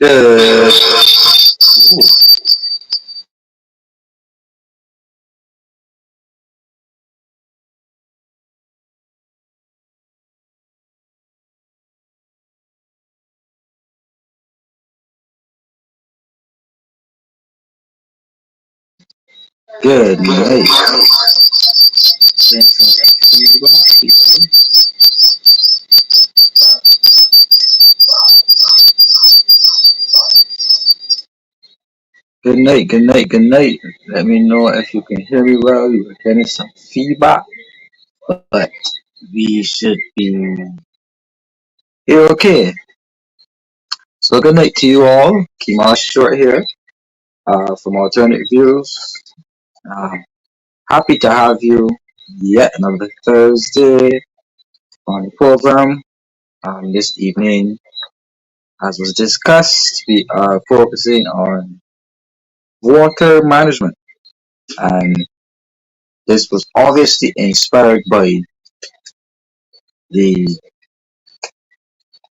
Good, good night. Good night, good night, good night. Let me know if you can hear me well. You were getting some feedback, but we should be here okay. So good night to you all. Kima Short here from Alternate Views. Uh, Happy to have you yet another Thursday on the program. This evening, as was discussed, we are focusing on water management. And this was obviously inspired by the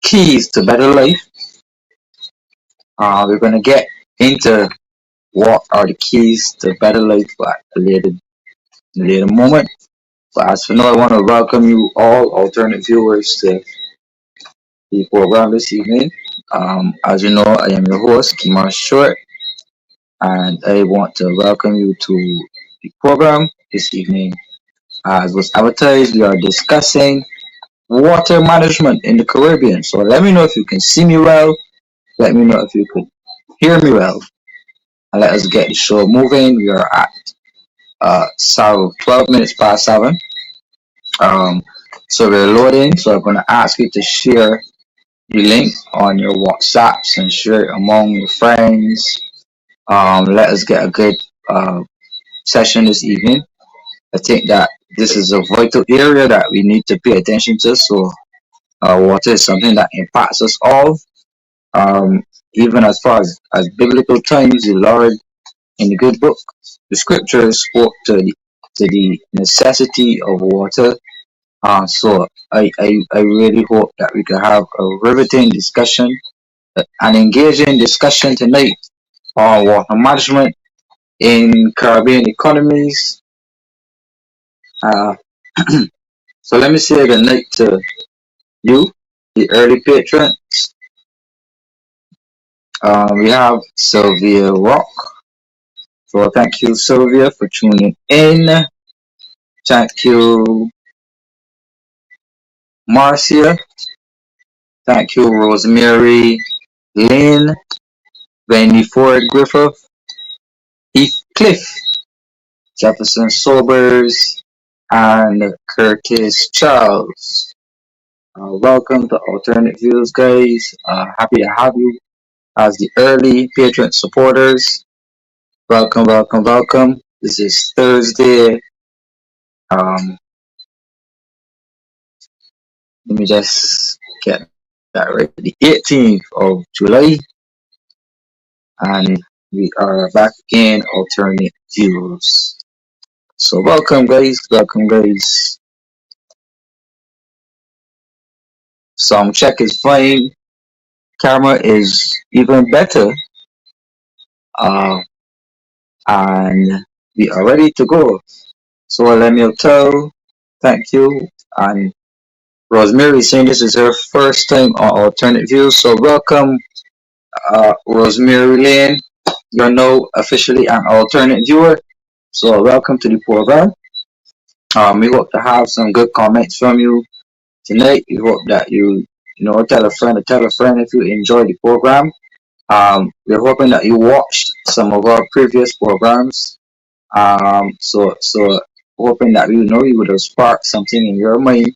keys to better life. We're going to get into what are the keys to better life at a later moment. But as for now, I want to welcome you all, alternate viewers, to the program this evening. As you know, I am your host, Kima Short, and I want to welcome you to the program this evening. As was advertised, we are discussing water management in the Caribbean. So let me know if you can see me well. Let me know if you could hear me well. And let us get the show moving. We are at 12 minutes past 7. Um, so we're loading. So I'm going to ask you to share the link on your WhatsApps and share it among your friends. Let us get a good session this evening. I think that this is a vital area that we need to pay attention to. So water is something that impacts us all. Um, Even as far as biblical times, the Lord in the good book, the scriptures spoke to the necessity of water. So I really hope that we can have a riveting discussion, an engaging discussion tonight on water management in Caribbean economies. Uh, so let me say good night to you, the early patron. We have Sylvia Rock. So thank you, Sylvia, for tuning in. Thank you, Marcia. Thank you, Rosemary, Lynn, Wendy Ford Griffith, Heathcliff, Jefferson Sobers, and Curtis Charles. Welcome to Alternate Views, guys. Happy to have you as the early patron supporters. Welcome, welcome, welcome. This is Thursday. Um, Let me just get that right. The 18th of July, and we are back again. Alternate views. So welcome, guys. Welcome, guys. Sound check is fine. Camera is even better. Uh, and we are ready to go. So let me tell. Thank you. And Rosemary is saying this is her first time on Alternate Views. So welcome, Rosemary Lane. You're now officially an alternate viewer. So welcome to the program. We hope to have some good comments from you tonight. We hope that you know, tell a friend or tell a friend if you enjoy the program. We're hoping that you watched some of our previous programs. So hoping that you know you would have sparked something in your mind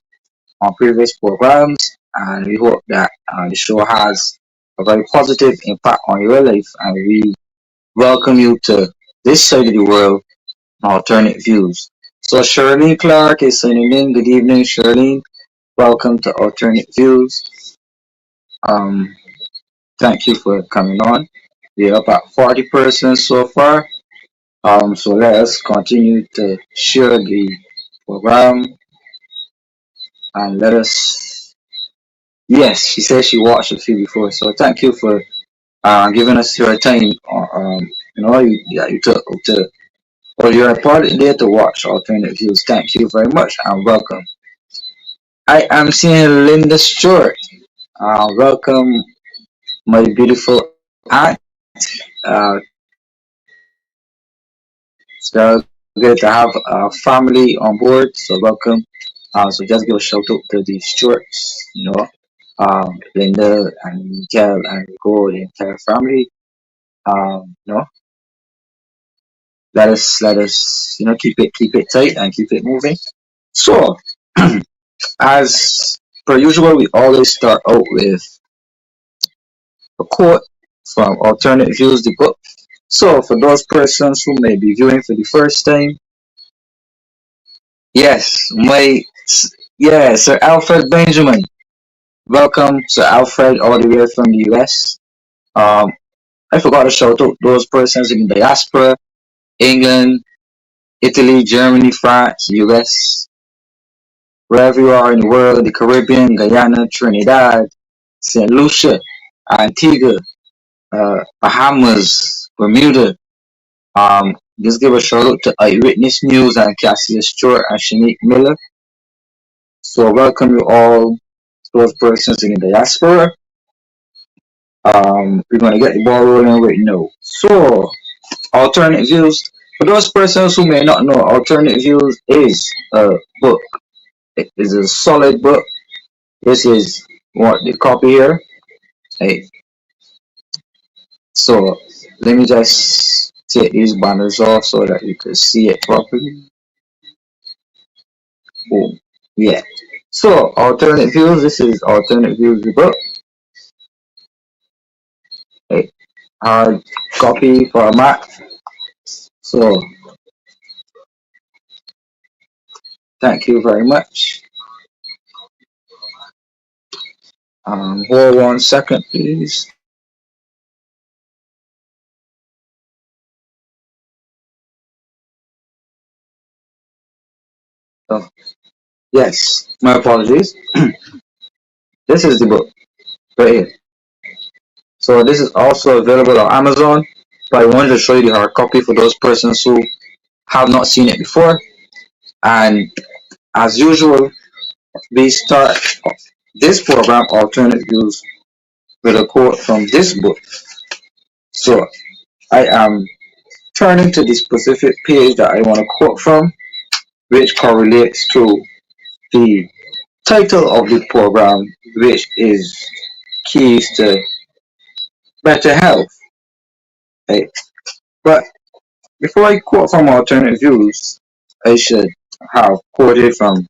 on previous programs, and we hope that the show has a very positive impact on your life, and we welcome you to this side of the world, alternate views. So Shirlene Clark is signing in. Good evening, Shirlene. Welcome to Alternate Views. Um, Thank you for coming on. We're up at 40 persons so far. So let us continue to share the program and let us. Yes, she says she watched a few before. So thank you for giving us your time. You took to well, you're a part there to watch Alternative Views. Thank you very much and welcome. I am seeing Linda Stewart. Welcome, my beautiful aunt. Uh, it's good to have a family on board. So welcome. So just give a shout out to the Stewarts. Linda and Miguel and Rico, the entire family. Let us keep it tight and keep it moving. So as per usual, we always start out with a quote from Alternate Views, the book. So, for those persons who may be viewing for the first time, yes, Sir Alfred Benjamin. Welcome, Sir Alfred, all the way from the US. Um, I forgot to shout out those persons in the diaspora, England, Italy, Germany, France, US, wherever you are in the world, the Caribbean, Guyana, Trinidad, St. Lucia, Antigua, Bahamas, Bermuda. Just give a shout out to Eyewitness News and Cassius Stewart and Shanique Miller. So welcome you all, those persons in the diaspora. We're gonna get the ball rolling right now. So alternate views. For those persons who may not know, alternate views is a book. It is a solid book. This is what the copy here. Hey, so let me just take these banners off so that you can see it properly. Boom. Yeah. So, alternate views. This is alternate views the book. A hard copy format. So, thank you very much. Hold 1 second, please. Oh, yes, my apologies. This is the book right here. So, this is also available on Amazon. But I wanted to show you the hard copy for those persons who have not seen it before. And as usual, we start this program, Alternate Views, with a quote from this book. So I am turning to the specific page that I want to quote from, which correlates to the title of the program, which is Keys to Better Health. Right? But before I quote from Alternate Views, I should have quoted from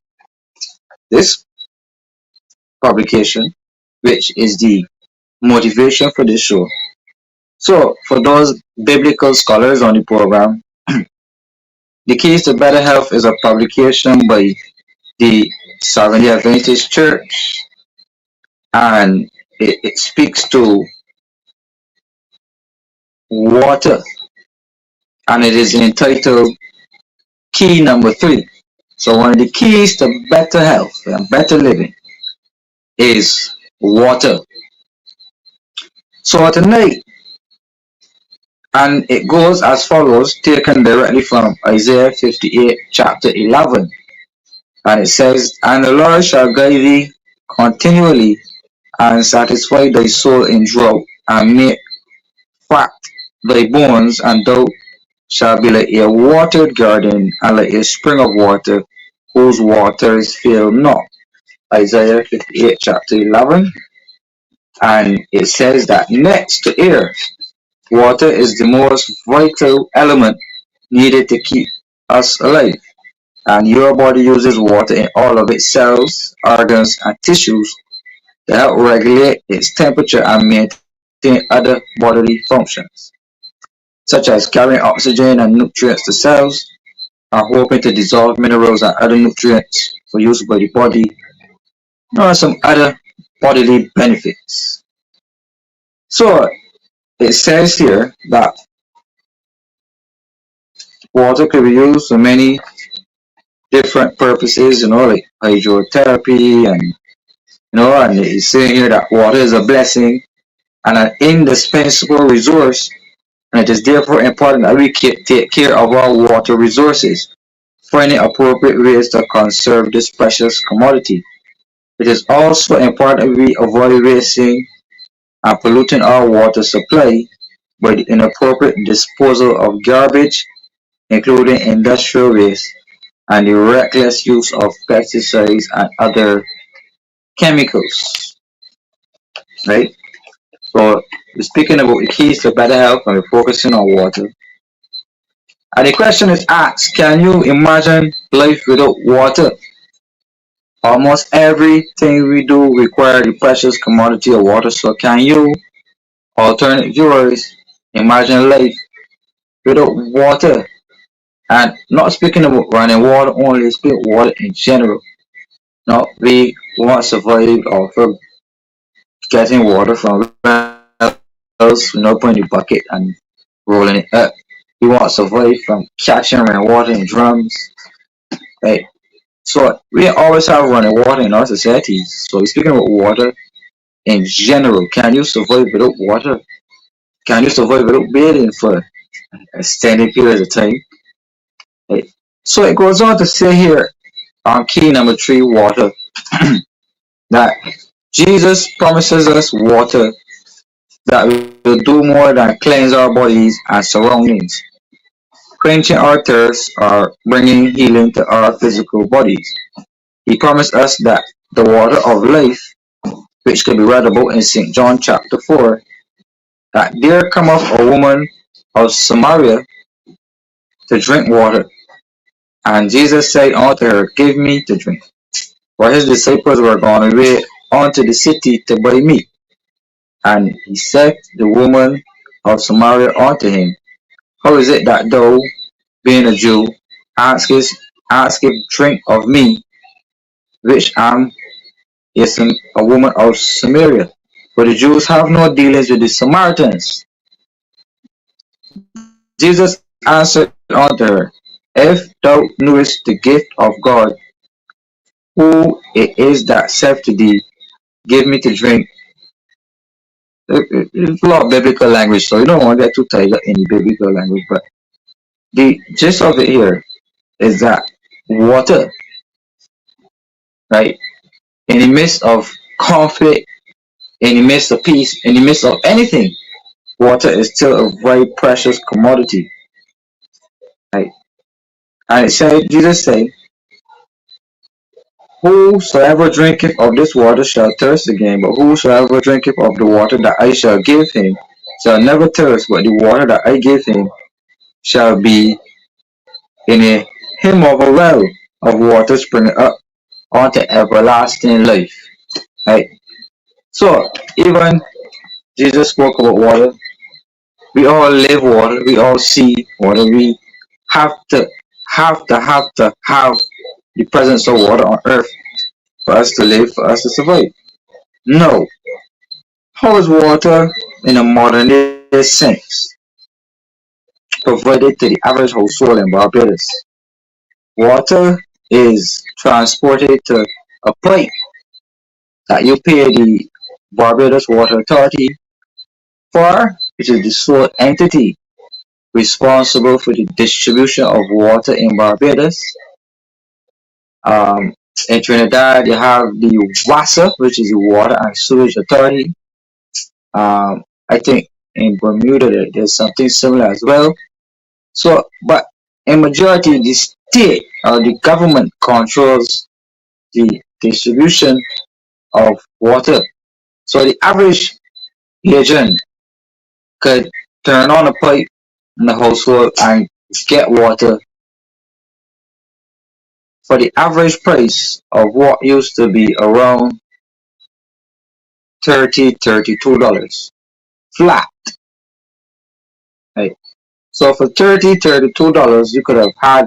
this publication, which is the motivation for this show. So, for those biblical scholars on the program, The Keys to Better Health is a publication by the Seventh Day Adventist Church, and it speaks to water, and it is entitled Key Number 3. So, one of the keys to better health and better living is water. So, tonight, and it goes as follows, taken directly from Isaiah 58, chapter 11. And it says, And the Lord shall guide thee continually, and satisfy thy soul in drought, and make fat thy bones, and thou shalt be like a watered garden, and like a spring of water, whose waters fail not. Isaiah 58, chapter 11. And it says that next to air, water is the most vital element needed to keep us alive. And your body uses water in all of its cells, organs, and tissues to help regulate its temperature and maintain other bodily functions, such as carrying oxygen and nutrients to cells, and helping to dissolve minerals and other nutrients for use by the body, and some other bodily benefits. So it says here that water can be used for many different purposes, like hydrotherapy, and it's saying here that water is a blessing, and an indispensable resource, and it is therefore important that we take care of our water resources, finding appropriate ways to conserve this precious commodity. It is also important we avoid wasting and polluting our water supply by the inappropriate disposal of garbage, including industrial waste, and the reckless use of pesticides and other chemicals. Right? So we're speaking about the keys to better health and we're focusing on water. And the question is asked, can you imagine life without water? Almost everything we do requires the precious commodity of water. So can you, alternate viewers, imagine life without water? And not speaking about running water only, speaking water in general. No, we won't survive off of getting water from wells, putting the bucket and rolling it up. We won't survive from catching rainwater in drums. Right? So we always have running water in our societies. So we're speaking about water in general. Can you survive without water? Can you survive without bathing for extended periods of time? Right? So it goes on to say here on key number three, water, that Jesus promises us water that will do more than cleanse our bodies and surroundings, quenching our thirst or bringing healing to our physical bodies. He promised us that the water of life, which can be read about in St. John chapter 4, that there cometh a woman of Samaria to drink water. And Jesus said unto her, Give me to drink. For his disciples were gone away unto the city to buy meat. And he said, the woman of Samaria unto him, How is it that thou, being a Jew, askest drink of me, which am a woman of Samaria? For the Jews have no dealings with the Samaritans. Jesus answered unto her, If thou knewest the gift of God, who it is that saith to thee, Give me to drink. It's a lot of biblical language, so you don't want to get too tied up in the biblical language. But the gist of it here is that water, right, in the midst of conflict, in the midst of peace, in the midst of anything, water is still a very precious commodity, right? And it said, Jesus said, Whosoever drinketh of this water shall thirst again, but whosoever drinketh of the water that I shall give him shall never thirst, but the water that I give him shall be in him of a well of water springing up unto everlasting life. Right? So even Jesus spoke about water. We all live water, we all see water, we have to have the presence of water on earth for us to live, for us to survive. No. How is water in a modern day sense provided to the average household in Barbados? Water is transported to a pipe that you pay the Barbados Water Authority for, which is the sole entity responsible for the distribution of water in Barbados. Um, in Trinidad, you have the WASA, which is the Water and Sewage Authority. I think in Bermuda there's something similar as well. So, but in majority, the state or the government controls the distribution of water. So the average agent could turn on a pipe in the household and get water for the average price of what used to be around $32 flat. Right? So for $32, you could have had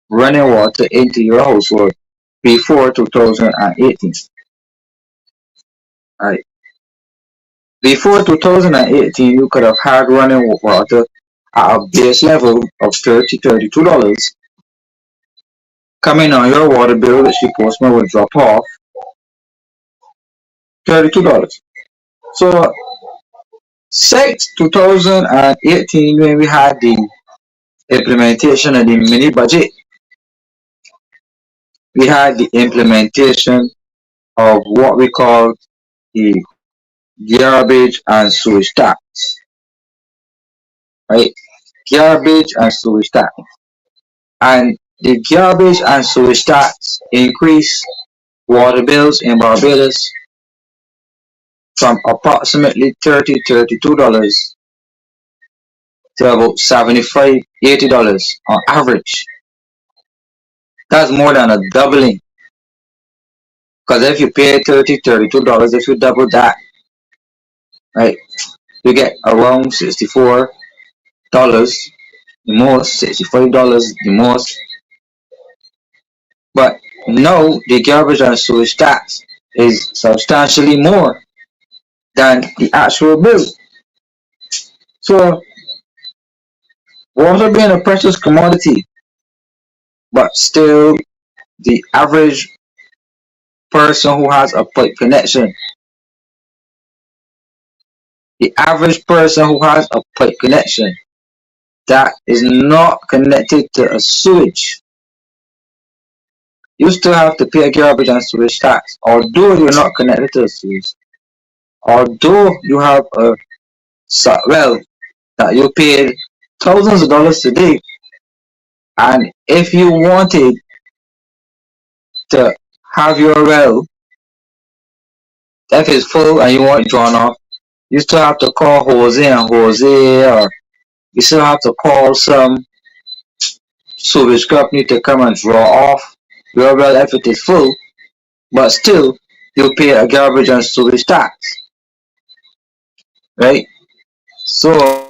running water into your household before 2018. Right? Before 2018, you could have had running water at a base level of $32 coming on your water bill, which the postman will drop off $32. So Since 2018, when we had the implementation of the mini budget, we had the implementation of what we call the garbage and sewage tax, right? Garbage and sewage tax. And the garbage and sewage tax increased water bills in Barbados from approximately $32 to about $75-$80 on average. That's more than a doubling. Because if you pay $32, if you double that, right, you get around $64 the most, $65 the most. But no, the garbage and sewage tax is substantially more than the actual bill. So water being a precious commodity, but still the average person who has a pipe connection, the average person who has a pipe connection that is not connected to a sewage, you still have to pay a garbage and sewage tax, although you're not connected to a sewage. Although you have a well that you paid thousands of dollars today, and if you wanted to have your well, if it's full and you want it drawn off, you still have to call Jose and Jose, or you still have to call some sewage company to come and draw off your well if it is full, but still you pay a garbage and sewage tax, right? So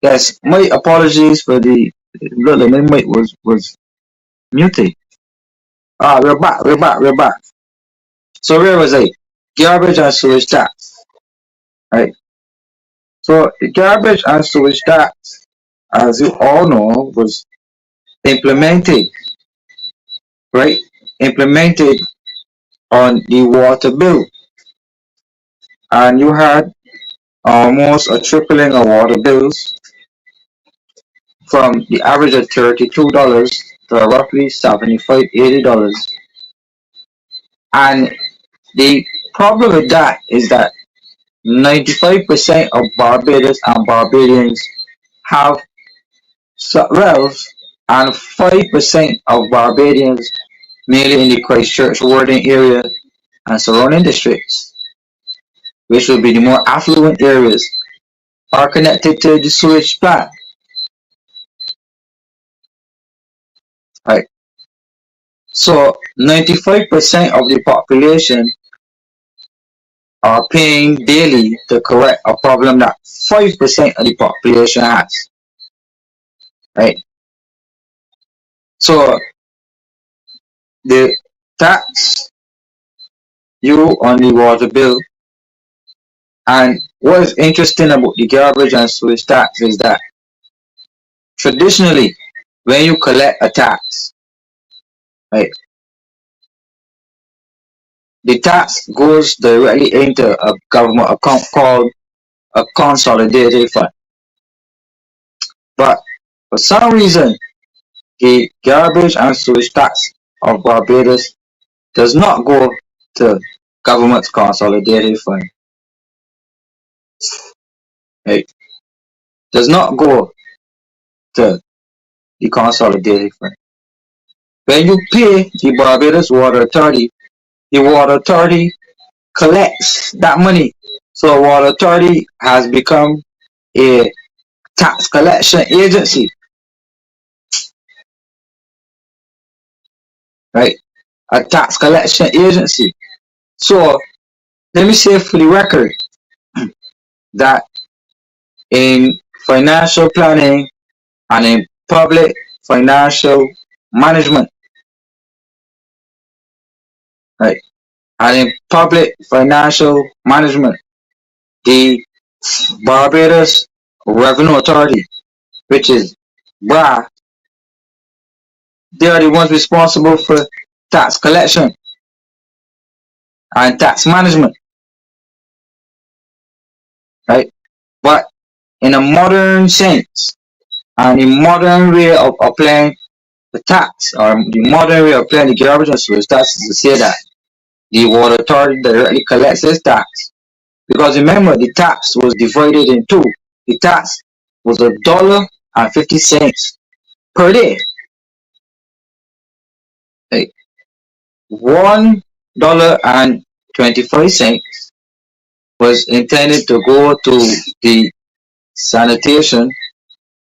yes, my apologies for the look, my mic was muted. We're back. So where was I? Garbage and sewage tax, right? So the garbage and sewage tax, as you all know, was implemented, right? Implemented on the water bill, and you had almost a tripling of water bills from the average of $32 to roughly $75-$80. And the problem with that is that 95% of Barbados and Barbadians have wells, and 5% of Barbadians, mainly in the Christchurch warding area and surrounding districts, which will be the more affluent areas, are connected to the sewage plant. Right. So 95% of the population are paying daily to correct a problem that 5% of the population has. Right. So the tax you on the water bill, and what is interesting about the garbage and sewage tax is that traditionally when you collect a tax, right, the tax goes directly into a government account called a consolidated fund. But for some reason, the garbage and sewage tax of Barbados does not go to government's consolidated fund. Right? Does not go to the consolidated fund. When you pay the Barbados Water Authority, the Water Authority collects that money. So Water Authority has become a tax collection agency, right? A tax collection agency. So let me say for the record that in financial planning and in public financial management, right? And in public financial management, the Barbados Revenue Authority, which is BRA, they are the ones responsible for tax collection and tax management, right? But in a modern sense and a modern way of applying the tax or the modern way of applying the garbage and sewage tax is to say that the water authority directly collects this tax. Because remember, the tax was divided in two. The tax was $1.50 per day. Right? $1.25 was intended to go to the sanitation,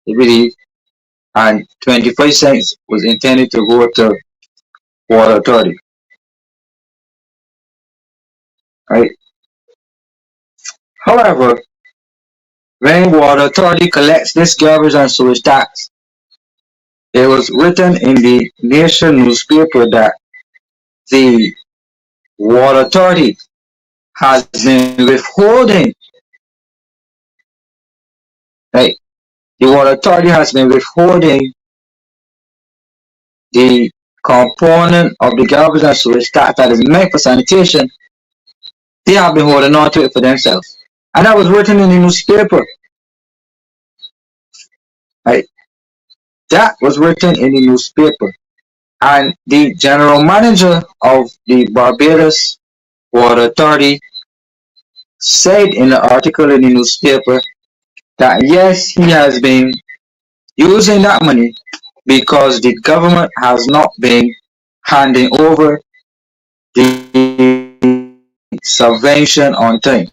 I believe, and 25 cents was intended to go to water authority. Right? However, when water authority collects this garbage and sewage tax, it was written in the nation newspaper that the water authority has been withholding, right? The water authority has been withholding the component of the garbage and sewage tax that is meant for sanitation. They have been holding on to it for themselves. And that was written in the newspaper, right? That was written in the newspaper. And the general manager of the Barbados Water Authority said in the article in the newspaper that yes, he has been using that money because the government has not been handing over the subvention on time,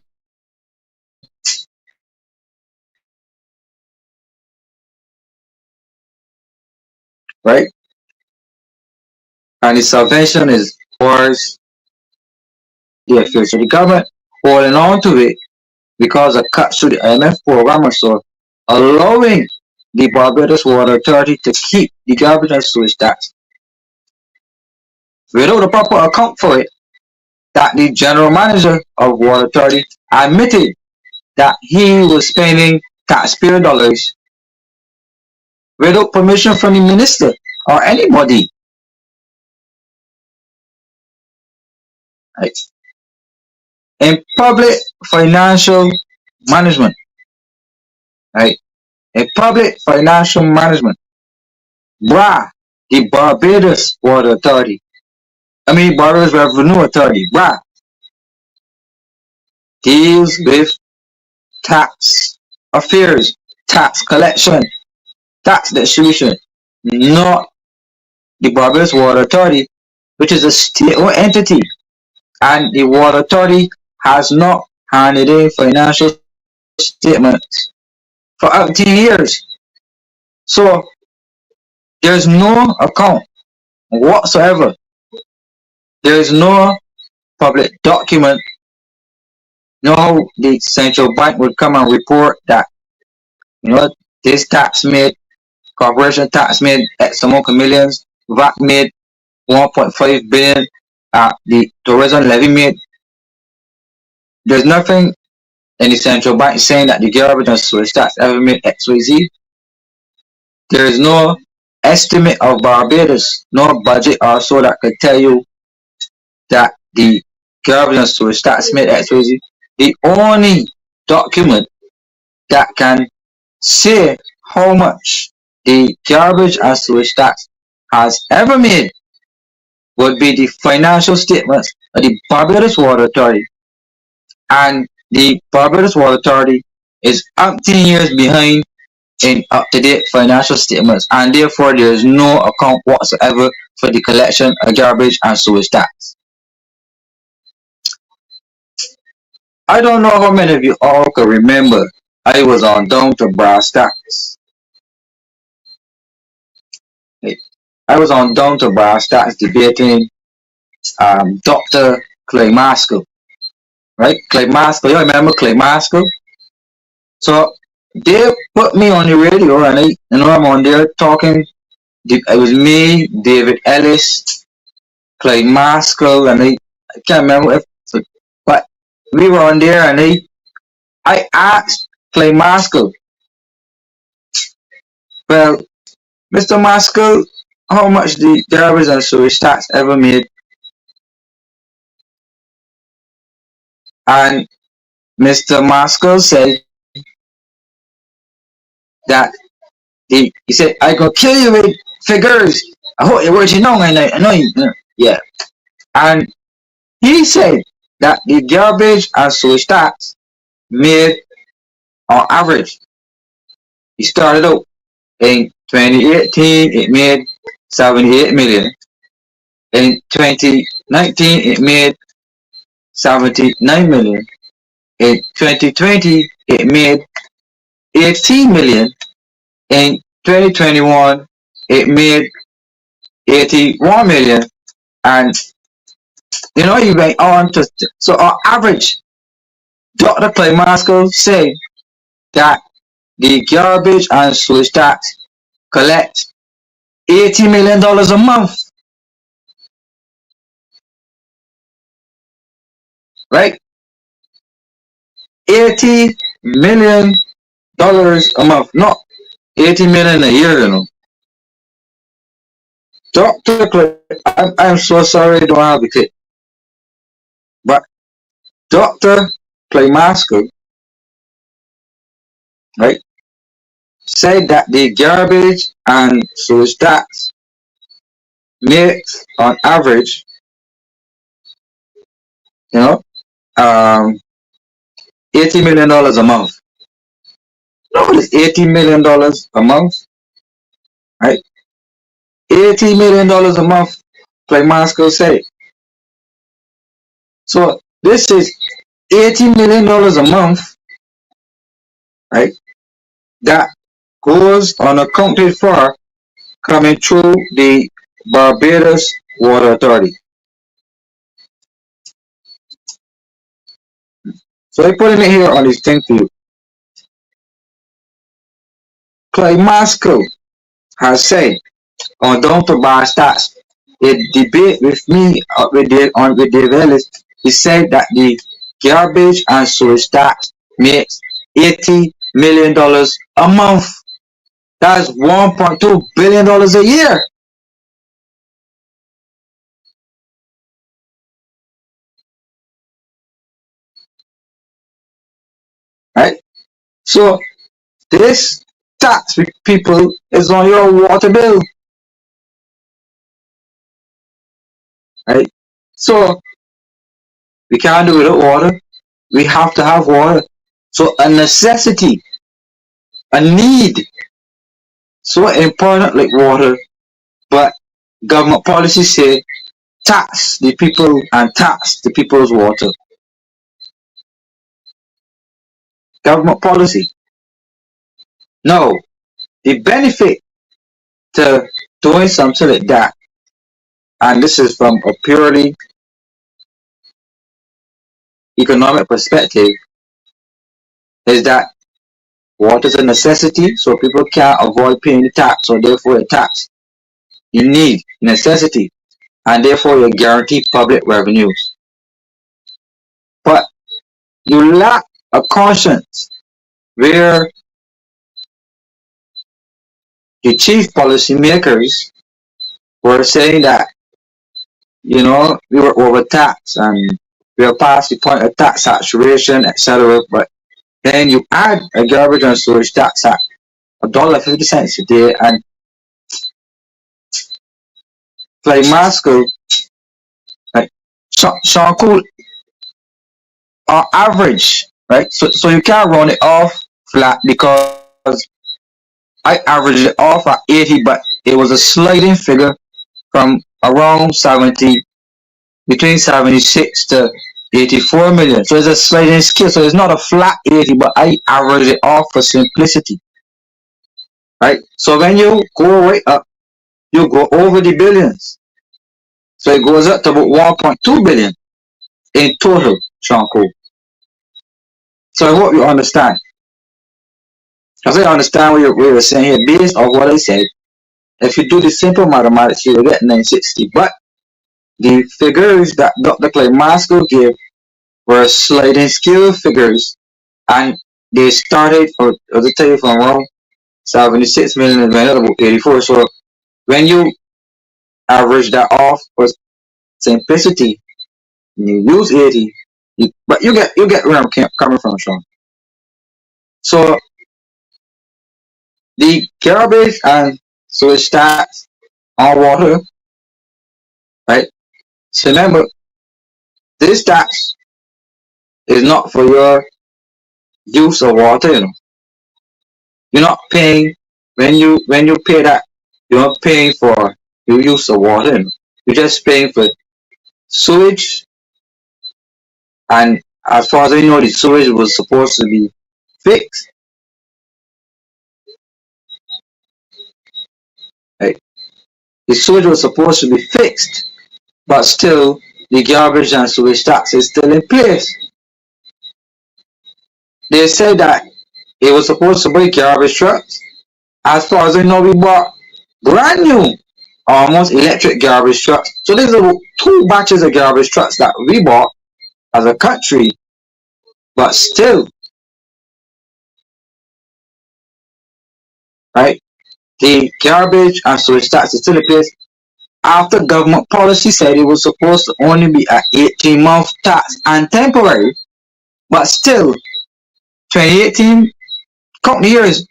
right? And the subvention is towards the affairs. So the government holding on to it because of cuts to the IMF program or so, allowing the Barbados Water Authority to keep the garbage and sewage tax without a proper account for it. That the general manager of Water Authority admitted that he was spending taxpayer dollars without permission from the minister or anybody. Right? In public financial management, right? In public financial management, BRA, the Barbados Water Authority, Barbados Revenue Authority, BRA, deals with tax affairs, tax collection, tax distribution, not the Barbados Water Authority, which is a state-owned entity, and the Water Authority has not handed in financial statements for 18 years. So there's no account whatsoever. There is no public document. No, the central bank would come and report that this tax made corporation tax made X amount of millions, VAT made 1.5 billion, the tourism levy made. There's nothing in the central bank saying that the garbage and sewage tax ever made XYZ. There is no estimate of Barbados, no budget or so that could tell you that the garbage and sewage tax made XYZ. The only document that can say how much the garbage and sewage tax has ever made would be the financial statements of the Barbados Water Authority. And the Barbados Water Authority is 18 years behind in up-to-date financial statements, and therefore there is no account whatsoever for the collection of garbage and sewage tax. I don't know how many of you all can remember I was on down to brass tacks. I was on down to brass tacks debating Dr. Clay Maskell, right? Clay Maskell, you remember Clay Maskell? So they put me on the radio, and I'm on there talking. It was me, David Ellis, Clay Maskell, and I can't remember if, but we were on there, and I asked Clay Maskell, well, Mr. Maskell, how much the garbage and sewage tax ever made? And Mr. Maskell said that he said, I gonna kill you with figures. I hope your words you know, and I know you. Yeah. And he said that the garbage and sewage tax made on average, he started out in 2018, it made 78 million. In 2019, it made 79 million. In 2020, it made 18 million. In 2021, it made 81 million. And you went on to, so on average, Dr. Clay Maskell said that the garbage and sewage tax collect $80 million a month, right? $80 million a month, not 80 million a year. Dr. Clay, I'm so sorry I don't have the clip, but Dr. Clay Maskell, right, said that the garbage and sewage tax makes on average, you know, um, $80 million a month. What is $80 million a month, right? $80 million a month, like Moscow said. So this is $80 million a month, right? That goes unaccounted for coming through the Barbados Water Authority. So I put it here on this thing for you. Clay Moscow has said on Down to Bar Stats, a debate with me with Dave Ellis, he said that the garbage and sewage tax makes $80 million a month. That's $1.2 billion a year. Right? So this tax with people is on your water bill. Right? So we can't do without water. We have to have water. So a necessity, a need, so important like water, but government policy say tax the people and tax the people's water. Government policy. No, the benefit to doing something like that, and this is from a purely economic perspective, is that water is a necessity, so people can't avoid paying the tax, so therefore a tax. You need necessity, and therefore you guarantee public revenues. But you lack a conscience where the chief policymakers were saying that, we were overtaxed and we are past the point of tax saturation, etc. But then you add a garbage and storage tax at $1.50 a day, and like Moscow, like Sean Cool, on average, right? So you can't run it off flat because I averaged it off at 80, but it was a sliding figure from around 70, between 76 to 84 million. So it's a sliding scale. So it's not a flat 80, but I average it off for simplicity. Right? So when you go way up, you go over the billions. So it goes up to about 1.2 billion. in total, Sean Cole. So I hope you understand. As I understand what you're saying here, based on what I said, if you do the simple mathematics, you'll get 960. But the figures that Dr. Clay Masco gave were sliding scale figures, and they started, or to tell you from around 76 million and went up about 84. So when you average that off for simplicity, you use 80, but you get where I'm coming from, Sean. So the garbage and sewage tax on water, right? So remember, this tax is not for your use of water. You're not paying when you pay that. You're not paying for your use of water. You're just paying for sewage, and as far as I know, the sewage was supposed to be fixed. Right? The sewage was supposed to be fixed, but still, the garbage and sewage tax is still in place. They said that it was supposed to be garbage trucks. As far as I know, we bought brand new, almost electric garbage trucks. So there's two batches of garbage trucks that we bought as a country, but still, right? The garbage and sewage tax is still in place after government policy said it was supposed to only be an 18-month tax and temporary, but still, 2018, couple years,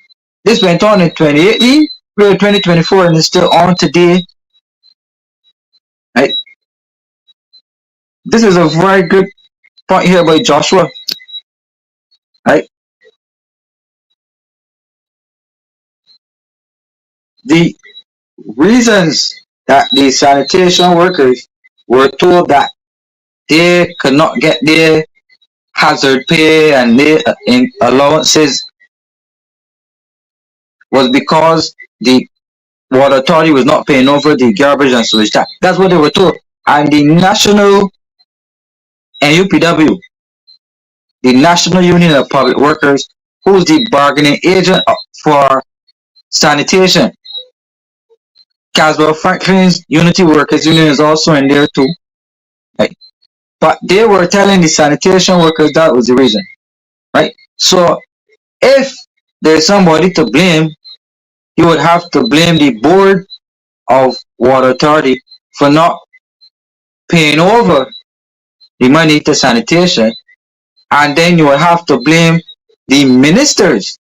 this went on in 2018, we're 2024, and it's still on today, right? This is a very good point here by Joshua, right? The reasons that the sanitation workers were told that they could not get their hazard pay and their allowances was because the water authority was not paying over the garbage and sewage tax. That's what they were told. And the national NUPW, the National Union of Public Workers, who's the bargaining agent for sanitation. Caswell Franklin's Unity Workers Union is also in there too. Right? But they were telling the sanitation workers that was the reason. Right? So if there's somebody to blame, you would have to blame the board of water authority for not paying over the money to sanitation, and then you would have to blame the ministers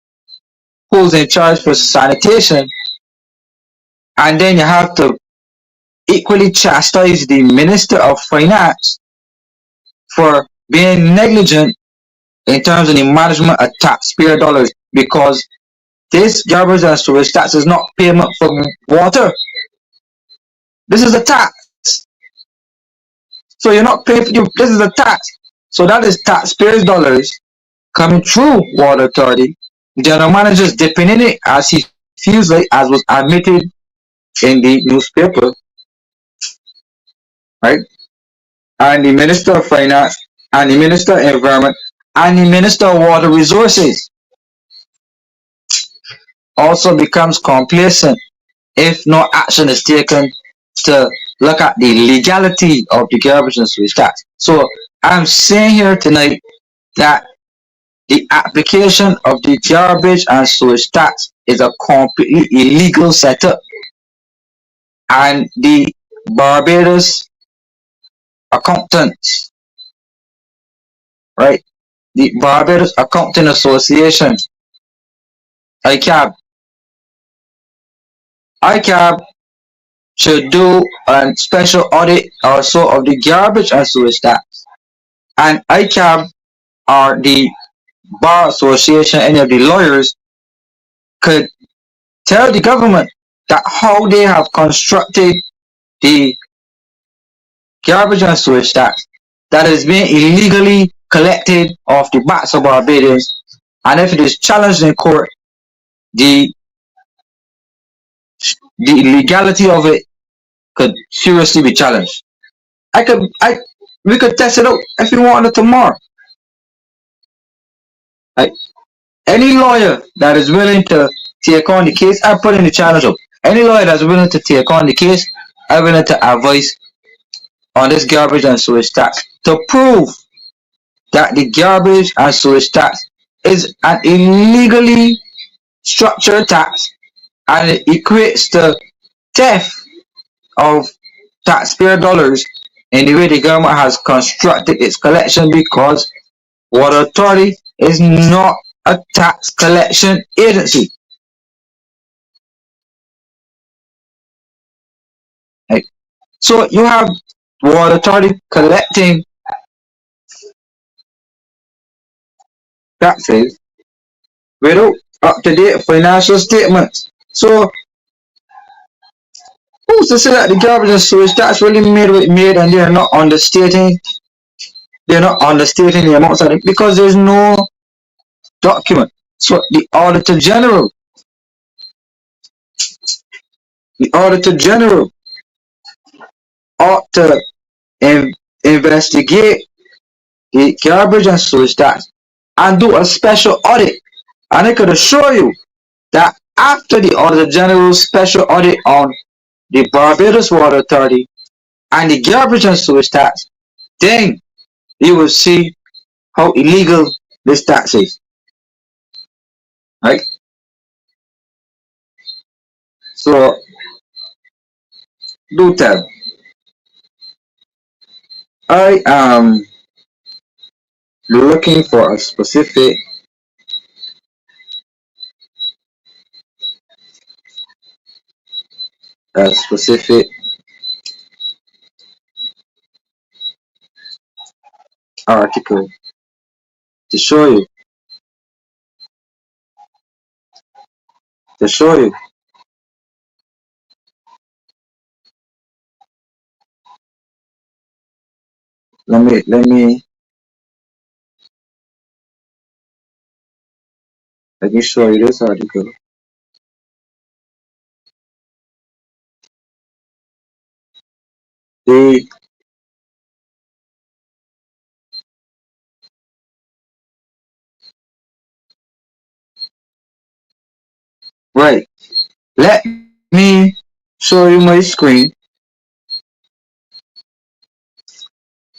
who's in charge for sanitation, and then you have to equally chastise the minister of finance for being negligent in terms of the management of taxpayer dollars, because this garbage and sewage tax is not payment for water. This is a tax. So you're not paying for you. This is a tax. So that is taxpayers' dollars coming through water authority. The general manager is dipping in it as he feels like, as was admitted in the newspaper, right? And the minister of finance, and the minister of environment, and the minister of water resources also becomes complacent if no action is taken to look at the legality of the garbage and sewage tax. So I'm saying here tonight that the application of the garbage and sewage tax is a completely illegal setup, and the Barbados accountants, right? The Barbados Accounting Association, ICAB, ICAB should do a special audit or so of the garbage and sewage tax. And ICAB or the Bar Association, any of the lawyers, could tell the government that how they have constructed the garbage and sewage tax that is being illegally collected off the backs of Barbadians, and if it is challenged in court, the the legality of it could seriously be challenged. I could I We could test it out if you wanted tomorrow. Like any lawyer that is willing to take on the case, I put in the challenge up. Any lawyer that's willing to take on the case, I'm willing to advise on this garbage and sewage tax to prove that the garbage and sewage tax is an illegally structured tax and it equates to theft of taxpayer dollars in the way the government has constructed its collection because Water Authority is not a tax collection agency. Right? So you have Water Authority collecting taxes without up-to-date financial statements. So who's to say that the garbage and sewage tax really made and they're not understating the amounts of it because there's no document. So the auditor general ought to in, investigate the garbage and sewage tax and do a special audit. And I could assure you that after the Auditor General's special audit on the Barbados Water Authority and the garbage and sewage tax, then you will see how illegal this tax is. Right? So do tell. I am looking for a specific article to show you to show you. Let me show you this article. The right. Let me show you my screen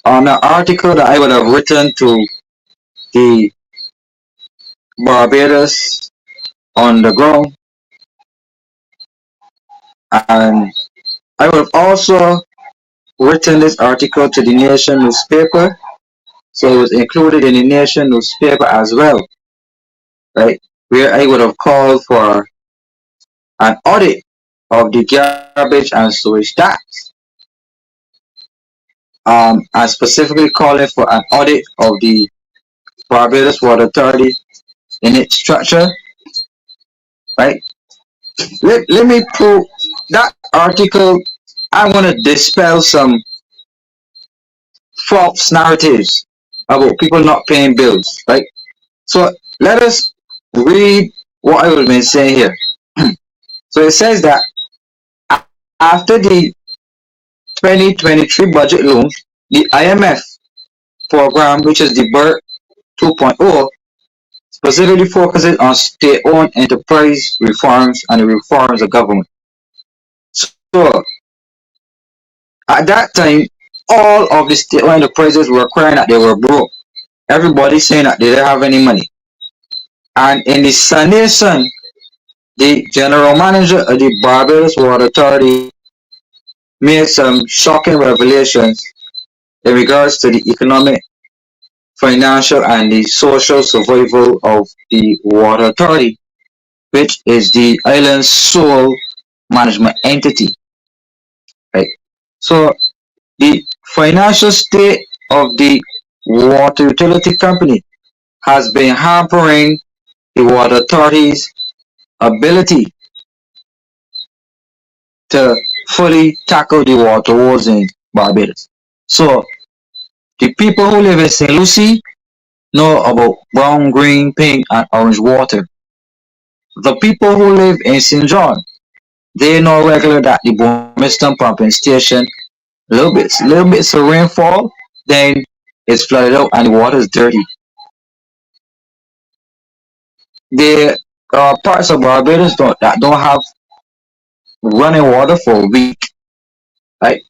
on an article that I would have written to the Barbados on the ground, and I would have also written this article to the Nation newspaper, so it was included in the Nation newspaper as well, right? Where I would have called for an audit of the garbage and sewage tax, and specifically calling for an audit of the Barbados Water Authority in its structure, right? Let me prove that article. I want to dispel some false narratives about people not paying bills, right? So let us read what I have been saying here. So it says that after the 2023 budget loan, the IMF program, which is the BERT 2.0, specifically focuses on state-owned enterprise reforms and the reforms of government. So at that time, all of the state-owned enterprises were crying that they were broke. Everybody saying that they didn't have any money. And in the Sunday Sun, the general manager of the Barbados Water Authority made some shocking revelations in regards to the economic, financial, and the social survival of the Water Authority, which is the island's sole management entity. Right. So the financial state of the water utility company has been hampering the Water Authority's ability to fully tackle the water wars in Barbados. So the people who live in St. Lucie know about brown, green, pink, and orange water. The people who live in St. John, they know regular that the Bomiston pumping station, little bits of rainfall, then it's flooded out and the water is dirty. There are parts of Barbados that don't have running water for a week, right?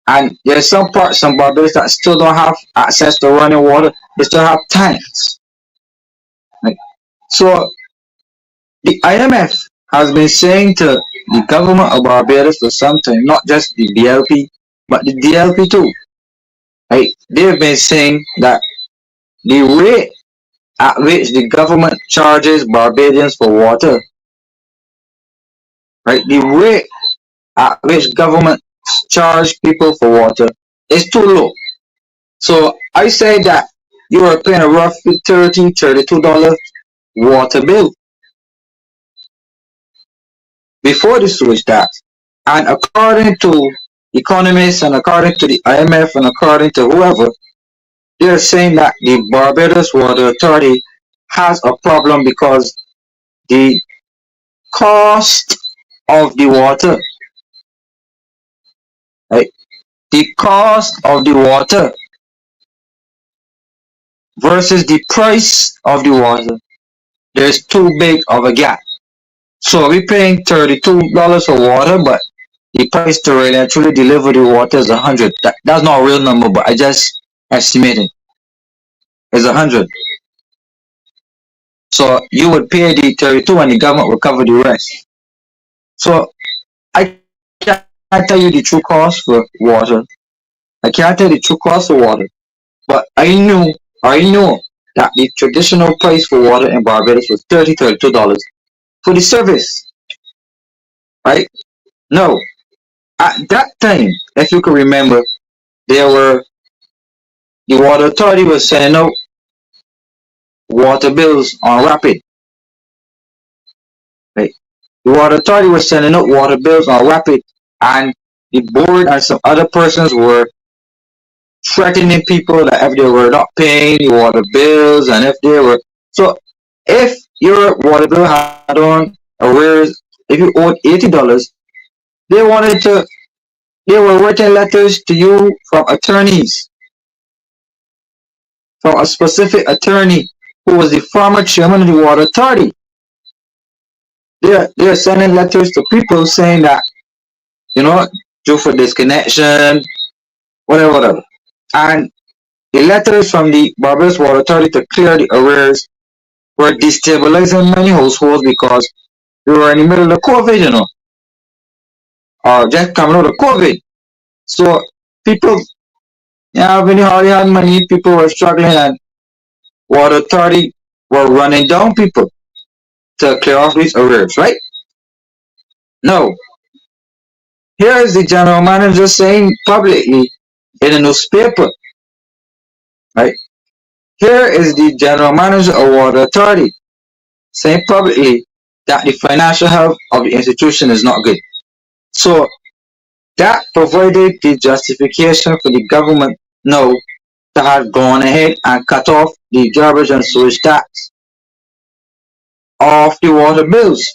And there's some parts of Barbados that still don't have access to running water. They still have tanks, right? So the IMF has been saying to the government of Barbados for some time, not just the DLP, but the DLP too, right? They've been saying that the rate at which the government charges Barbadians for water, right? The rate at which government charge people for water is too low. So I say that you are paying a roughly $32 water bill before the sewage tax. And according to economists and according to the IMF and according to whoever, they're saying that the Barbados Water Authority has a problem because the cost of the water, right? The cost of the water versus the price of the water, there's too big of a gap. So we're paying $32 for water, but the price to really actually deliver the water is 100. That's not a real number, but I just estimated it's 100. So you would pay the 32 and the government will cover the rest. So I can't tell you the true cost for water. I can't tell you the true cost for water. But I know that the traditional price for water in Barbados was $32 for the service, right? No, at that time, if you can remember, there were the water authority was sending out water bills on rapid, right? The water authority was sending out water bills on rapid, and the board and some other persons were threatening people that if they were not paying the water bills and if they were so if your water bill had on arrears, if you owed $80, they wanted to they were writing letters to you from attorneys, from a specific attorney who was the former chairman of the water authority. They're sending letters to people saying that, you know, due for disconnection, whatever. And the letters from the Barbados Water Authority to clear the arrears were destabilizing many households because we were in the middle of COVID, or just coming out of COVID. So people, when you hardly had money, people were struggling, and water authority were running down people to clear off these arrears, right? No. Here is the general manager saying publicly in a newspaper, right? Here is the general manager of water authority saying publicly that the financial health of the institution is not good. So that provided the justification for the government now to have gone ahead and cut off the garbage and sewage tax off the water bills,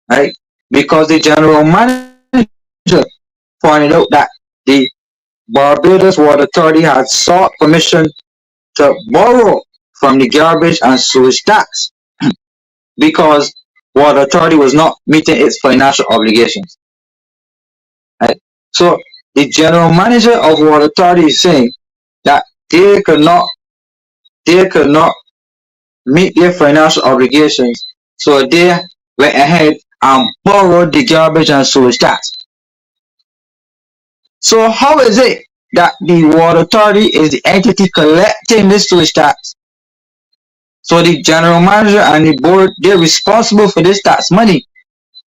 right? Because the general manager pointed out that the Barbados Water Authority had sought permission to borrow from the garbage and sewage tax because Water Authority was not meeting its financial obligations. Right? So the general manager of Water Authority is saying that they could not meet their financial obligations, so they went ahead and borrowed the garbage and sewage tax. So how is it that the water authority is the entity collecting this sewage tax? So the general manager and the board, they're responsible for this tax money,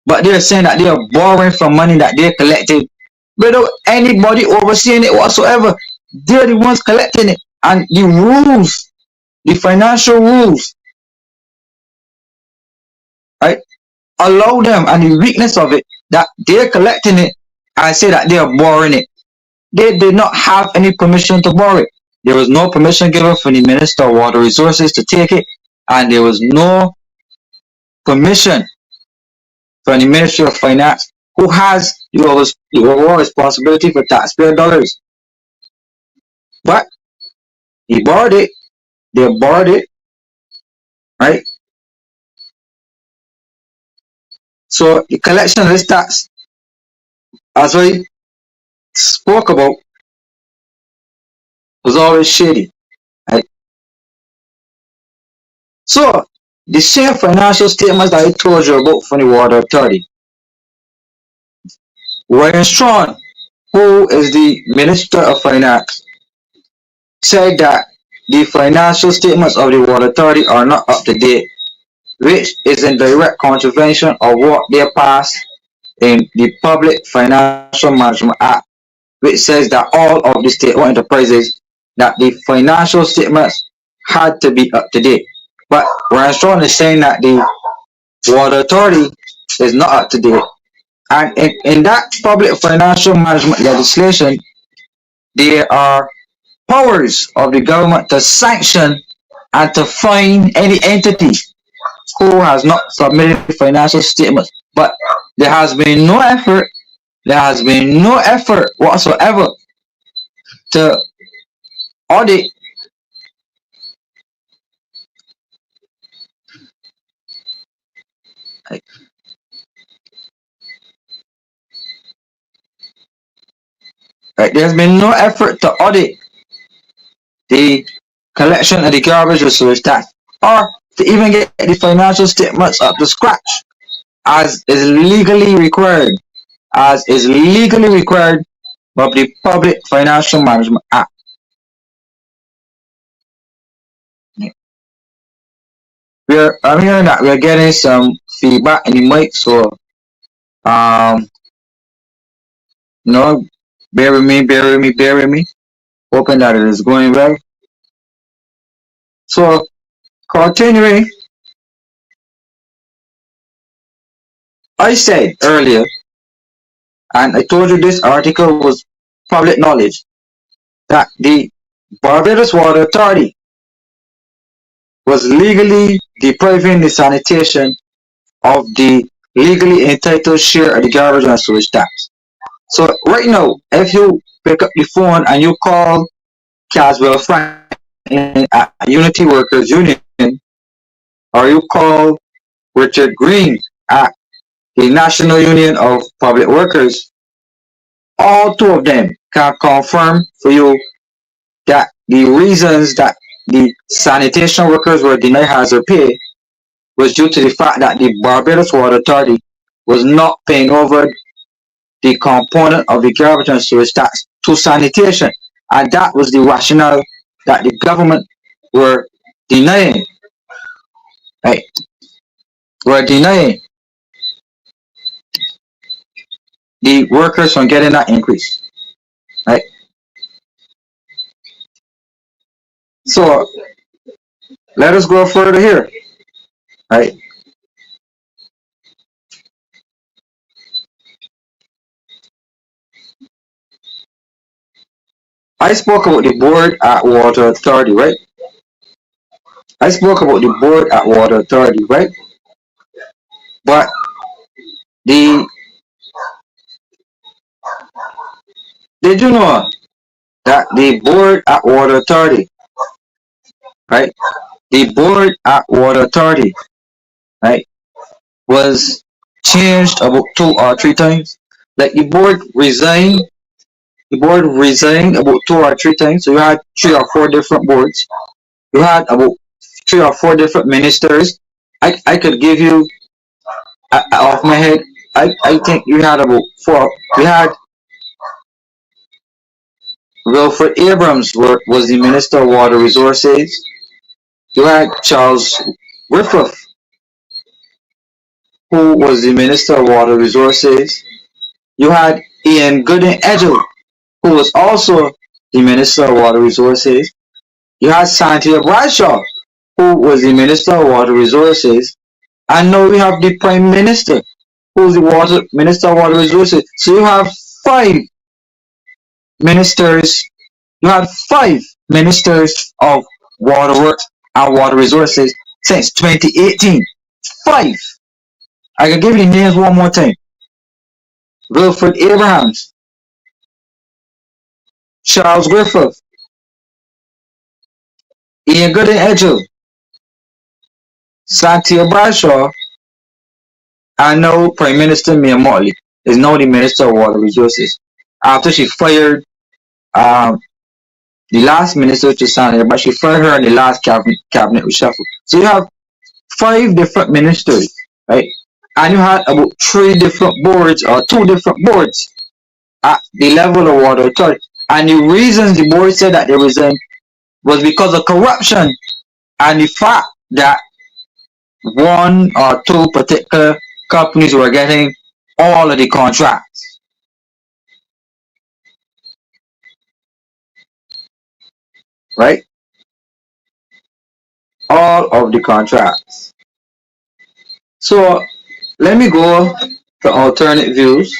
but they're saying that they are borrowing from money that they collected without anybody overseeing it whatsoever. They're the ones collecting it, and the rules, the financial rules, right, allow them, and the weakness of it, that they're collecting it and say that they are borrowing it. They did not have any permission to borrow it. There was no permission given for the Minister of Water Resources to take it, and there was no permission from the Ministry of Finance, who has the overall responsibility for taxpayer dollars. But he borrowed it, they borrowed it, right? So the collection of this tax, as we spoke about, was always shady, right? So the same financial statements that I told you about from the Water Authority, Ryan Strong, who is the Minister of Finance, said that the financial statements of the Water Authority are not up to date, which is in direct contravention of what they passed in the Public Financial Management Act, which says that all of the state-owned enterprises that the financial statements had to be up to date. But Ryan Strong is saying that the Water Authority is not up to date. And in that public financial management legislation, there are powers of the government to sanction and to fine any entity who has not submitted financial statements. But there has been no effort, there has been no effort whatsoever to audit. Right? There's been no effort to audit the collection of the garbage or sewage tax, or to even get the financial statements up to scratch, as is legally required, as is legally required by the Public Financial Management Act. I'm hearing that we're getting some feedback in the mic, so um, you know, bear with me, bear with me, bear with me. Hoping that it is going well. So continuing, I said earlier, and I told you this article was public knowledge, that the Barbados Water Authority was legally depriving the sanitation of the legally entitled share of the garbage and sewage tax. So right now, if you pick up the phone and you call Caswell Franklin at Unity Workers Union, or you call Richard Green at the National Union of Public Workers, all two of them can confirm for you that the reasons that the sanitation workers were denied hazard pay was due to the fact that the Barbados Water Authority was not paying over the component of the garbage and sewage tax to sanitation. And that was the rationale that the government were denying, right? Were denying the workers from getting that increase, right? So let us go further here, right? I spoke about the board at Water Authority, right? I spoke about the board at Water Authority, right? But the did you know that the board at Water Authority, right? The board at Water Authority, right, was changed about 2 or 3 times. Like the board resigned about 2 or 3 times. So you had 3 or 4 different boards. You had about 3 or 4 different ministers. I could give you off my head. I think you had about four. We had Wilfred Abrams was the Minister of Water Resources. You had Charles Griffith, who was the Minister of Water Resources. You had Ian Gooden Edgell, who was also the Minister of Water Resources. You had Santia Bradshaw, who was the Minister of Water Resources. And now we have the Prime Minister, who's the Minister of Water Resources. So you have five ministers. You have five ministers of water works and water resources since 2018. Five. I can give you the names one more time. Wilfred Abrahams, Charles Griffith, Ian Good and Edgel, Santia Bradshaw, and now Prime Minister Mia Motley is now the Minister of Water Resources. After she fired um, the last minister, which is Sandra, but she fired her in the last cabinet reshuffle. So you have five different ministers, right? And you had about three different boards or two different boards at the level of water authority. And the reasons the board said that they resigned was because of corruption and the fact that one or two particular companies were getting all of the contracts, right? All of the contracts. So let me go to alternate views.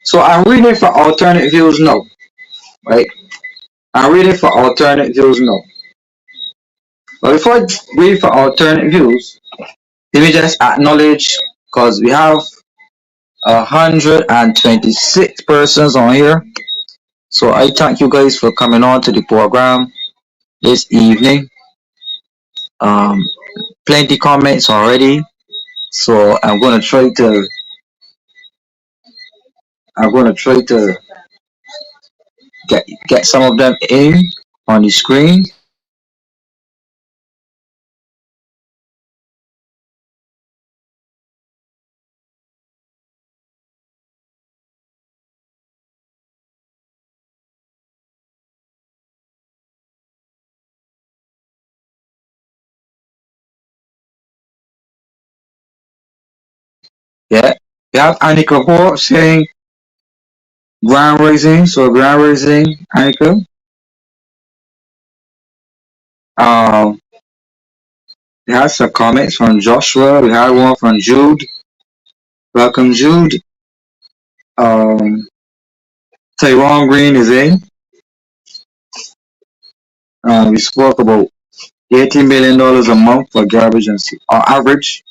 So I'm reading for alternate views now, right? I'm reading for alternate views now. But before I read for alternate views, let me just acknowledge because we have 126 persons on here. So I thank you guys for coming on to the program this evening. Um, Plenty comments already. So I'm gonna try to get some of them in on the screen. Yeah. We have Annika Ho saying ground raising. So ground raising, Annika. Um, we have some comments from Joshua. We had one from Jude. Welcome, Jude. Um, Tyrone Green is in. We spoke about $18 million a month for garbage and on average.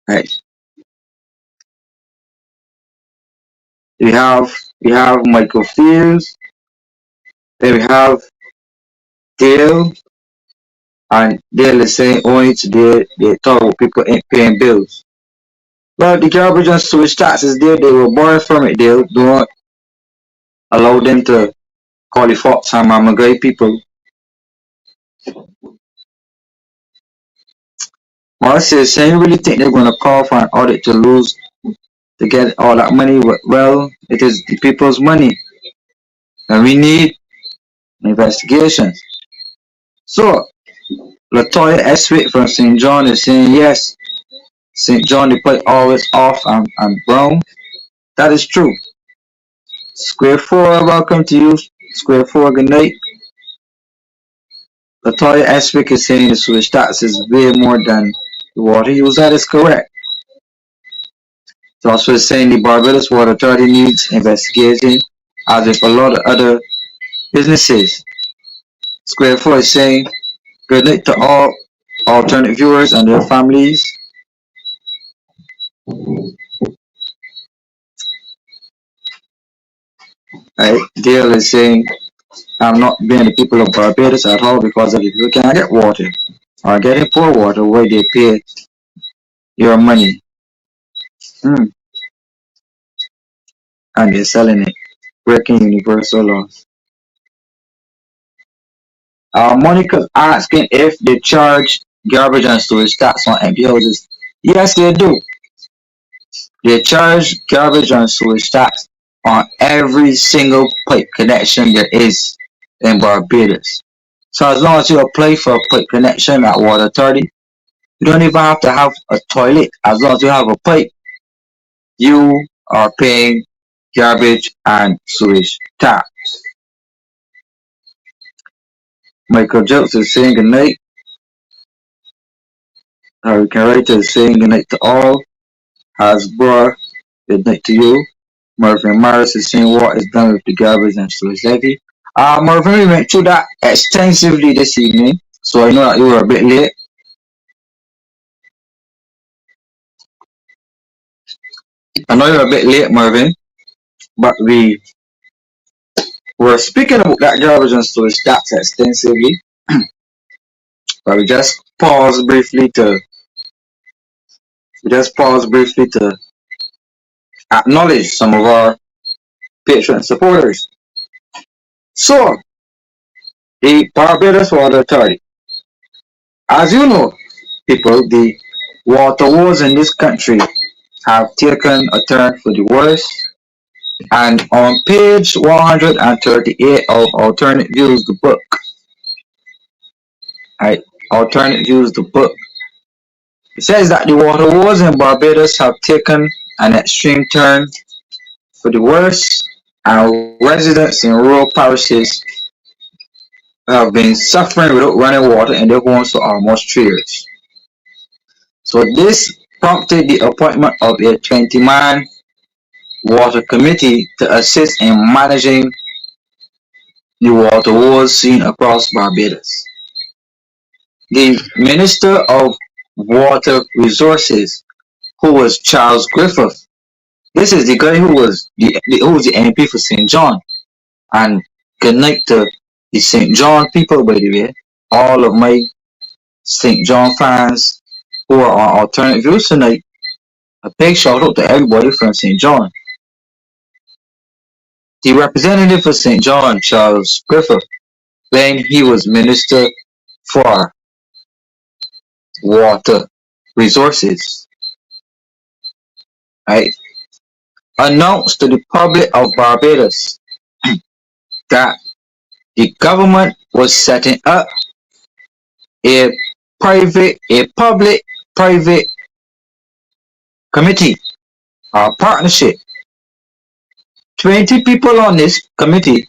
Right. We have Michael Fields. Then we have Dale. And Dale is saying only today they talk about people ain't paying bills. Well, the garbage and sewage taxes there, they were borrowed from it. They don't allow them to call the faults on Mamagay people. Marcia is saying, you really think they're going to call for an audit to lose to get all that money? Well, it is the people's money, and we need investigations. So, Latoya Eswick from St. John is saying, yes, St. John, the plate always off and brown. That is true. Square 4, welcome to you. Square 4, good night. Latoya Eswick is saying the sewage tax is way more than the water use. That is correct. It's also saying the Barbados Water Authority needs investigating, as with a lot of other businesses. Square 4 is saying good night to all alternate viewers and their families. Right. Dale is saying I'm not being the people of Barbados at all because of the people can't get water or getting poor water where they pay your money. Hmm. And they're selling it, breaking universal laws. Monica's asking if they charge garbage and storage tax on empty houses. Yes, they do. They charge garbage and sewage tax on every single pipe connection there is in Barbados. So as long as you apply for a pipe connection at Water Authority, you don't even have to have a toilet. As long as you have a pipe, you are paying garbage and sewage tax. Michael Joseph is saying goodnight. Hurricane Rachel is saying goodnight to all. Hasbro, good night to you. Marvin Morris is saying what is done with the garbage and sewage levy. Marvin, we went through that extensively this evening, so I know that you were a bit late. I know you're a bit late, Marvin, but We're speaking about that garbage and storage tax extensively, but we just pause briefly to acknowledge some of our patron supporters. So, the Barbados Water Authority. As you know, people, the water wars in this country have taken a turn for the worse. And on page 138 of Alternate Views, the book, right? Alternate Views, the book, it says that the water wars in Barbados have taken an extreme turn for the worse, and residents in rural parishes have been suffering without running water in their homes for almost 3 years. So this prompted the appointment of a 20-man water committee to assist in managing the water wars seen across Barbados. The Minister of Water Resources, who was Charles Griffith, this is the guy who was the MP for St. John, and good night to the St. John people, by the way, all of my St. John fans who are on alternate views tonight. A big shout out to everybody from St. John. The representative for St. John, Charles Griffith, when he was Minister for Water Resources, right, announced to the public of Barbados that the government was setting up a public-private committee or partnership. 20 people on this committee,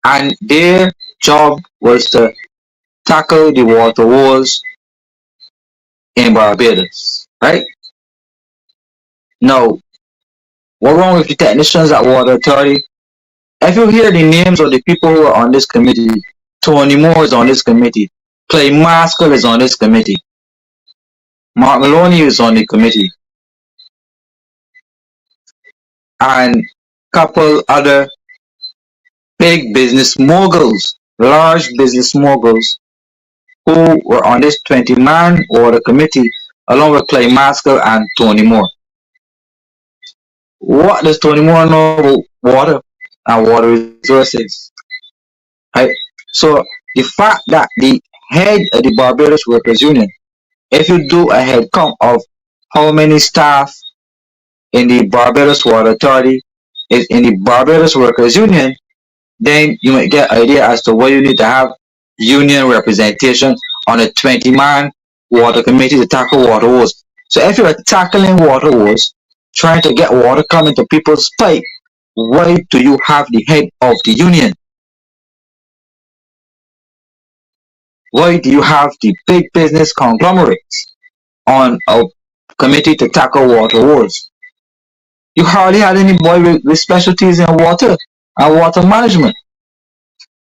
and their job was to tackle the water wars in Barbados. Right? Now, what's wrong with the technicians at Water Authority? If you hear the names of the people who are on this committee, Tony Moore is on this committee, Clay Maskell is on this committee, Mark Maloney is on the committee, and couple other big business moguls, large business moguls, who were on this 20-man water committee along with Clay Maskell and Tony Moore. What does Tony Moore know about water and water resources? Right? So the fact that the head of the Barbados Workers Union, if you do a head count of how many staff in the Barbados Water Authority is in the Barbados Workers Union, then you might get an idea as to why you need to have union representation on a 20-man water committee to tackle water wars. So if you're tackling water wars, trying to get water coming to people's pipe, why do you have the head of the union? Why do you have the big business conglomerates on a committee to tackle water wars? You hardly had anybody with specialties in water and water management.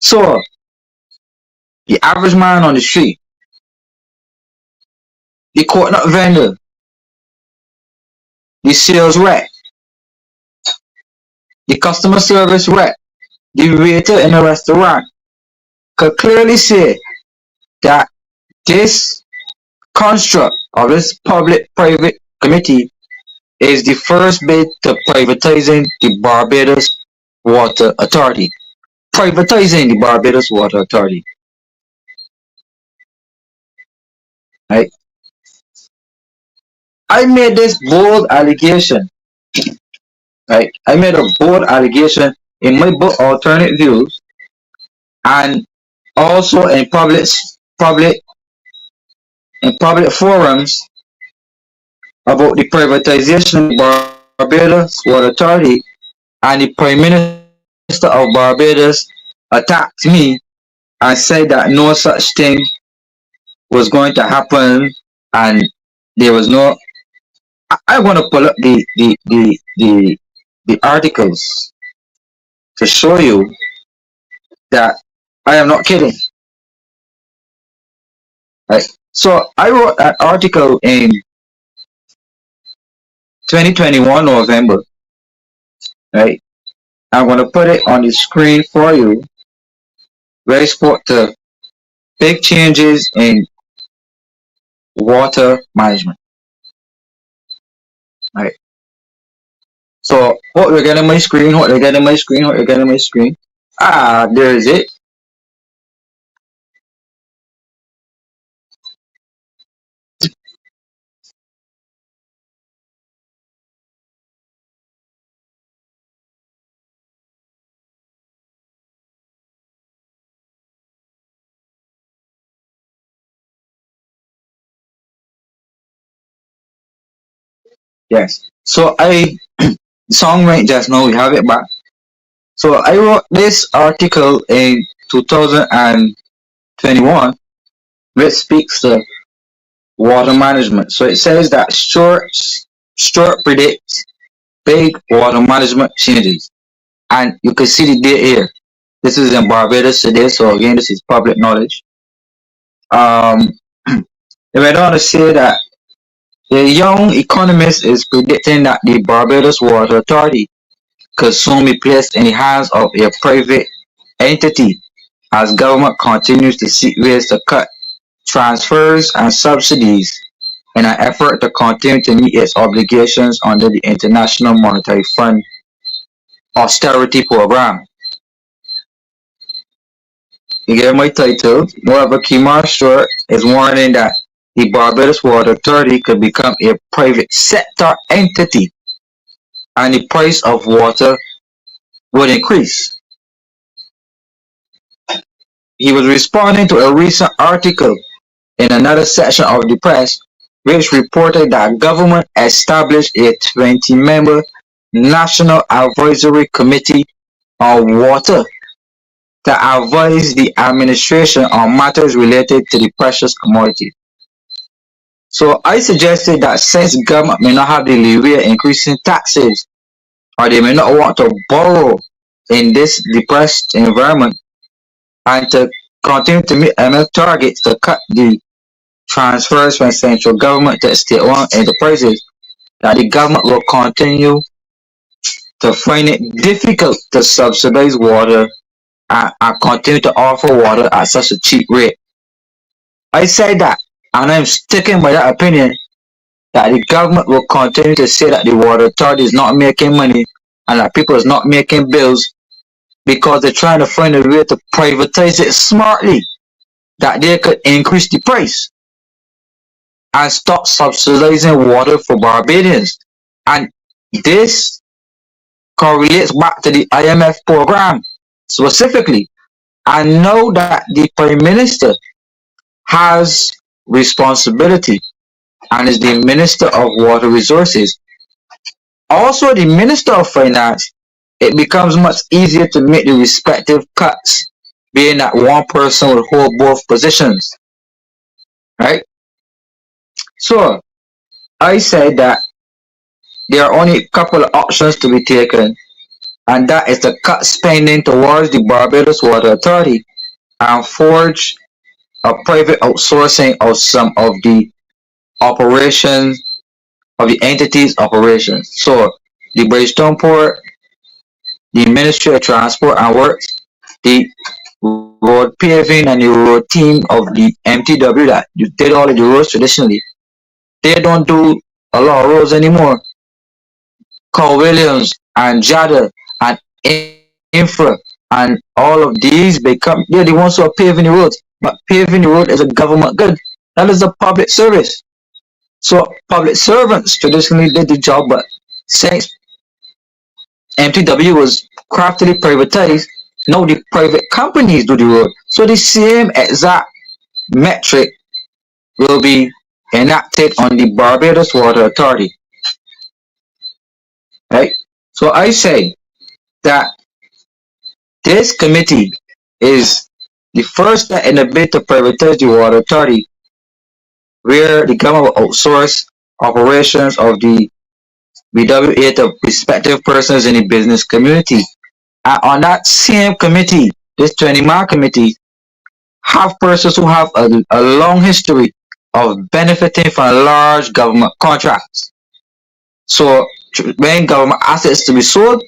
So the average man on the street, the coconut vendor, the sales rep, the customer service rep, the waiter in a restaurant could clearly say that this construct of this public-private committee is the first bid to privatizing the Barbados Water Authority. Privatizing the Barbados Water Authority. Right? I made this bold allegation. Right? I made a bold allegation in my book Alternate Views, and also in public forums about the privatization of Barbados Water Authority, and the Prime Minister of Barbados attacked me and said that no such thing was going to happen, and there was no. I want to pull up the articles to show you that I am not kidding. Right? So I wrote an article in 2021 November, right? I'm going to put it on the screen for you. Where it's for the big changes in water management. Right. So what we're getting on my screen, what we're getting on my screen, what we're getting on my screen. Ah, there is it. Yes. So song right just now we have it back. So I wrote this article in 2021, which speaks to water management. So it says that Stewart predicts big water management changes, and you can see the date here. This is in Barbados today, so again, this is public knowledge. Um, they went on to say that the young economist is predicting that the Barbados Water Authority could soon be placed in the hands of a private entity as government continues to seek ways to cut transfers and subsidies in an effort to continue to meet its obligations under the International Monetary Fund austerity program. You get my title. Moreover, Kimar Stewart is warning that the Barbados Water Authority could become a private sector entity and the price of water would increase. He was responding to a recent article in another section of the press which reported that government established a 20-member National Advisory Committee on Water to advise the administration on matters related to the precious commodity. So I suggested that since government may not have the leeway increasing taxes or they may not want to borrow in this depressed environment and to continue to meet MF targets to cut the transfers from central government to state-owned enterprises, that the government will continue to find it difficult to subsidize water and continue to offer water at such a cheap rate. I say that, and I'm sticking by that opinion, that the government will continue to say that the water authority is not making money and that people is not making bills because they're trying to find a way to privatize it smartly, that they could increase the price and stop subsidizing water for Barbadians. And this correlates back to the IMF program specifically. I know that the Prime Minister has responsibility and is the Minister of Water Resources. Also, the Minister of Finance, it becomes much easier to make the respective cuts, being that one person will hold both positions, right? So, I said that there are only a couple of options to be taken, and that is to cut spending towards the Barbados Water Authority and forge a private outsourcing of some of the operations of the entity's operations. So, the Bridgestone Port, the Ministry of Transport and Works, the road paving and the road team of the MTW that did all of the roads traditionally, they don't do a lot of roads anymore. Carl Williams and Jada and Infra and all of these become, they're the ones who are paving the roads. But paving the road is a government good. That is a public service. So public servants traditionally did the job, but since MTW was craftily privatized, now the private companies do the road. So the same exact metric will be enacted on the Barbados Water Authority. Right? So I say that this committee is the first step in the bid to privatize the water authority, where the government will outsource operations of the BWA to respective persons in the business community. And on that same committee, this 20-man committee, have persons who have a long history of benefiting from large government contracts. So when government assets to be sold,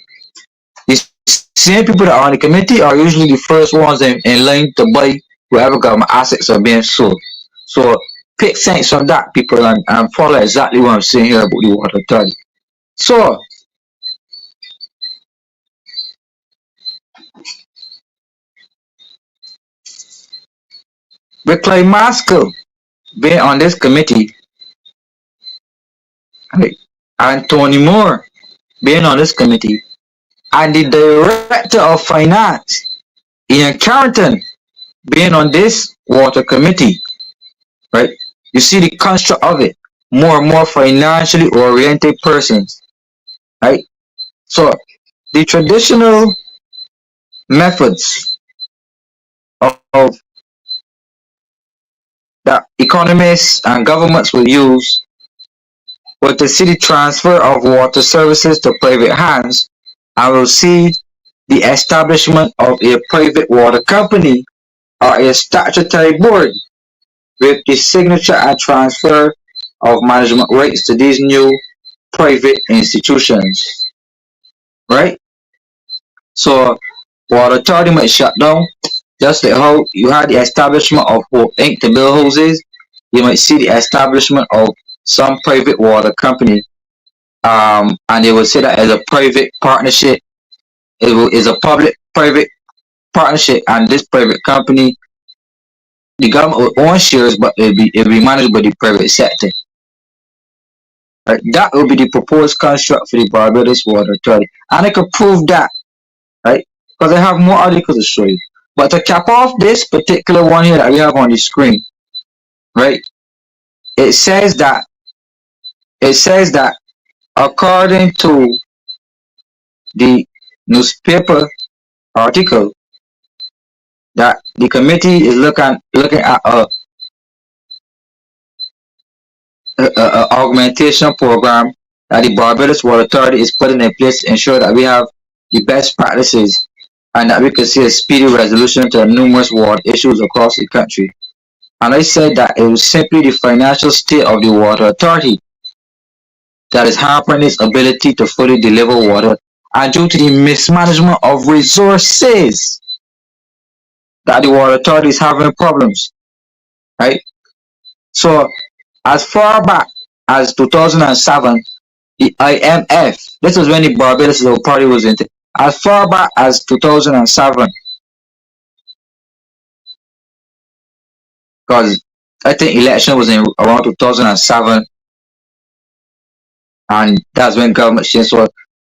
the same people that are on the committee are usually the first ones in line to buy wherever government assets are being sold. So pick sense from that, people, and follow exactly what I'm saying here about the water authority. So reclamation being on this committee, right, and Tony Moore being on this committee, and the director of finance, Ian Carrington, being on this water committee, right? You see the construct of it. More and more financially oriented persons, right? So the traditional methods of that economists and governments will use with the city transfer of water services to private hands, and will see the establishment of a private water company or a statutory board with the signature and transfer of management rights to these new private institutions, right? So water authority might shut down, just like how you had the establishment of Hope Inc. to build houses, you might see the establishment of some private water company, and they will say that as a private partnership, is a public-private partnership, and this private company, the government will own shares, but it'll be managed by the private sector. Right? That will be the proposed construct for the Barbados Water Authority, and I could prove that, right? Because I have more articles to show you. But to cap off this particular one here that we have on the screen, right? It says that it says that according to the newspaper article, that the committee is looking at a augmentation program that the Barbados Water Authority is putting in place to ensure that we have the best practices and that we can see a speedy resolution to numerous water issues across the country. And I said that it was simply the financial state of the water authority that is hampering its ability to fully deliver water, and due to the mismanagement of resources that the water authority is having problems, right? So as far back as 2007, the IMF, this was when the Barbados Authority was in, as far back as 2007, because I think election was in around 2007, and that's when government changed. So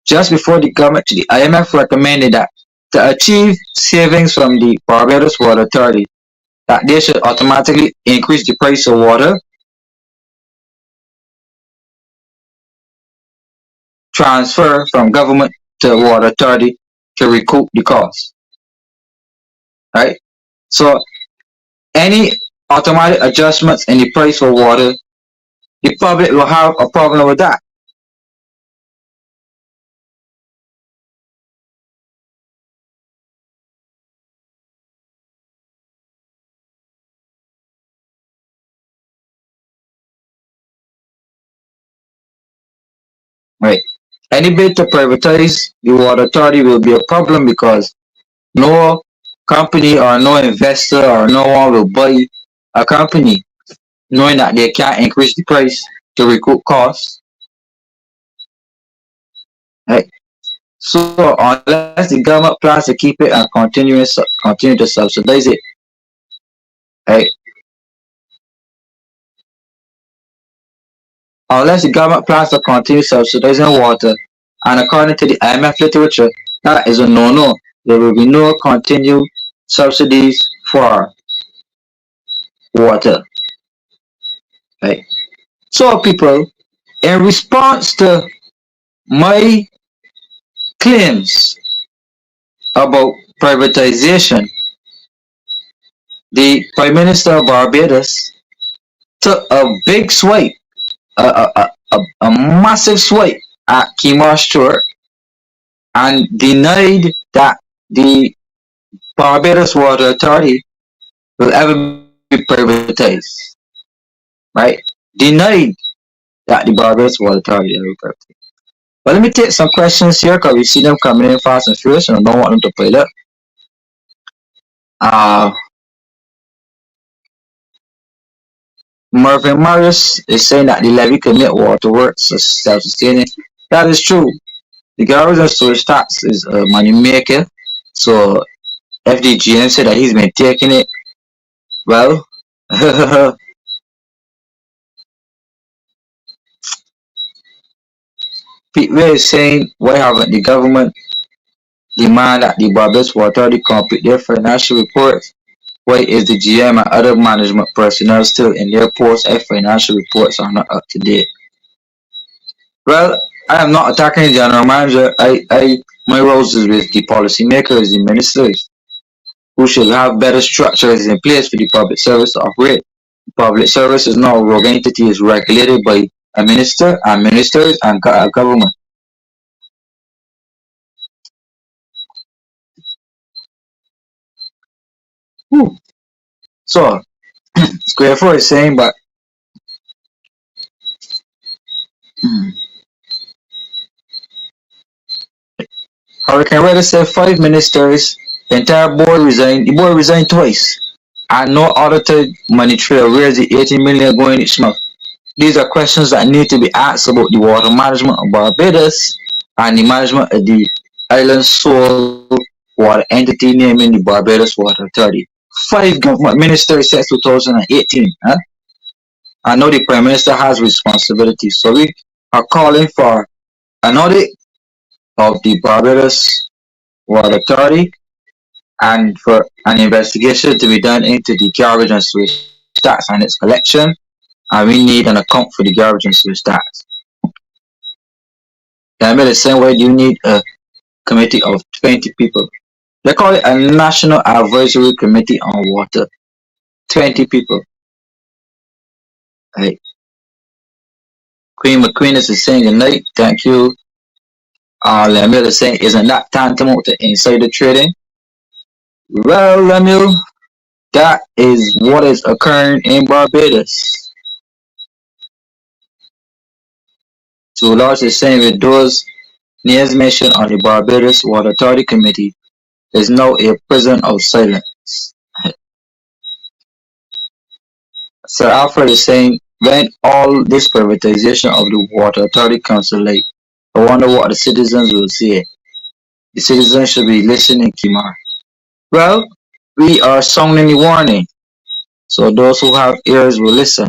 just before the government, the IMF recommended that to achieve savings from the Barbados Water Authority, that they should automatically increase the price of water, transfer from government to water authority to recoup the cost, right? So any automatic adjustments in the price for water, the public will have a problem with that. Right. Any bid to privatize the water authority will be a problem because no company or no investor or no one will buy a company knowing that they can't increase the price to recoup costs. Right. So unless the government plans to keep it and continue to subsidize it, right? Unless the government plans to continue subsidizing water, and according to the IMF literature, that is a no-no. There will be no continued subsidies for water. Right? So, people, in response to my claims about privatization, the Prime Minister of Barbados took a big swipe, a massive swipe at Kemar Stewart, and denied that the Barbados Water Authority will ever be privatized. Right? Denied that the Barbados Water Authority will ever be privatized. But let me take some questions here because we see them coming in fast and furious and I don't want them to pile up. Uh, Mervyn Marius is saying that the levy can make water works as self-sustaining. That is true. The garbage and storage tax is a money maker. So FDGM said that he's been taking it. Well, Pete Ray is saying, why haven't the government demand that the Barbados Water Authority complete their financial reports? Why is the GM and other management personnel still in their posts if financial reports are not up to date? Well, I am not attacking the general manager. My role is with the policymakers, the ministers, who should have better structures in place for the public service to operate. Public service is not a rogue entity; it's regulated by a minister and ministers and government. Whew. So, Square Four is saying, but hmm, Hurricane Rita said 5 ministers, the entire board resigned. The board resigned twice, and no audited money trail. Where is the 18 million going each month? These are questions that need to be asked about the water management of Barbados and the management of the island's sole water entity, naming the Barbados Water Authority. 5 government ministers since 2018. Huh? I know the Prime Minister has responsibilities, so we are calling for an audit of the Barbados Water Authority and for an investigation to be done into the garbage and sewage tax and its collection. And we need an account for the garbage and sewage tax. I mean, the same way you need a committee of 20 people. They call it a National Advisory Committee on Water. 20 people. Right. Queen McQueen is saying good night. Thank you. Lemuel is saying, isn't that tantamount to insider trading? Well, Lemuel, that is what is occurring in Barbados. So Lars is saying with those names mentioned on the Barbados Water Authority Committee, is now a prison of silence. Sir Alfred is saying, when all this privatization of the Water Authority comes to light, I wonder what the citizens will say. The citizens should be listening, Kimar. Well, we are sounding the warning, so those who have ears will listen.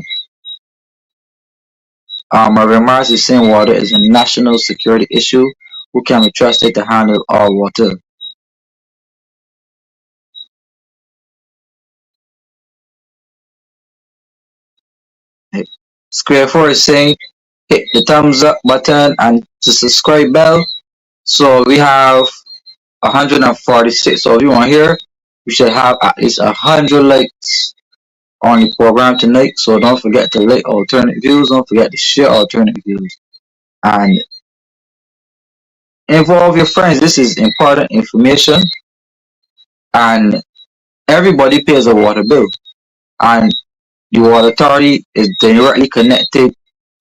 My remarks is saying water is a national security issue. Who can be trusted to handle all water? Square 4 is saying hit the thumbs up button and the subscribe bell. So we have 146. So if you want here, we should have at least 100 likes on the program tonight. So don't forget to like alternate views. Don't forget to share alternate views and involve your friends. This is important information, and everybody pays a water bill, and the water authority is directly connected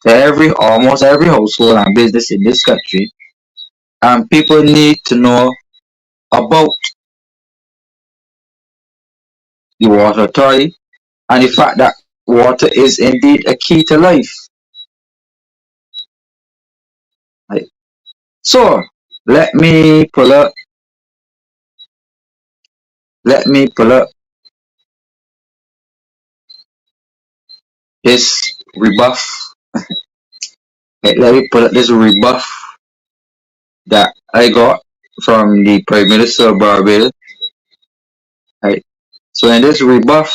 to every almost every household and business in this country, and people need to know about the water authority and the fact that water is indeed a key to life. Right? So let me pull up. Let me pull up this rebuff. Right, let me pull up this rebuff that I got from the Prime Minister of Barbados. Right. So in this rebuff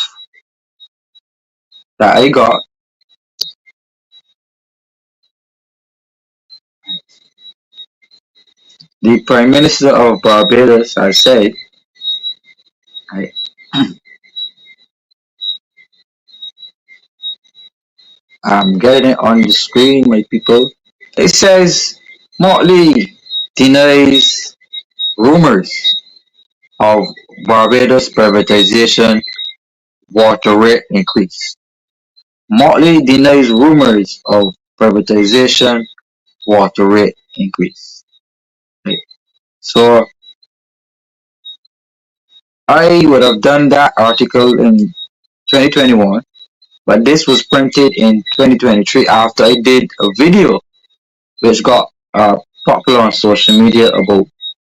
that I got, the Prime Minister of Barbados has said, right, I'm getting it on the screen, my people. It says Motley denies rumors of Barbados privatization water rate increase. Motley denies rumors of privatization water rate increase. Right? So I would have done that article in 2021, but this was printed in 2023 after I did a video which got popular on social media about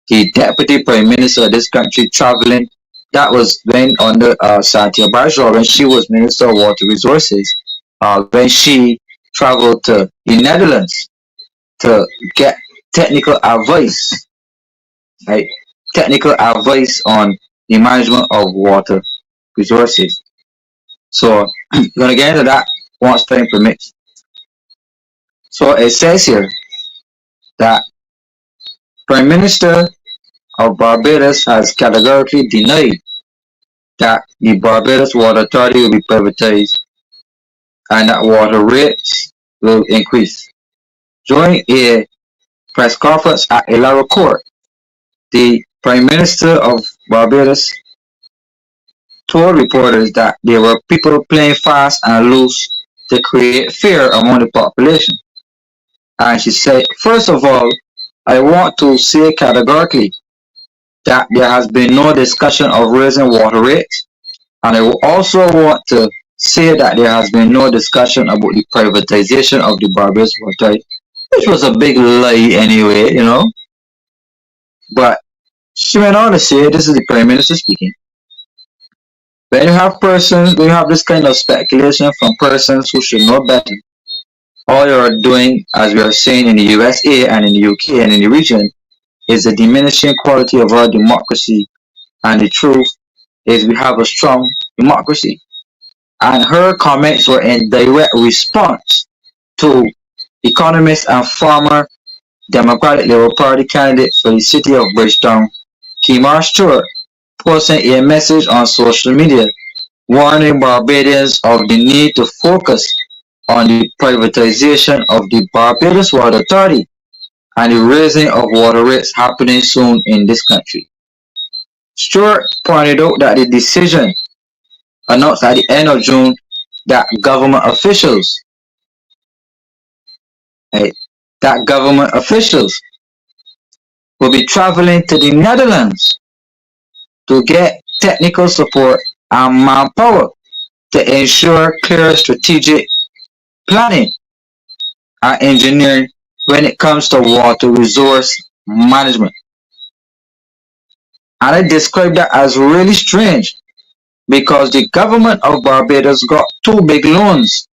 the deputy prime minister of this country traveling. That was when under Santia Bajor, when she was Minister of Water Resources, when she traveled to the Netherlands to get technical advice, right? Technical advice on the management of water resources. So I'm gonna get into that once time permits. So it says here that Prime Minister of Barbados has categorically denied that the Barbados Water Authority will be privatized and that water rates will increase. During a press conference at Ilara Court, the Prime Minister of Barbados told reporters that there were people playing fast and loose to create fear among the population. And she said, first of all, I want to say categorically that there has been no discussion of raising water rates. And I also want to say that there has been no discussion about the privatization of the Barbados water, which was a big lie anyway. But she went on to say, this is the Prime Minister speaking. When you have this kind of speculation from persons who should know better, all you are doing, as we are saying in the USA and in the UK and in the region, is the diminishing quality of our democracy. And the truth is we have a strong democracy. And her comments were in direct response to economist and former Democratic Labour Party candidate for the city of Bridgetown, Kemar Stewart, posting a message on social media warning Barbadians of the need to focus on the privatization of the Barbados Water Authority and the raising of water rates happening soon in this country. Stewart pointed out that the decision announced at the end of June that right, government officials will be traveling to the Netherlands to get technical support and manpower to ensure clear strategic planning and engineering when it comes to water resource management. And I describe that as really strange because the government of Barbados got two big loans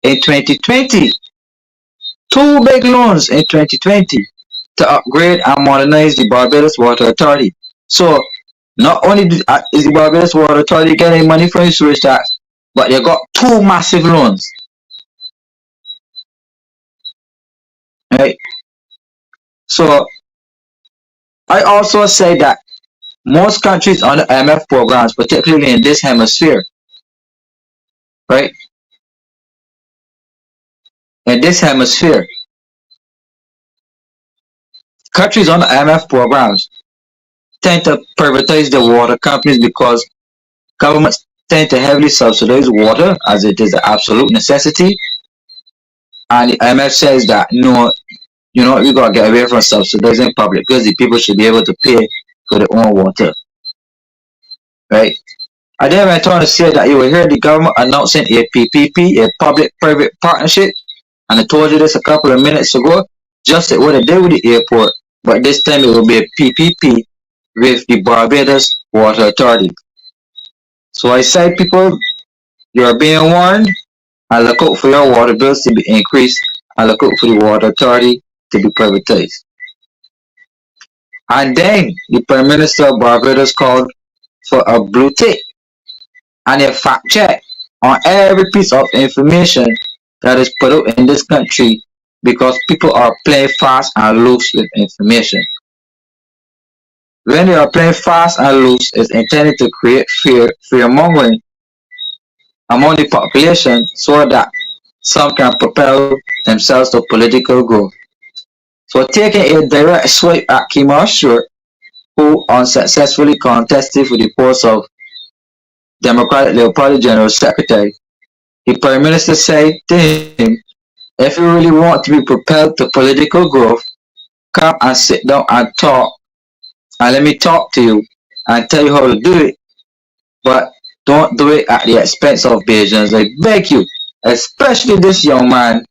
in 2020. Two big loans in 2020 to upgrade and modernize the Barbados Water Authority. So not only is the Barbados Water Authority getting money from the sewage tax, but they got two massive loans. Right? So I also say that most countries on the IMF programs, particularly in this hemisphere, right? In this hemisphere, countries on the IMF programs tend to privatize the water companies because governments tend to heavily subsidize water as it is an absolute necessity. And the IMF says that no, we gotta get away from subsidizing public because the people should be able to pay for their own water. Right? I then went on to say that you will hear the government announcing a PPP, a public-private partnership, and I told you this a couple of minutes ago, just like what I did with the airport, but this time it will be a PPP with the Barbados Water Authority. So I said, people, you are being warned, and look out for your water bills to be increased, and look out for the Water Authority to be privatized. And then the Prime Minister of Barbados called for a blue tick and a fact check on every piece of information that is put out in this country because people are playing fast and loose with information. When they are playing fast and loose, it's intended to create fear mongering among the population so that some can propel themselves to political growth. So taking a direct swipe at Kemar Stewart, who unsuccessfully contested for the post of Democratic Labour Party General Secretary, the Prime Minister said to him If you really want to be propelled to political growth, come and sit down and talk, and let me talk to you and tell you how to do it. But don't do it at the expense of Bajans. I beg you, especially this young man.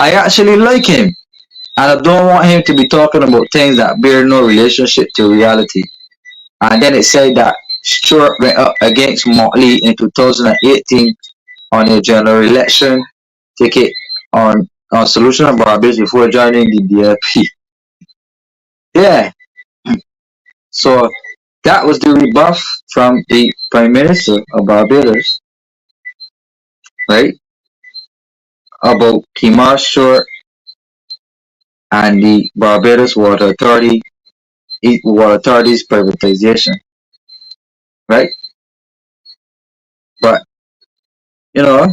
I actually like him, and I don't want him to be talking about things that bear no relationship to reality. And then it said that Stewart went up against Motley in 2018 on a general election ticket on Solution of Barbados before joining the DLP. Yeah, so that was the rebuff from the Prime Minister of Barbados, right? About Kimar Stewart and the Barbados Water Authority's privatization, right? But you know,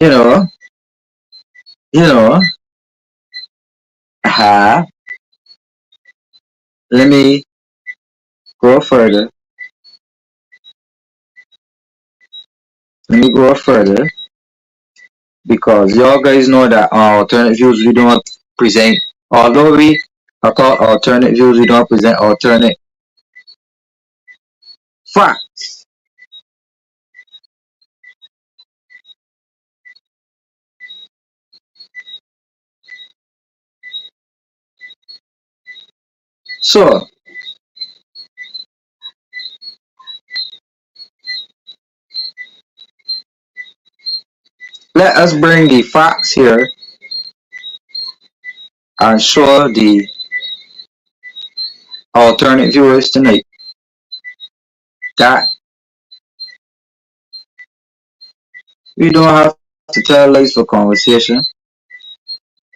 you know, you know, uh, let me go further. Let me go further because y'all guys know that our alternate views we don't present. Although we are called alternate views, we don't present alternate facts. So let us bring the facts here and show the alternate viewers tonight that we don't have to tell lies for conversation.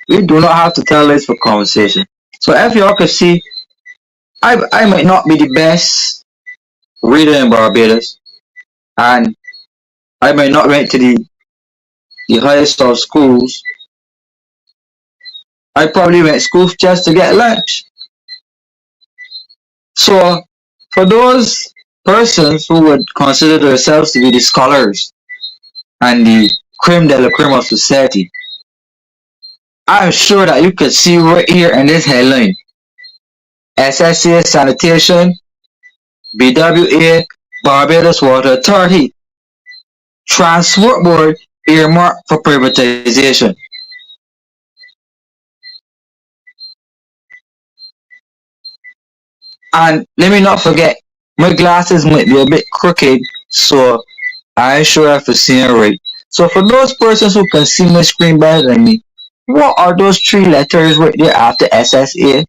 We do not have to tell lies for conversation. So if y'all could see, I might not be the best reader in Barbados, and I might not went to the highest of schools. I probably went to school just to get lunch. So for those persons who would consider themselves to be the scholars and the creme de la creme of society, I'm sure that you could see right here in this headline: SSA Sanitation, BWA, Barbados Water Authority, Transport Board earmarked for privatization. And let me not forget, my glasses might be a bit crooked, so I ain't sure if it's seeing right. So for those persons who can see my screen better than me, what are those three letters right there after SSA?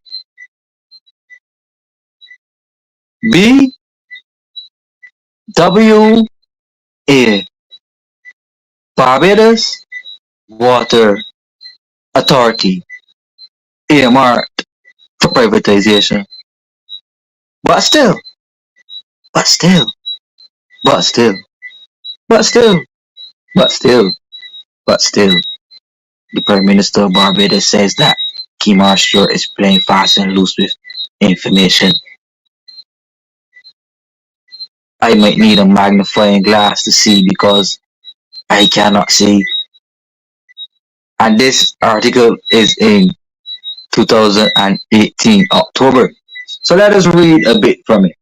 B W A. Barbados Water Authority earmarked for privatization. But still, but still, but still, but still, but still, but still, the Prime Minister of Barbados says that Kemar Stewart is playing fast and loose with information. I might need a magnifying glass to see because I cannot see. And this article is in 2018 October. So let us read a bit from it.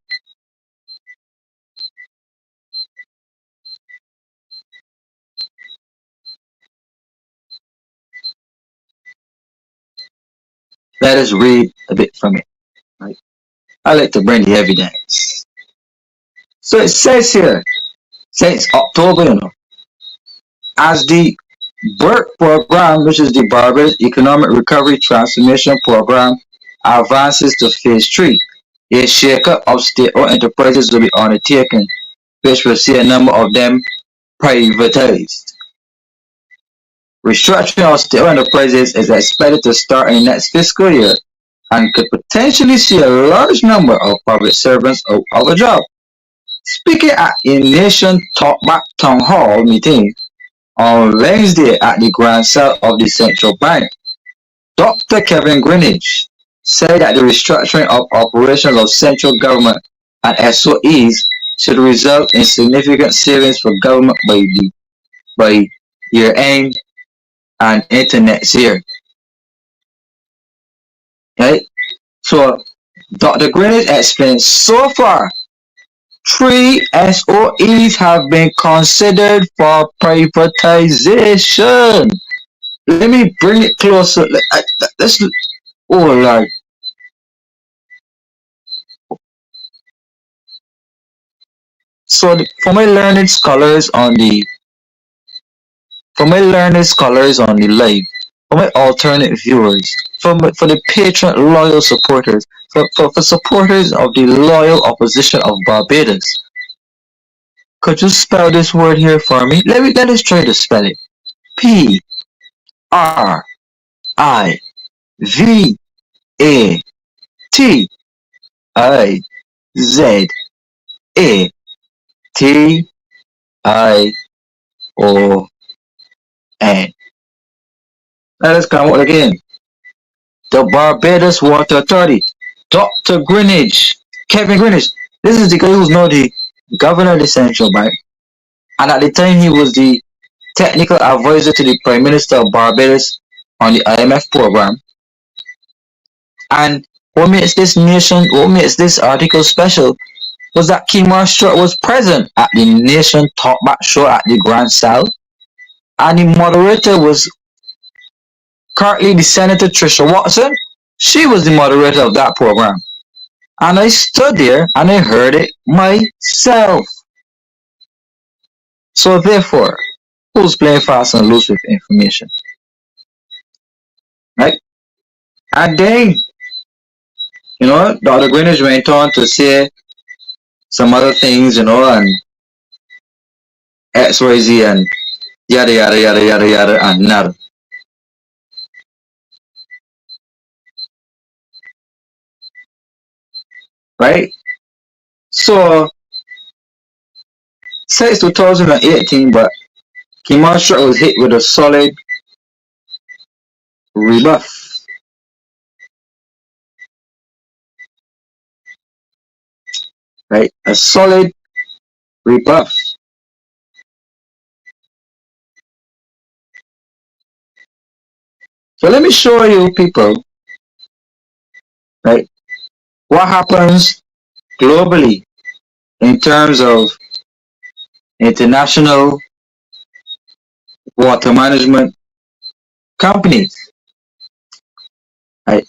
Let us read a bit from it. Right? I like to bring the evidence. So it says here, since October, as the BERT program, which is the Barbados Economic Recovery Transformation Program, advances to phase 3, a shake-up of state-owned enterprises will be undertaken, which will see a number of them privatized. Restructuring of state-owned enterprises is expected to start in the next fiscal year and could potentially see a large number of public servants out of a job. Speaking at a Nation Talkback Town Hall meeting on Wednesday at the Grand Cell of the Central Bank, Dr. Kevin Greenidge said that the restructuring of operations of central government and SOEs should result in significant savings for government by year-end, and into next year. Right? So Dr. Greenwich explained so far, three SOEs have been considered for privatization. Let me bring it closer. Let's, oh Lord. So for my learned scholars on the live, for my alternate viewers, for the patron loyal supporters, for supporters of the loyal opposition of Barbados, could you spell this word here for me? Let us try to spell it. Privatization. Let us come out again. The Barbados Water Authority. Dr. Greenwich. Kevin Greenwich. This is the guy who's now the governor of the central bank. And at the time he was the technical advisor to the Prime Minister of Barbados on the IMF program. And what makes this article special was that Kemar Stewart was present at the Nation Talkback show at the Grand Salle. And the moderator was currently the Senator Trisha Watson. She was the moderator of that program. And I stood there and I heard it myself. So therefore, who's playing fast and loose with information? Right? And then, Dr. Greenwich went on to say some other things, and XYZ and yada yada yada yada yada and nada. Right? So since 2018, but Kemar Stewart was hit with a solid rebuff. Right? A solid rebuff. So let me show you people, right, what happens globally in terms of international water management companies. Right?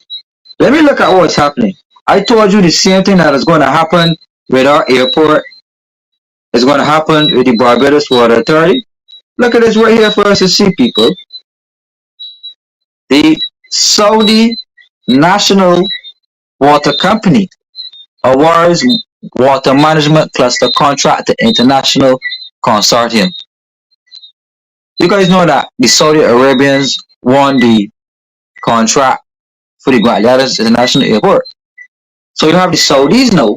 Let me look at what's happening. I told you the same thing that is going to happen with our airport is going to happen with the Barbados Water Authority. Look at this right here for us to see, people. The Saudi National Water Company awards water management cluster contract to international consortium. You guys know that the Saudi Arabians won the contract for the Guadalajara International Airport. So you have the Saudis now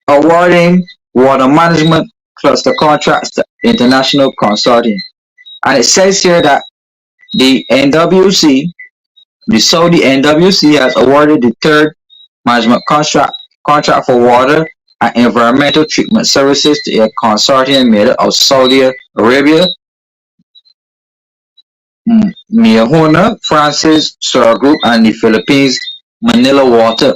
awarding water management cluster contracts to international consortium. And it says here that the NWC, the Saudi NWC, has awarded the third management contract for water and environmental treatment services to a consortium made up of Saudi Arabia, Miyahona, Francis, Star Group, and the Philippines, Manila Water.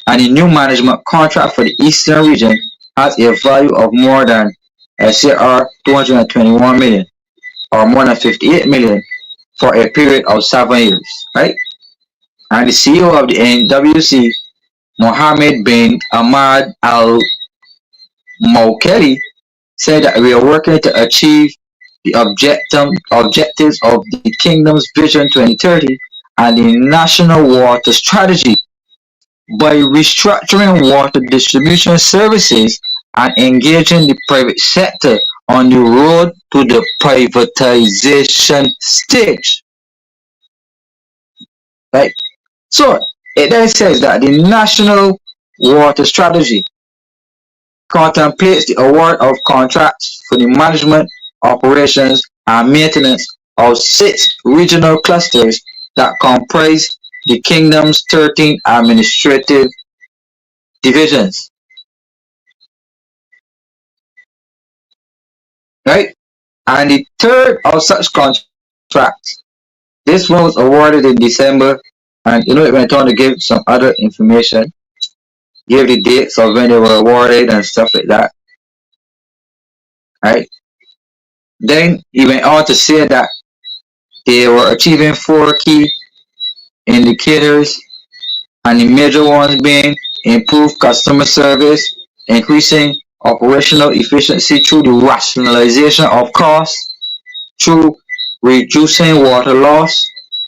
And the new management contract for the Eastern region has a value of more than SAR 221 million or more than 58 million for a period of 7 years, right? And the CEO of the NWC, Mohammed bin Ahmad Al Moukeli, said that we are working to achieve the objectives of the Kingdom's Vision 2030 and the National Water Strategy by restructuring water distribution services and engaging the private sector on the road to the privatization stage. Right? So it then says that the National Water Strategy contemplates the award of contracts for the management, operations, and maintenance of 6 regional clusters that comprise the Kingdom's 13 administrative divisions. Right? And the third of such contracts, this one was awarded in December, and it went on to give some other information, give the dates of when they were awarded and stuff like that, right? Then he went on to say that they were achieving four key indicators, and the major ones being improved customer service, increasing operational efficiency through the rationalization of costs, through reducing water loss,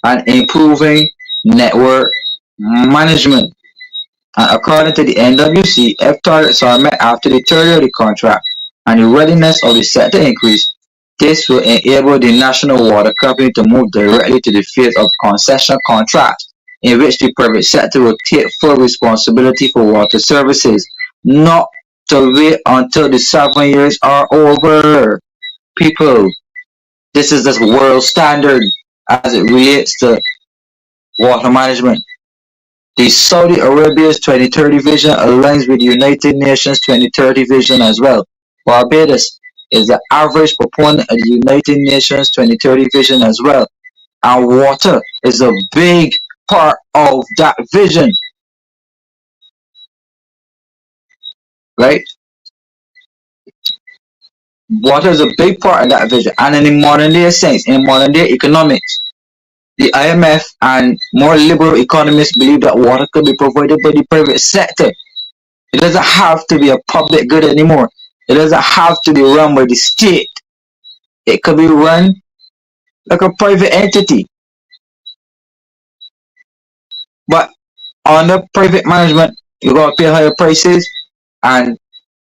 and improving network management. And according to the NWC, if targets are met after the tertiary of the contract and the readiness of the sector increase, this will enable the national water company to move directly to the phase of concession contracts, in which the private sector will take full responsibility for water services, not to wait until the 7 years are over. People, this is the world standard as it relates to water management. The Saudi Arabia's 2030 vision aligns with the United Nations 2030 vision as well. Barbados is the average proponent of the United Nations 2030 vision as well. And water is a big part of that vision, right? Water is a big part of that vision. And in the modern day sense, in modern day economics, the IMF and more liberal economists believe that water could be provided by the private sector. It doesn't have to be a public good anymore. It doesn't have to be run by the state. It could be run like a private entity. But under private management, you gotta pay higher prices and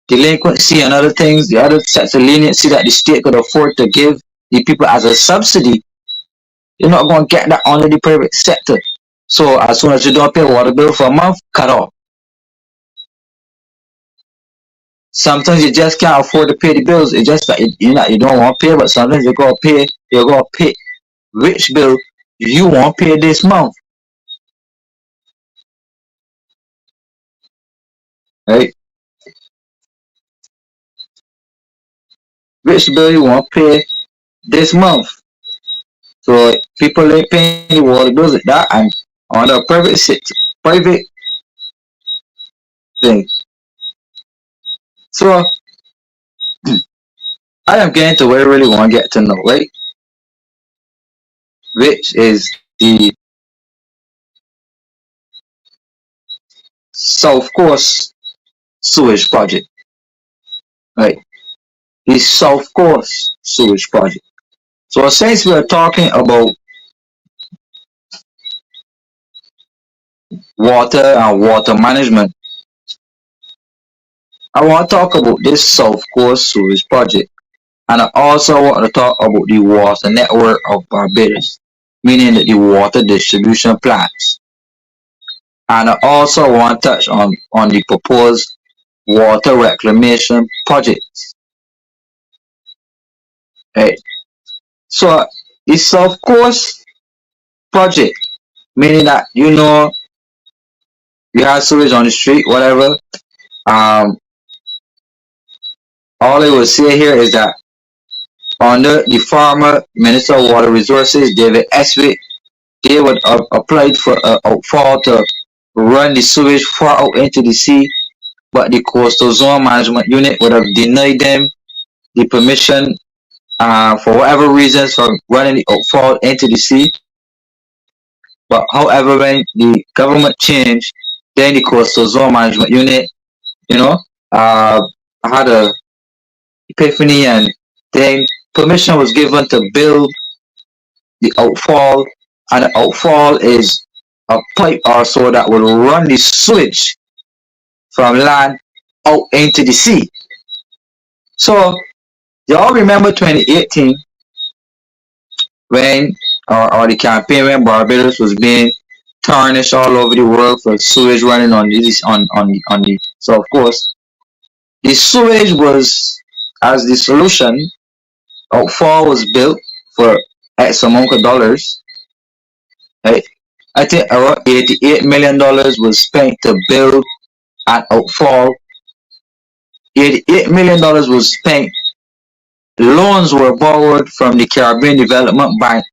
delinquency and other things, the other sets of leniency that the state could afford to give the people as a subsidy. You're not gonna get that under the private sector. So as soon as you don't pay a water bill for a month, cut off. Sometimes you just can't afford to pay the bills. It's just that you don't want to pay, but sometimes you gotta pay. You gotta pay which bill you want to pay this month, right? Which bill you want to pay this month. So people ain't paying the water bills like that, and on the private thing. So I am getting to where I really want to get to know, right? Which is the South Coast Sewage Project, right? The South Coast Sewage Project. So since we are talking about water and water management, I want to talk about this South Coast Sewage Project, and I also want to talk about the water network of Barbados, meaning that the water distribution plants. And I also want to touch on the proposed water reclamation projects. Right. So the South Coast project, meaning that you have sewage on the street, whatever. Um, all I will say here is that under the former Minister of Water Resources, David Eswick, they would have applied for a outfall to run the sewage far out into the sea, but the Coastal Zone Management Unit would have denied them the permission for whatever reasons for running the outfall into the sea. But however, when the government changed, then the Coastal Zone Management Unit, you know, had a epiphany, and then permission was given to build the outfall, and the outfall is a pipe or so that will run the sewage from land out into the sea. So y'all remember 2018 when or the campaign when Barbados was being tarnished all over the world for sewage running on the south coast. The sewage was as the solution. Outfall was built for X amount of dollars. Right? I think around $88 million was spent to build an outfall. $88 million was spent Loans were borrowed from the Caribbean Development Bank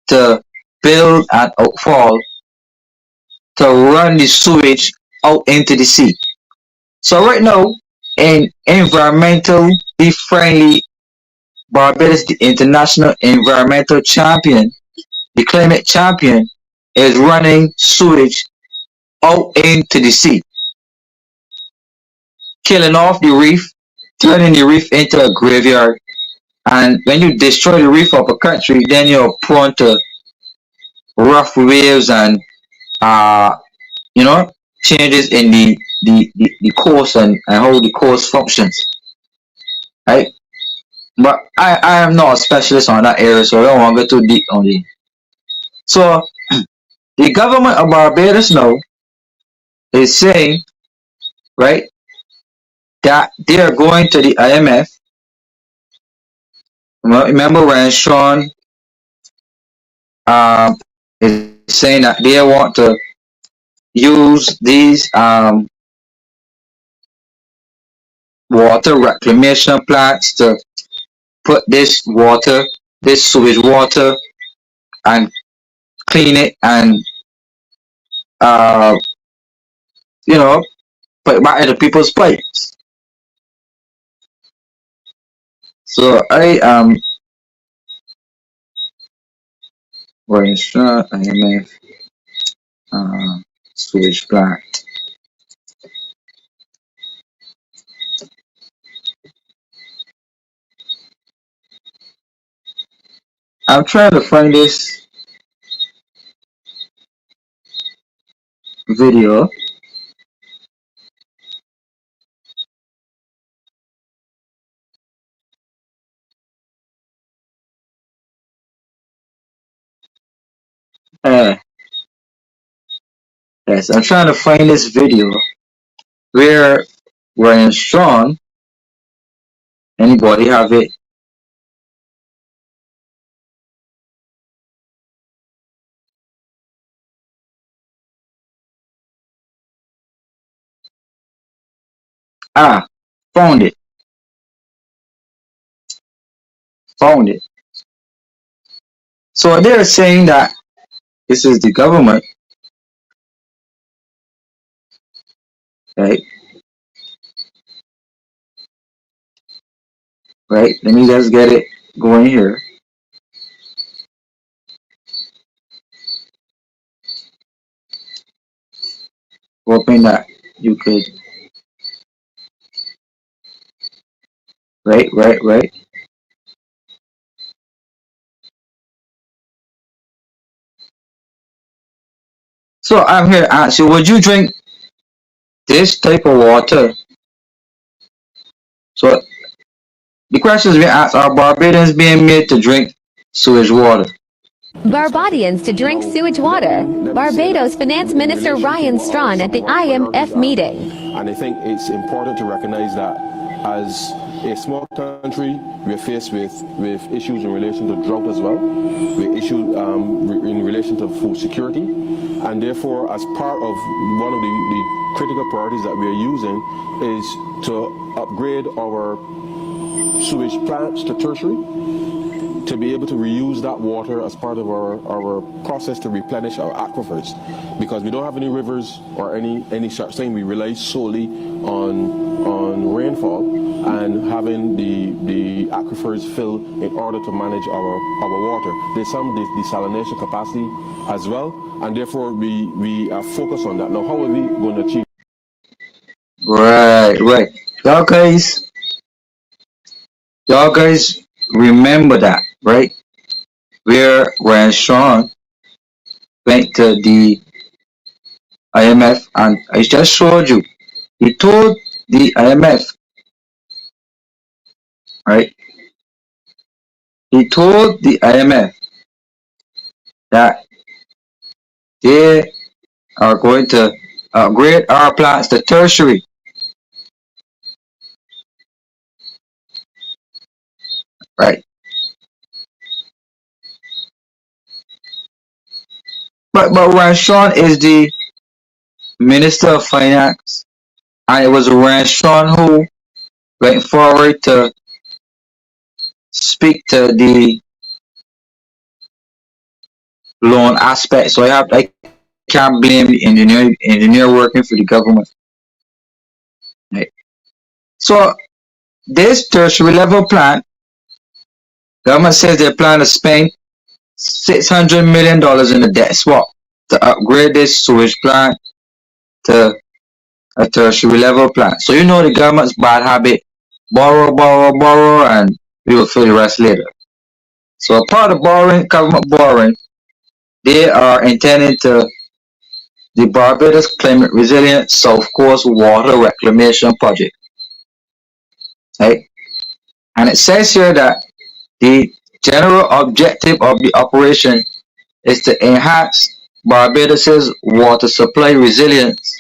to build an outfall to run the sewage out into the sea. So right now, in environmentally friendly Barbados, the international environmental champion, the climate champion, is running sewage out into the sea, killing off the reef, turning the reef into a graveyard. And when you destroy the reef of a country, then you're prone to rough waves and uh, you know, changes in the course and how the course functions. Right? But I am not a specialist on that area, so I don't want to go too deep on it. So the government of Barbados now is saying, right, that they are going to the IMF. Remember when Sean is saying that they want to use these water reclamation plants to put this water, this sewage water, and clean it and uh, you know, put it back into people's plates. So I restaurant IMF uh, sewage plant. I'm trying to find this video. Uh, yes, I'm trying to find this video where Ryan Strong. Anybody have it? Ah, found it. Found it. So they're saying that this is the government, right? Right. Let me just get it going here. Hoping that you could. Right. So I'm here to ask you: would you drink this type of water? So the questions we ask: are Barbadians being made to drink sewage water? Barbadians to drink sewage water. Barbados Finance Minister Ryan Strawn at the IMF meeting. And I think it's important to recognize that as a small country, we're faced with issues in relation to drought as well. We're issues in relation to food security. And therefore, as part of one of the critical priorities that we're using is to upgrade our sewage plants to tertiary, to be able to reuse that water as part of our process to replenish our aquifers, because we don't have any rivers or any such thing. We rely solely on rainfall and having the aquifers fill in order to manage our water. There's some desalination capacity as well, and therefore we are focused on that. Now, how are we going to achieve? Right. Y'all guys remember that, right? Where when Sean went to the IMF, and I just showed you, he told the IMF, right? He told the IMF that they are going to upgrade our plants to tertiary, right? But when Sean is the Minister of Finance, and it was Ran Sean who went forward to speak to the loan aspect. So I can't blame the engineer working for the government. Right? So this tertiary level plant, government says they plan to spend $600 million in a debt swap to upgrade this sewage plant to a tertiary level plant. So you know the government's bad habit: borrow, borrow, borrow, and we will fill the rest later. So a part of borrowing, government borrowing, they are intending to the Barbados Climate Resilient South Coast Water Reclamation Project. Right? And it says here that the general objective of the operation is to enhance Barbados's water supply resilience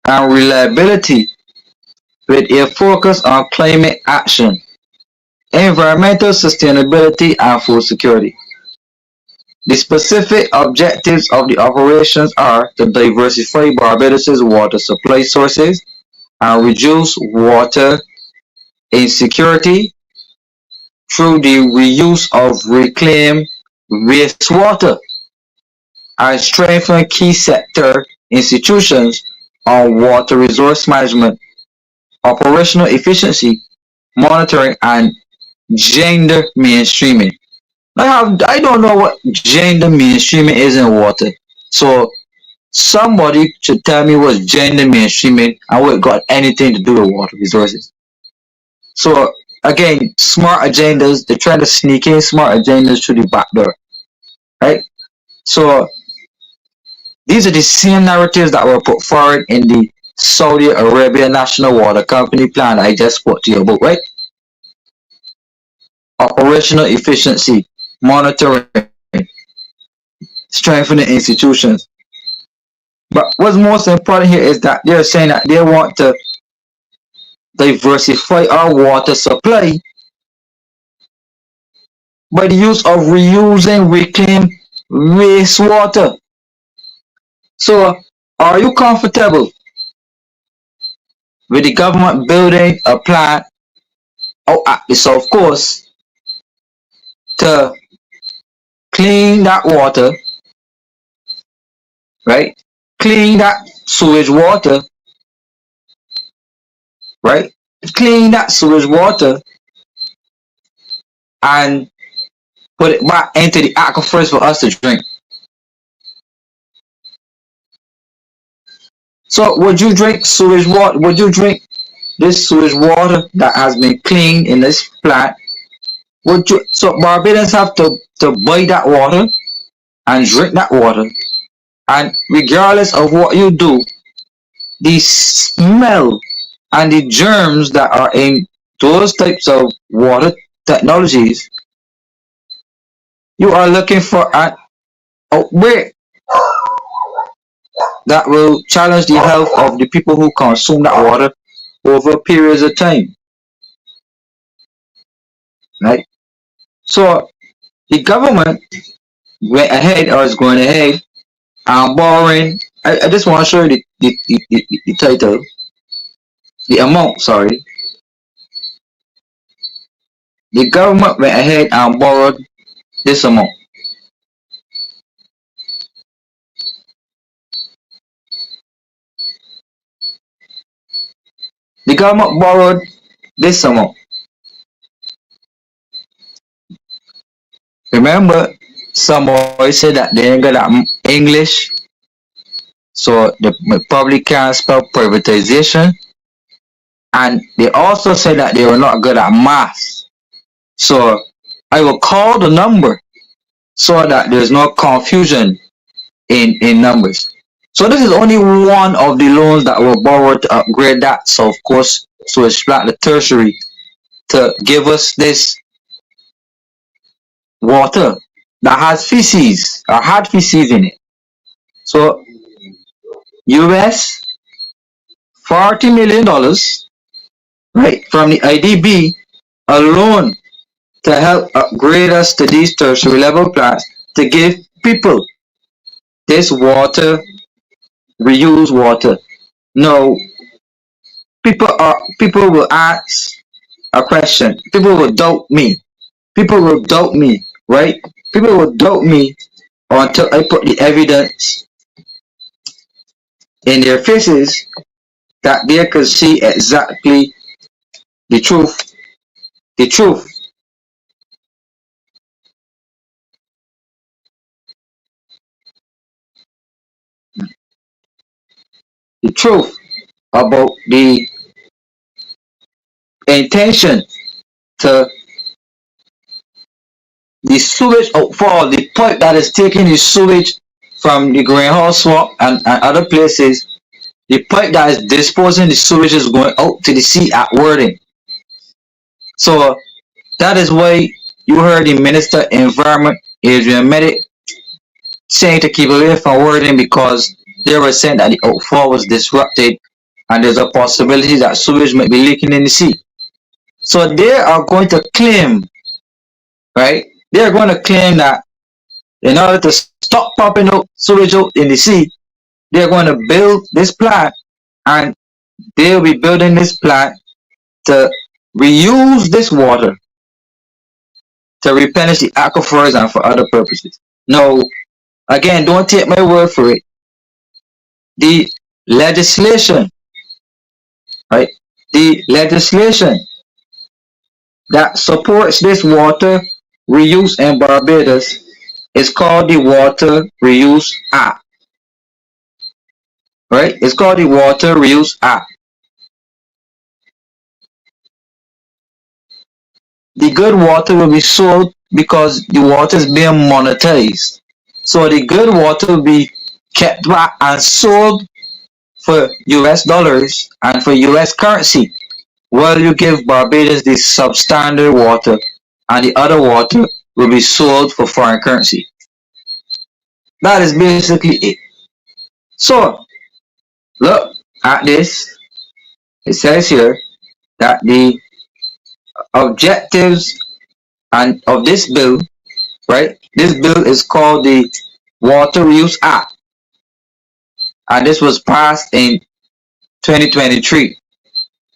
and reliability with a focus on climate action, environmental sustainability, and food security. The specific objectives of the operations are to diversify Barbados's water supply sources and reduce water insecurity through the reuse of reclaimed wastewater and strengthen key sector institutions on water resource management, operational efficiency, monitoring, and gender mainstreaming. I don't know what gender mainstreaming is in water. So somebody should tell me what gender mainstreaming and what it got anything to do with water resources. So again, smart agendas, they're trying to sneak in smart agendas through the back door. Right? So these are the same narratives that were put forward in the Saudi Arabia National Water Company plan I just spoke to you about, right? Operational efficiency, monitoring, strengthening institutions. But what's most important here is that they're saying that they want to diversify our water supply by the use of reusing reclaimed wastewater. So, are you comfortable with the government building a plant out at the South Coast to clean that water, right? Clean that sewage water, right? Clean that sewage water and put it back into the aquifers for us to drink. So would you drink sewage water? Would you drink this sewage water that has been cleaned in this plant? Would you? So Barbadians have to buy that water and drink that water, and regardless of what you do, the smell and the germs that are in those types of water technologies, you are looking for an outbreak that will challenge the health of the people who consume that water over periods of time, right? So the government went ahead or is going ahead and borrowing. I just want to show you the title, the amount, sorry. The government went ahead and borrowed this amount. The government borrowed this amount. Remember, somebody said that they ain't got that English, so they probably can't spell privatization. And they also said that they were not good at math. So I will call the number so that there's no confusion in numbers. So this is only one of the loans that were borrowed to upgrade that. So of course, so it's like the tertiary to give us this water that has feces or had feces in it. So US $40 million, right, from the IDB alone to help upgrade us to these tertiary level plants to give people this water, reuse water. Now, People will ask a question. People will doubt me. People will doubt me, right? People will doubt me until I put the evidence in their faces that they can see exactly the truth. The truth. The truth about the intention to the sewage outfall, the pipe that is taking the sewage from the greenhouse swamp and other places, the pipe that is disposing the sewage is going out to the sea at Worthing. So that is why you heard the Minister of Environment, Adrian Medic, saying to keep away from Worthing because they were saying that the outfall was disrupted and there's a possibility that sewage might be leaking in the sea. So they are going to claim, right? They are going to claim that in order to stop pumping out sewage out in the sea, they are going to build this plant and they will be building this plant to reuse this water to replenish the aquifers and for other purposes. Now, again, don't take my word for it. The legislation, right? The legislation that supports this water reuse in Barbados is called the Water Reuse Act, right? It's called the Water Reuse Act. The good water will be sold because the water is being monetized. So the good water will be kept back and sold for US dollars and for US currency, while you give Barbados the substandard water and the other water will be sold for foreign currency. That is basically it. So look at this. It says here that the objectives and of this bill, right? This bill is called the Water Reuse Act, and this was passed in 2023,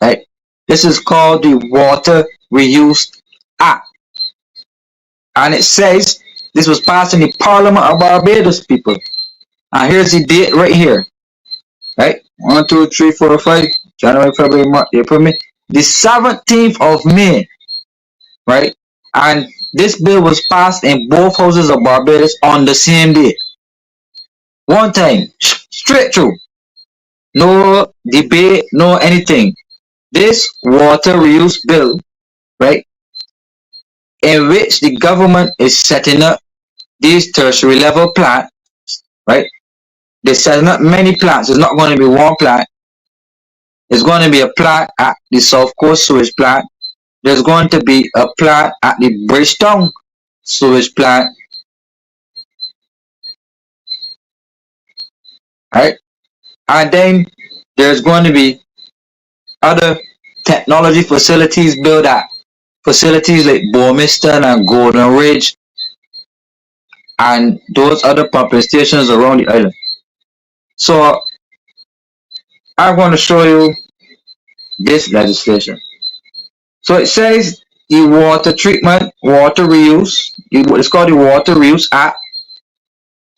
right? This is called the Water Reuse Act, and it says this was passed in the Parliament of Barbados, people. And here's the date right here, right? 1, 2, 3, 4, 5, January, February, March, April, May. The 17th of May, right? And this bill was passed in both houses of Barbados on the same day. One time, straight through. No debate, no anything. This water reuse bill, right, in which the government is setting up these tertiary level plants, right? They're setting up many plants. It's not going to be one plant. There's going to be a plant at the South Coast Sewage Plant. There's going to be a plant at the Bridgetown Sewage Plant, right? And then there's going to be other technology facilities built at facilities like Bormiston and Golden Ridge and those other pumping stations around the island. So I'm going to show you this legislation. So it says the water treatment, water reuse, it's called the Water Reuse Act,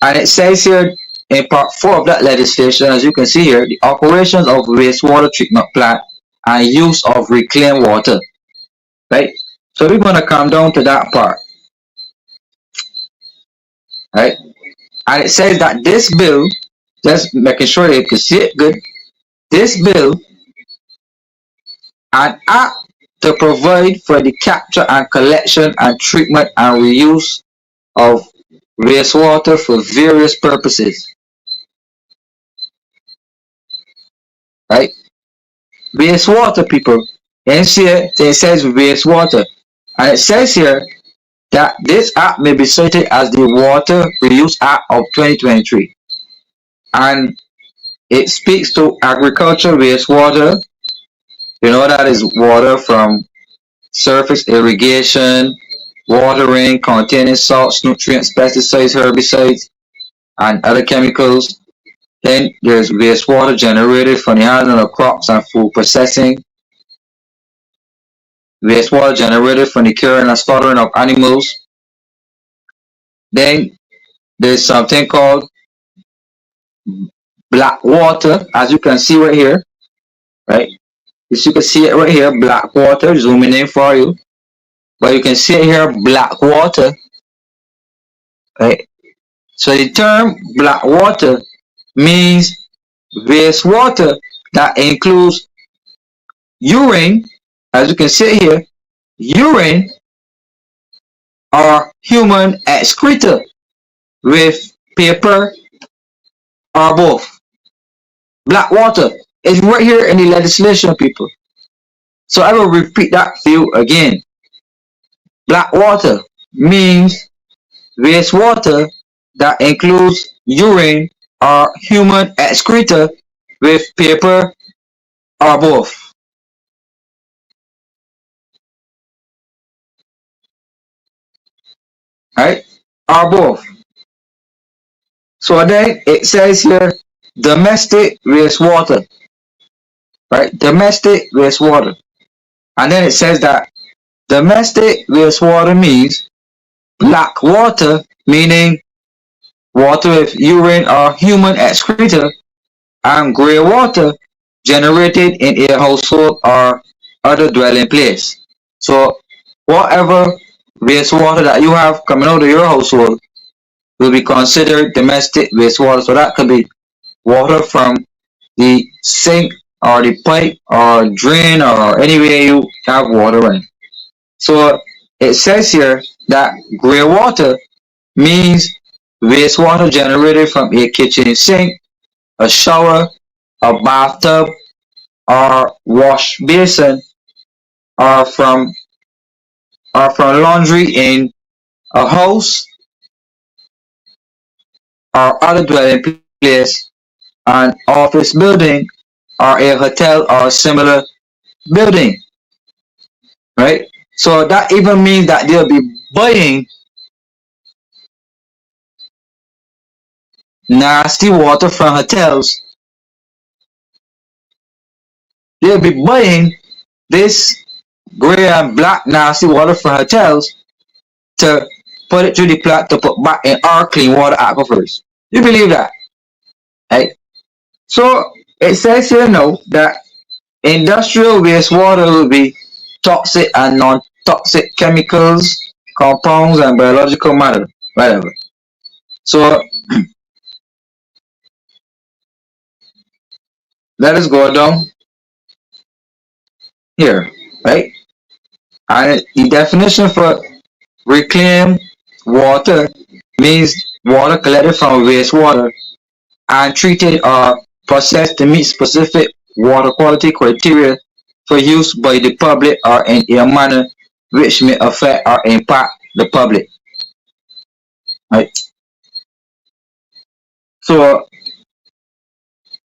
and it says here in part 4 of that legislation, as you can see here, the operations of wastewater treatment plant and use of reclaimed water, right? So we're going to come down to that part, right? And it says that this bill, just making sure you can see it good, this bill, an act to provide for the capture and collection and treatment and reuse of wastewater for various purposes, right? Wastewater, people. And here it says wastewater, and it says here that this act may be cited as the Water Reuse Act of 2023, and it speaks to agricultural wastewater. You know, that is water from surface irrigation, watering containing salts, nutrients, pesticides, herbicides, and other chemicals. Then there's wastewater generated from the handling of crops and food processing, wastewater generated from the curing and slaughtering of animals. Then there's something called black water, as you can see right here, right? As you can see it right here, black water, zooming in for you. But you can see it here, black water, right? So the term black water means wastewater that includes urine, as you can see here, urine or human excreta with paper or both. Black water is right here in the legislation, people. So I will repeat that for you again. Black water means wastewater that includes urine or human excreta with paper or both. Right? Or both. So then it says here domestic wastewater. Right? Domestic wastewater. And then it says that domestic wastewater means black water, meaning water with urine or human excreta, and grey water generated in a household or other dwelling place. So whatever wastewater that you have coming out of your household will be considered domestic wastewater. So that could be water from the sink or the pipe or drain or anywhere you have water in. So it says here that grey water means wastewater generated from a kitchen sink, a shower, a bathtub, or wash basin, or from laundry in a house or other dwelling place, an office building, or a hotel or similar building. Right? So that even means that they'll be buying nasty water from hotels. They'll be buying this gray and black nasty water from hotels to put it through the plant to put back in our clean water aquifers. You believe that? Right? So it says here now that industrial wastewater will be toxic and non-toxic chemicals, compounds, and biological matter, whatever. So let us go down here, right? And the definition for reclaimed water means water collected from wastewater and treated or processed to meet specific water quality criteria for use by the public or in a manner which may affect or impact the public. Right? So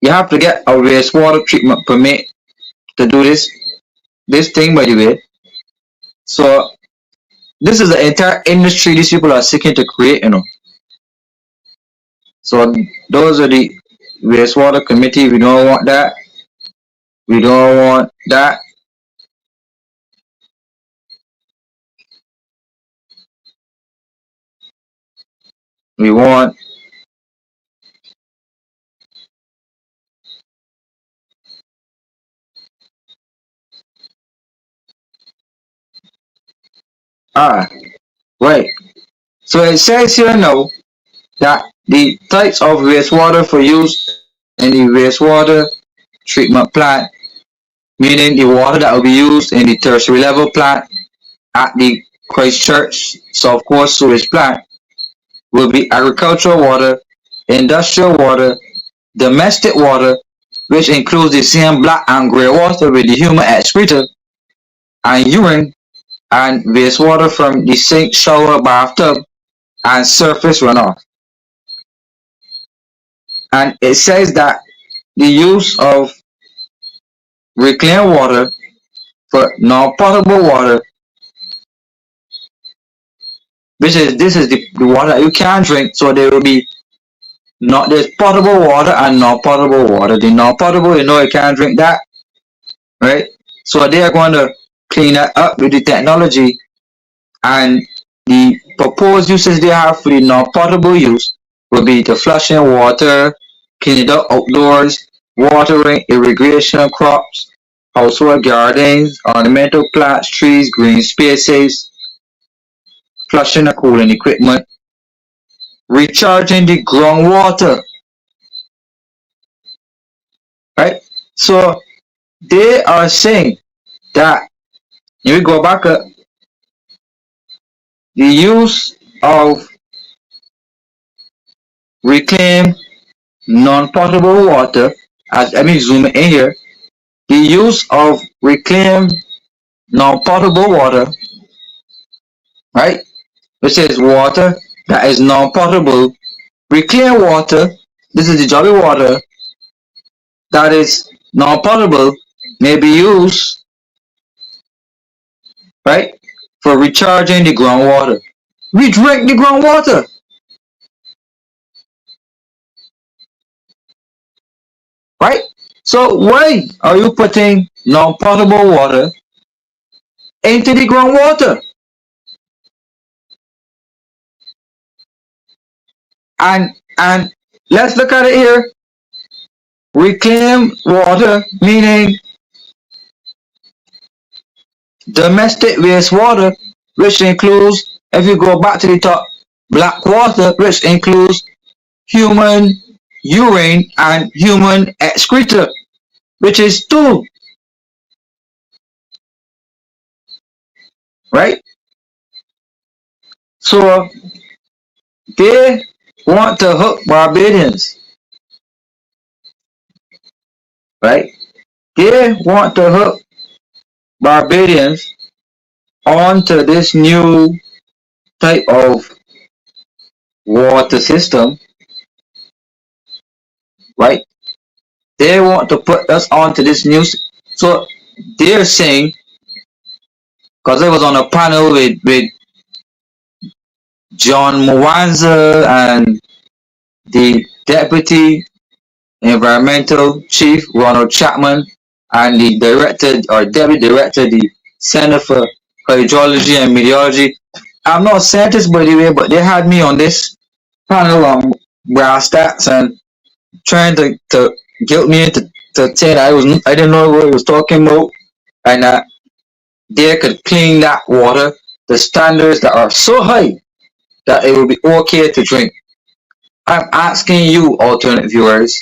you have to get a wastewater treatment permit to do this thing, by the way. So this is the entire industry these people are seeking to create, you know. So those are the wastewater committee. We don't want that. We don't want that. We want ah right. So it says here now that the types of wastewater for use in the wastewater treatment plant, meaning the water that will be used in the tertiary level plant at the Christchurch South Coast sewage plant, will be agricultural water, industrial water, domestic water, which includes the same black and grey water with the human excreta and urine, and wastewater from the sink, shower, bathtub, and surface runoff. And it says that the use of reclaimed water for non-potable water, which is this is the water that you can drink, so there will be Not there's potable water and non potable water. The non potable, you can't drink that, right? So they are going to clean that up with the technology and the proposed uses they have for the non potable use will be the flushing water, cleaning it up outdoors, watering, irrigation crops, household gardens, ornamental plants, trees, green spaces, flushing and cooling equipment, recharging the groundwater, right? So they are saying that if we go back up, the use of reclaimed non-potable water, as let me zoom in here, the use of reclaimed non-potable water, right? Which is water that is non-potable. Reclaimed water, this is the jolly water that is non-potable, may be used, right, for recharging the groundwater. We drink the groundwater, right? So why are you putting non-potable water into the groundwater? And let's look at it here. Reclaimed water meaning domestic wastewater, which includes, if you go back to the top, black water, which includes human urine and human excreta, which is stool, right? So they want to hook Barbadians, right? They want to hook Barbadians onto this new type of water system, right? They want to put us onto this new. So they're saying, because I was on a panel with John Mwanza and the deputy environmental chief Ronald Chapman and the director or deputy director, the Center for Hydrology and Meteorology. I'm not a scientist by the way, but they had me on this panel on brass stats and trying to guilt me into saying I didn't know what he was talking about and they could clean that water the standards that are so high that it will be okay to drink. I'm asking you, alternate viewers,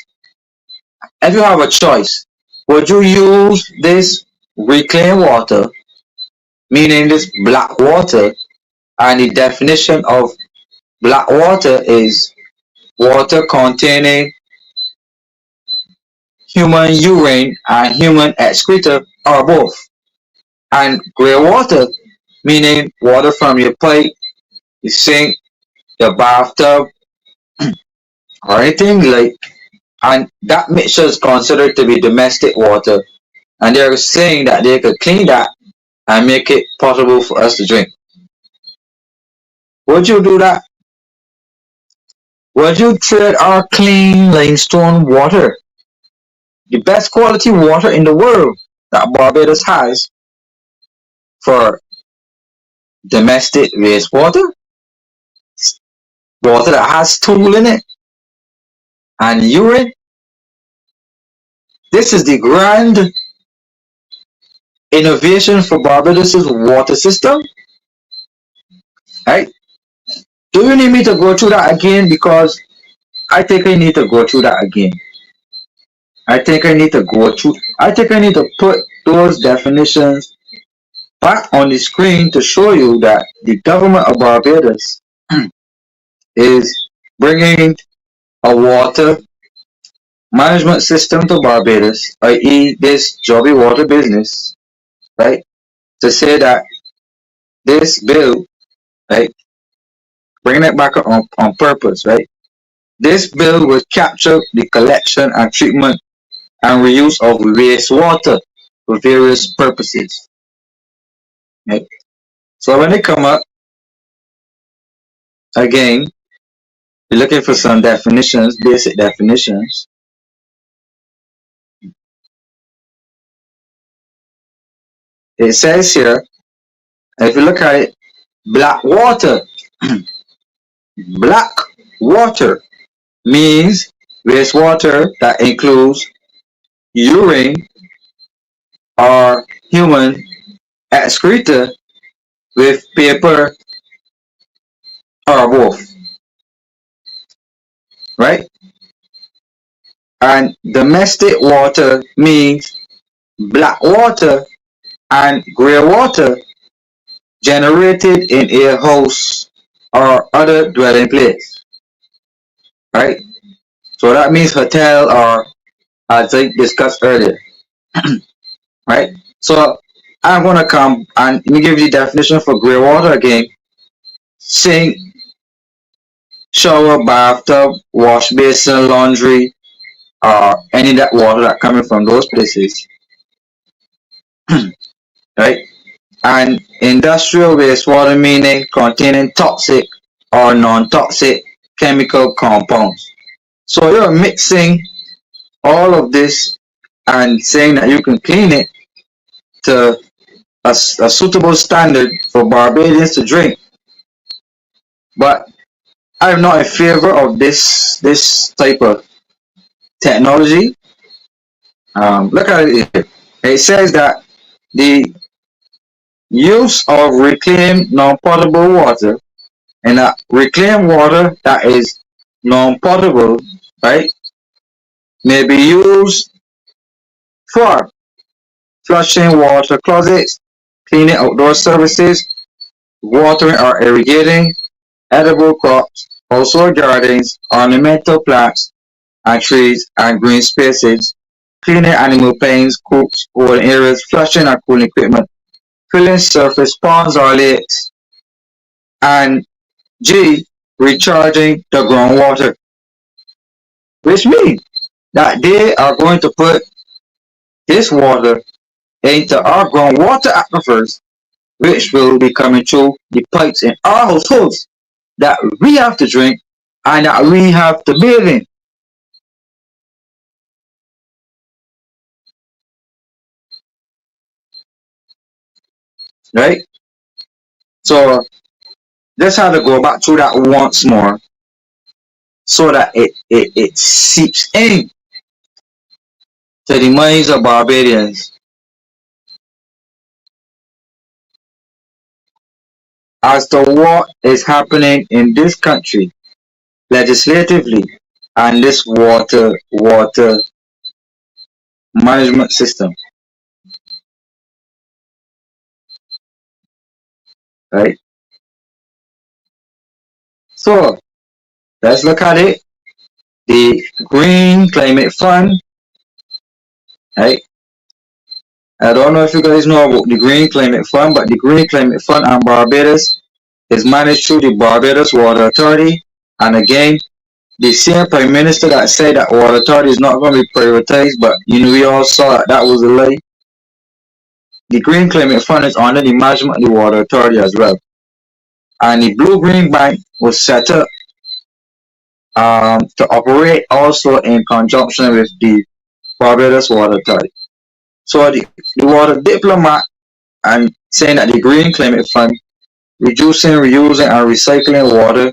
if you have a choice, would you use this reclaimed water, meaning this black water, and the definition of black water is water containing human urine and human excreta or both, and grey water, meaning water from your pipe, your sink, your bathtub, or anything like, and that mixture is considered to be domestic water, and they're saying that they could clean that and make it possible for us to drink. Would you do that? Would you trade our clean limestone water, the best quality water in the world that Barbados has, for domestic wastewater? Water that has stool in it and urine? This is the grand innovation for Barbados's water system, right? Do you need me to go through that again? Because I think I need to go through that again. I think I need to go through, I think I need to put those definitions back on the screen to show you that the government of Barbados is bringing a water management system to Barbados, i.e., this jobby water business, right? To say that this bill, right, bringing it back on purpose, right? This bill will capture the collection and treatment and reuse of wastewater for various purposes. Right? So when they come up again, you're looking for some definitions, basic definitions. It says here, if you look at it, black water. Black water means wastewater that includes urine or human excreta with paper or both, right? And domestic water means black water and grey water generated in a house or other dwelling place, right? So that means hotel or as I discussed earlier, right? So I'm gonna come and let me give you the definition for grey water again. Sink, shower, bathtub, wash basin, laundry, or any of that water that coming from those places, right? And industrial wastewater meaning containing toxic or non-toxic chemical compounds. So you're mixing all of this and saying that you can clean it to a suitable standard for Barbadians to drink. But I'm not in favor of this type of technology. Look at it here. It says that the use of reclaimed non-potable water and that reclaimed water that is non-potable, right, may be used for flushing water closets, cleaning outdoor services, watering or irrigating edible crops, also gardens, ornamental plants and trees and green spaces, cleaning animal pens, coops, oil areas, flushing and cooling equipment, filling surface ponds or lakes, and G, recharging the groundwater, which means that they are going to put this water into our groundwater aquifers, which will be coming through the pipes in our households that we have to drink and that we have to bathe in, right? So just have to go back through that once more so that it seeps in to the minds of Barbadians as to what is happening in this country legislatively and this water management system, right? So let's look at it. The Green Climate Fund, right? I don't know if you guys know about the Green Climate Fund, but the Green Climate Fund in Barbados is managed through the Barbados Water Authority. And again, the same Prime Minister that said that Water Authority is not going to be privatized, but we all saw that was a lie. The Green Climate Fund is under the management of the Water Authority as well. And the Blue Green Bank was set up to operate also in conjunction with the Barbados Water Authority. So the water diplomat and saying that the Green Climate Fund reducing, reusing, and recycling water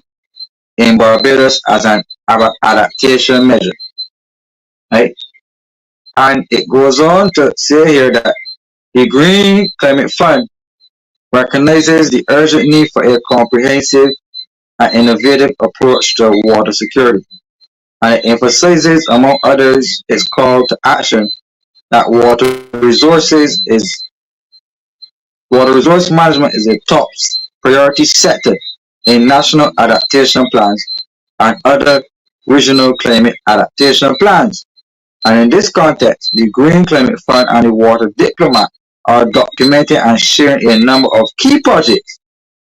in Barbados as an adaptation measure, right? And it goes on to say here that the Green Climate Fund recognizes the urgent need for a comprehensive and innovative approach to water security. And it emphasizes, among others, its call to action that water resource management is a top priority sector in national adaptation plans and other regional climate adaptation plans. And in this context, the Green Climate Fund and the Water Diplomat are documenting and sharing a number of key projects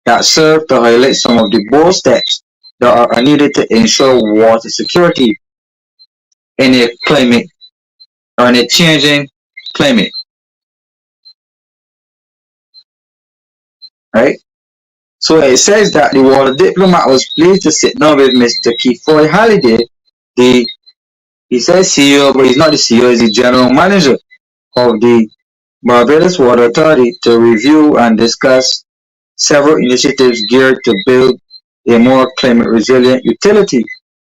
that serve to highlight some of the bold steps that are needed to ensure water security in a climate or in a changing climate, right? So it says that the water diplomat was pleased to sit down with Mr. Kefoy Halliday, the he says CEO, but he's not the CEO, he's the general manager of the Barbados Water Authority to review and discuss several initiatives geared to build a more climate resilient utility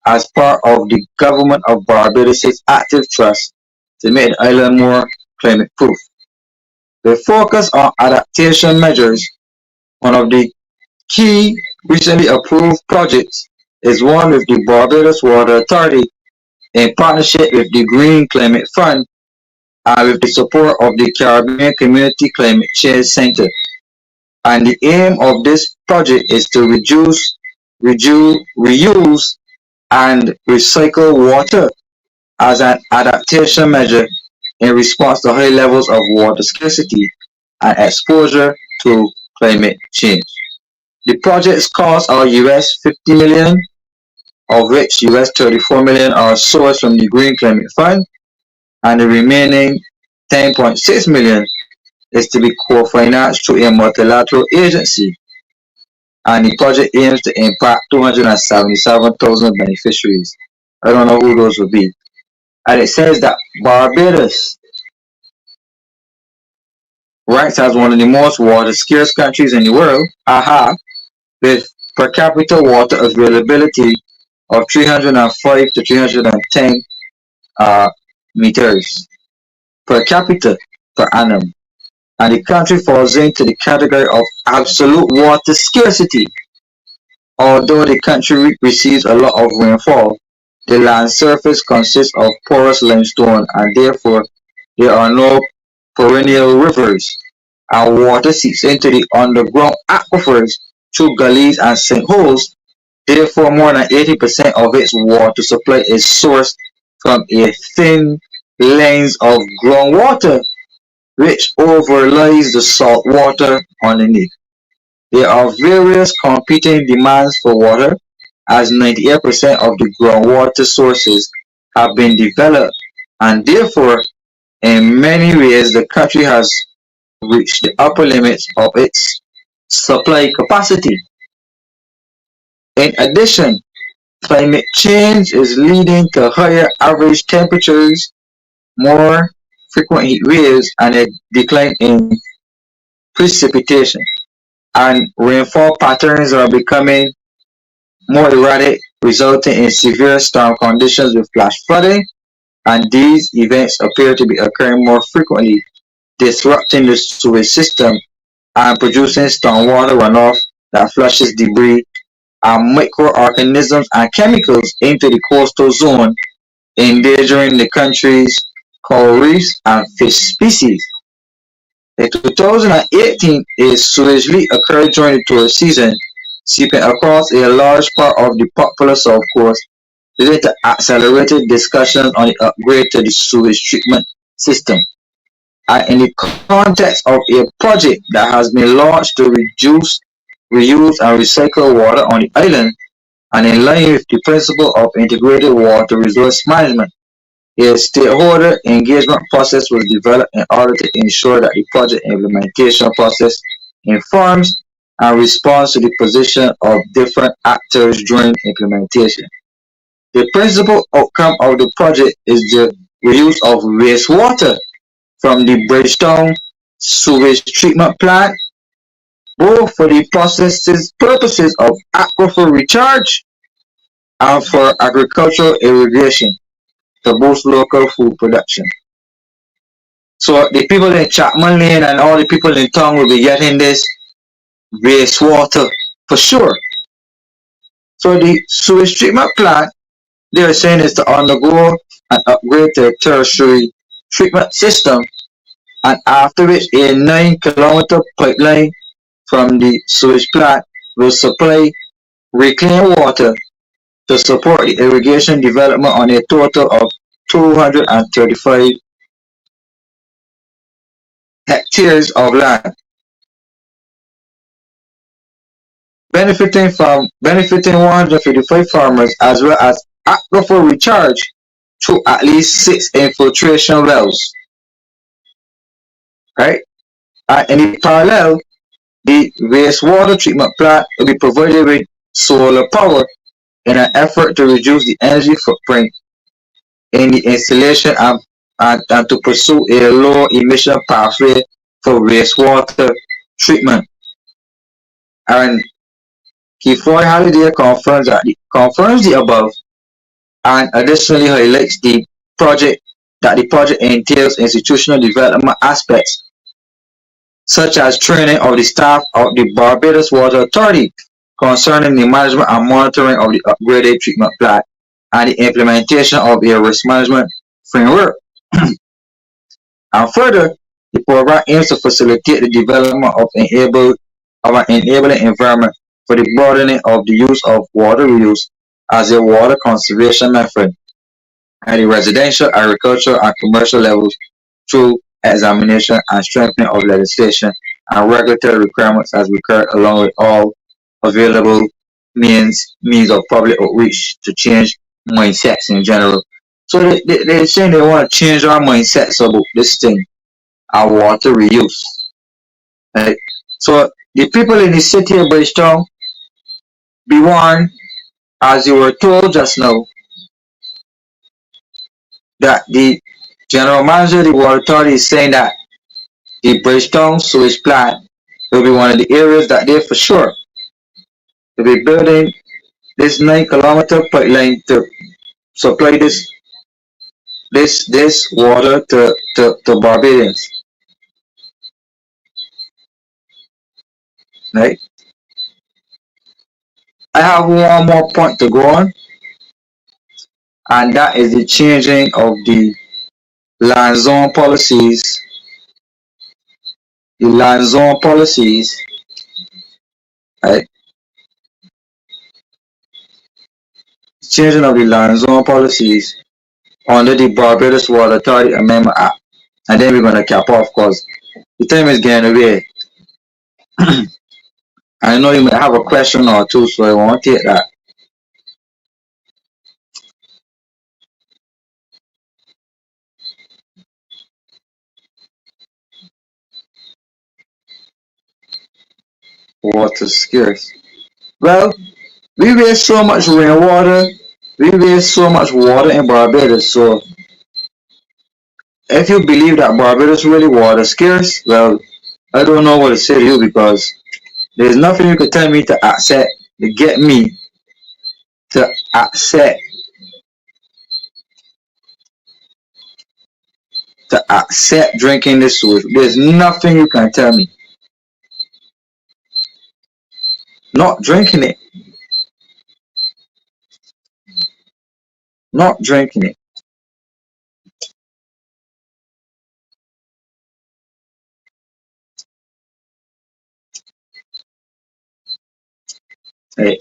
as part of the government of Barbados' active thrust to make the island more climate proof. They focus on adaptation measures. One of the key recently approved projects is one with the Barbados Water Authority in partnership with the Green Climate Fund and with the support of the Caribbean Community Climate Change Center. And the aim of this project is to reuse, and recycle water as an adaptation measure in response to high levels of water scarcity and exposure to climate change. The project's costs are US 50 million, of which US 34 million are sourced from the Green Climate Fund, and the remaining 10.6 million is to be co-financed through a multilateral agency, and the project aims to impact 277,000 beneficiaries. I don't know who those will be. And it says that Barbados ranks as one of the most water scarce countries in the world, aha, with per capita water availability of 305 to 310 meters per capita per annum. And the country falls into the category of absolute water scarcity. Although the country receives a lot of rainfall, the land surface consists of porous limestone and therefore there are no perennial rivers, and water seeps into the underground aquifers through gullies and sinkholes. Therefore, more than 80% of its water supply is sourced from a thin lines of groundwater which overlies the salt water underneath. There are various competing demands for water, as 98% of the groundwater sources have been developed, and therefore, in many ways, the country has reached the upper limits of its supply capacity. In addition, climate change is leading to higher average temperatures, more frequent heat waves, and a decline in precipitation. And rainfall patterns are becoming more erratic, resulting in severe storm conditions with flash flooding, and these events appear to be occurring more frequently, disrupting the sewage system and producing stormwater runoff that flushes debris and microorganisms and chemicals into the coastal zone, endangering the country's coral reefs and fish species. In 2018, a sewage leak occurred during the tourist season, seeping across a large part of the popular South Coast, leading to accelerated discussions on the upgrade to the sewage treatment system. And in the context of a project that has been launched to reduce, reuse, and recycle water on the island, and in line with the principle of integrated water resource management, a stakeholder engagement process was developed in order to ensure that the project implementation process informs and responds to the position of different actors during implementation. The principal outcome of the project is the reuse of wastewater from the Bridgetown sewage treatment plant, both for the process's purposes of aquifer recharge and for agricultural irrigation to boost local food production. So the people in Chapman Lane and all the people in town will be getting this wastewater for sure. So the sewage treatment plant, they are saying, is to undergo an upgrade to a tertiary treatment system, and after which a 9-kilometer pipeline from the sewage plant will supply reclaimed water to support the irrigation development on a total of 235 hectares of land, benefiting 155 farmers as well as aquifer recharge through at least 6 infiltration wells. Right? In the parallel, The wastewater treatment plant will be provided with solar power in an effort to reduce the energy footprint in the installation and to pursue a low emission pathway for wastewater treatment. And Kifoy Holiday confirms the above and additionally highlights the project entails institutional development aspects such as training of the staff of the Barbados Water Authority concerning the management and monitoring of the upgraded treatment plant and the implementation of a risk management framework. And further, the program aims to facilitate the development of an enabling environment for the broadening of the use of water reuse as a water conservation method at the residential, agricultural, and commercial levels through examination and strengthening of legislation and regulatory requirements as required along with all available means of public outreach to change mindsets in general. So they're saying they want to change our mindsets about this thing, our water reuse. Right? So the people in the city of Bridgetown, be warned, as you were told just now, that the general manager of the water authority is saying that the Bridgetown sewage plant will be one of the areas that they for sure will be building this 9 kilometer pipeline to supply this water to Barbadians. Right? I have one more point to go on, and that is the changing of the land zone policies. The land zone policies, right? Changing of the land zone policies under the Barbados Water Authority Amendment Act. And then we're gonna cap off because the time is getting away. I know you may have a question or two, so I won't take that. Water scarce. Well, we waste so much rainwater, we waste so much water in Barbados. So if you believe that Barbados really water scarce, well, I don't know what to say to you because there's nothing you could tell me to accept to get me to accept drinking this sewage. There's nothing you can tell me. Not drinking it. Not drinking it. Hey.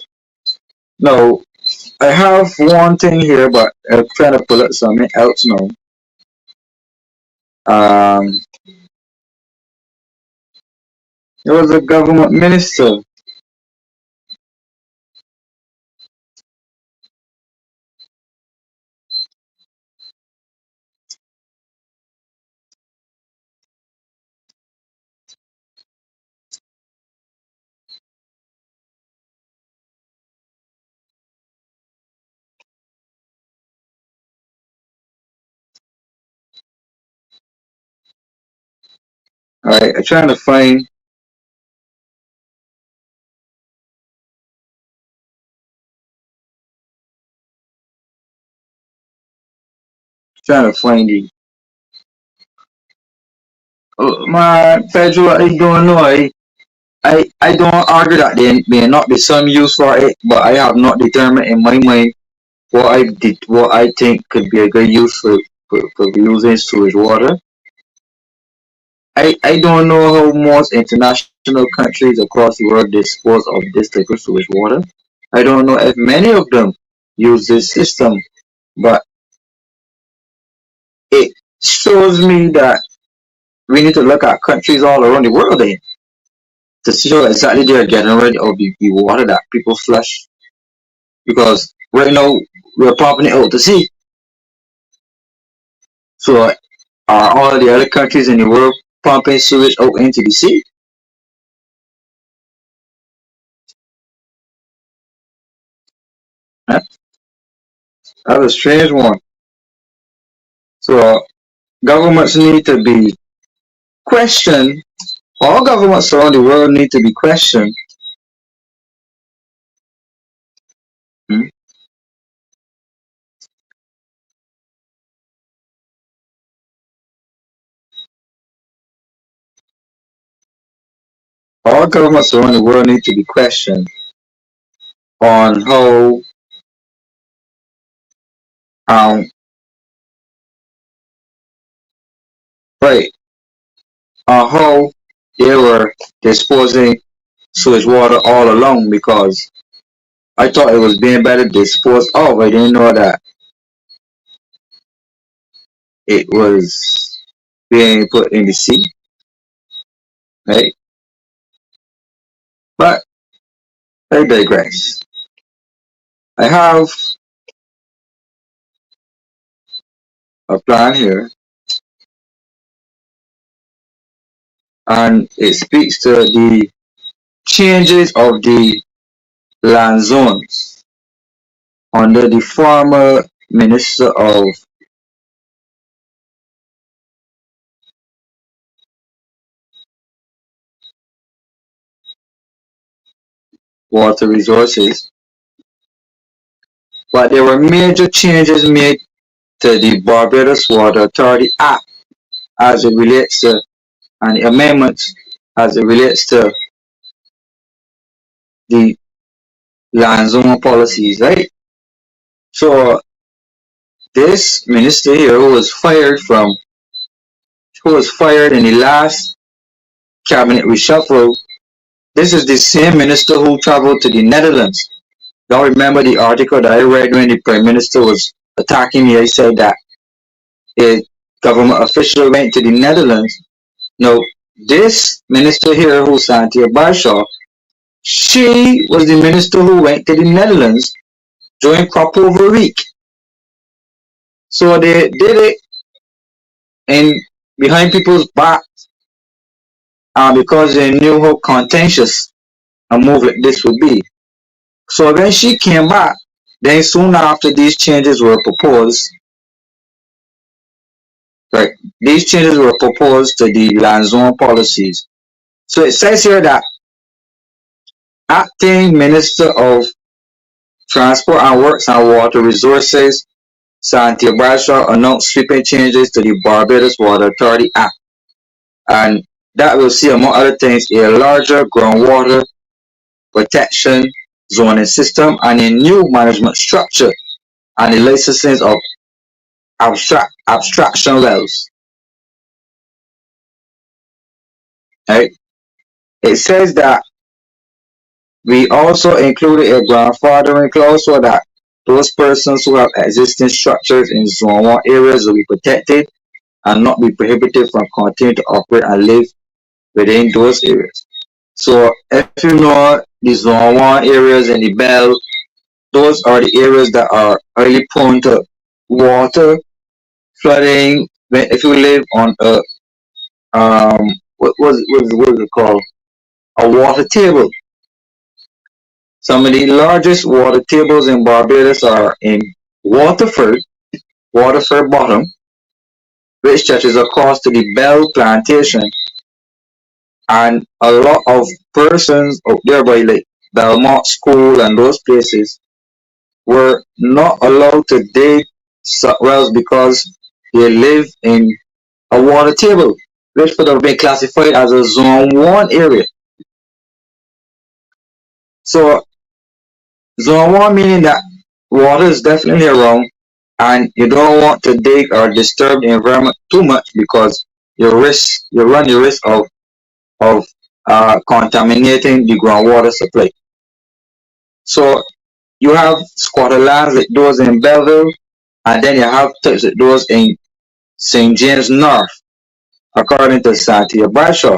No, I have one thing here, but I'm trying to pull up something else now. Um, it was a government minister. Alright, I'm trying to find the. Oh, my Pedro, I don't know. I don't argue that there may not be some use for it, but I have not determined in my mind what I think could be a good use for using sewage water. I don't know how most international countries across the world dispose of this type of sewage water. I don't know if many of them use this system, but it shows me that we need to look at countries all around the world then to see how exactly they are getting rid of the water that people flush. Because right now we're pumping it out to sea. So are all the other countries in the world pumping sewage out into the sea? That's a strange one. So governments need to be questioned. All governments around the world need to be questioned. Hmm? All governments around the world need to be questioned on how um right how they were disposing sewage water all along, because I thought it was being better disposed of. I didn't know that it was being put in the sea, right? But I digress. I have a plan here, and it speaks to the changes of the land zones under the former Minister of Water Resources. But there were major changes made to the Barbados Water Authority Act as it relates to, and the amendments as it relates to the land zone policies, right? So this minister here who was fired in the last cabinet reshuffle, this is the same minister who traveled to the Netherlands. Y'all remember the article that I read when the Prime Minister was attacking me? I said that a government official went to the Netherlands. Now, this minister here, who's Santia Barshaw, she was the minister who went to the Netherlands during crop over week. So they did it in behind people's back, because they knew how contentious a move like this would be. So when she came back, then soon after these changes were proposed, right? These changes were proposed to the land zone policies. So it says here that acting Minister of Transport and Works and Water Resources, Santia Bradshaw, announced sweeping changes to the Barbados Water Authority Act, and that will see, among other things, a larger groundwater protection zoning system and a new management structure and the licensing of abstraction wells. Right? It says that we also included a grandfathering clause so that those persons who have existing structures in Zone 1 areas will be protected and not be prohibited from continuing to operate and live within those areas. So if you know the Zone 1 areas in the belt, those are the areas that are highly prone to water flooding. If you live on a what is it called, a water table. Some of the largest water tables in Barbados are in Waterford, Waterford Bottom, which stretches across to the Bell Plantation, and a lot of persons out there by like Belmont School and those places were not allowed to dig wells because they live in a water table, which would have been classified as a Zone 1 area. So Zone 1 meaning that water is definitely around and you don't want to dig or disturb the environment too much because you run the risk of contaminating the groundwater supply. So you have squatter lands like those in Belleville, and then you have types like those in St. James North, according to Santia Bradshaw.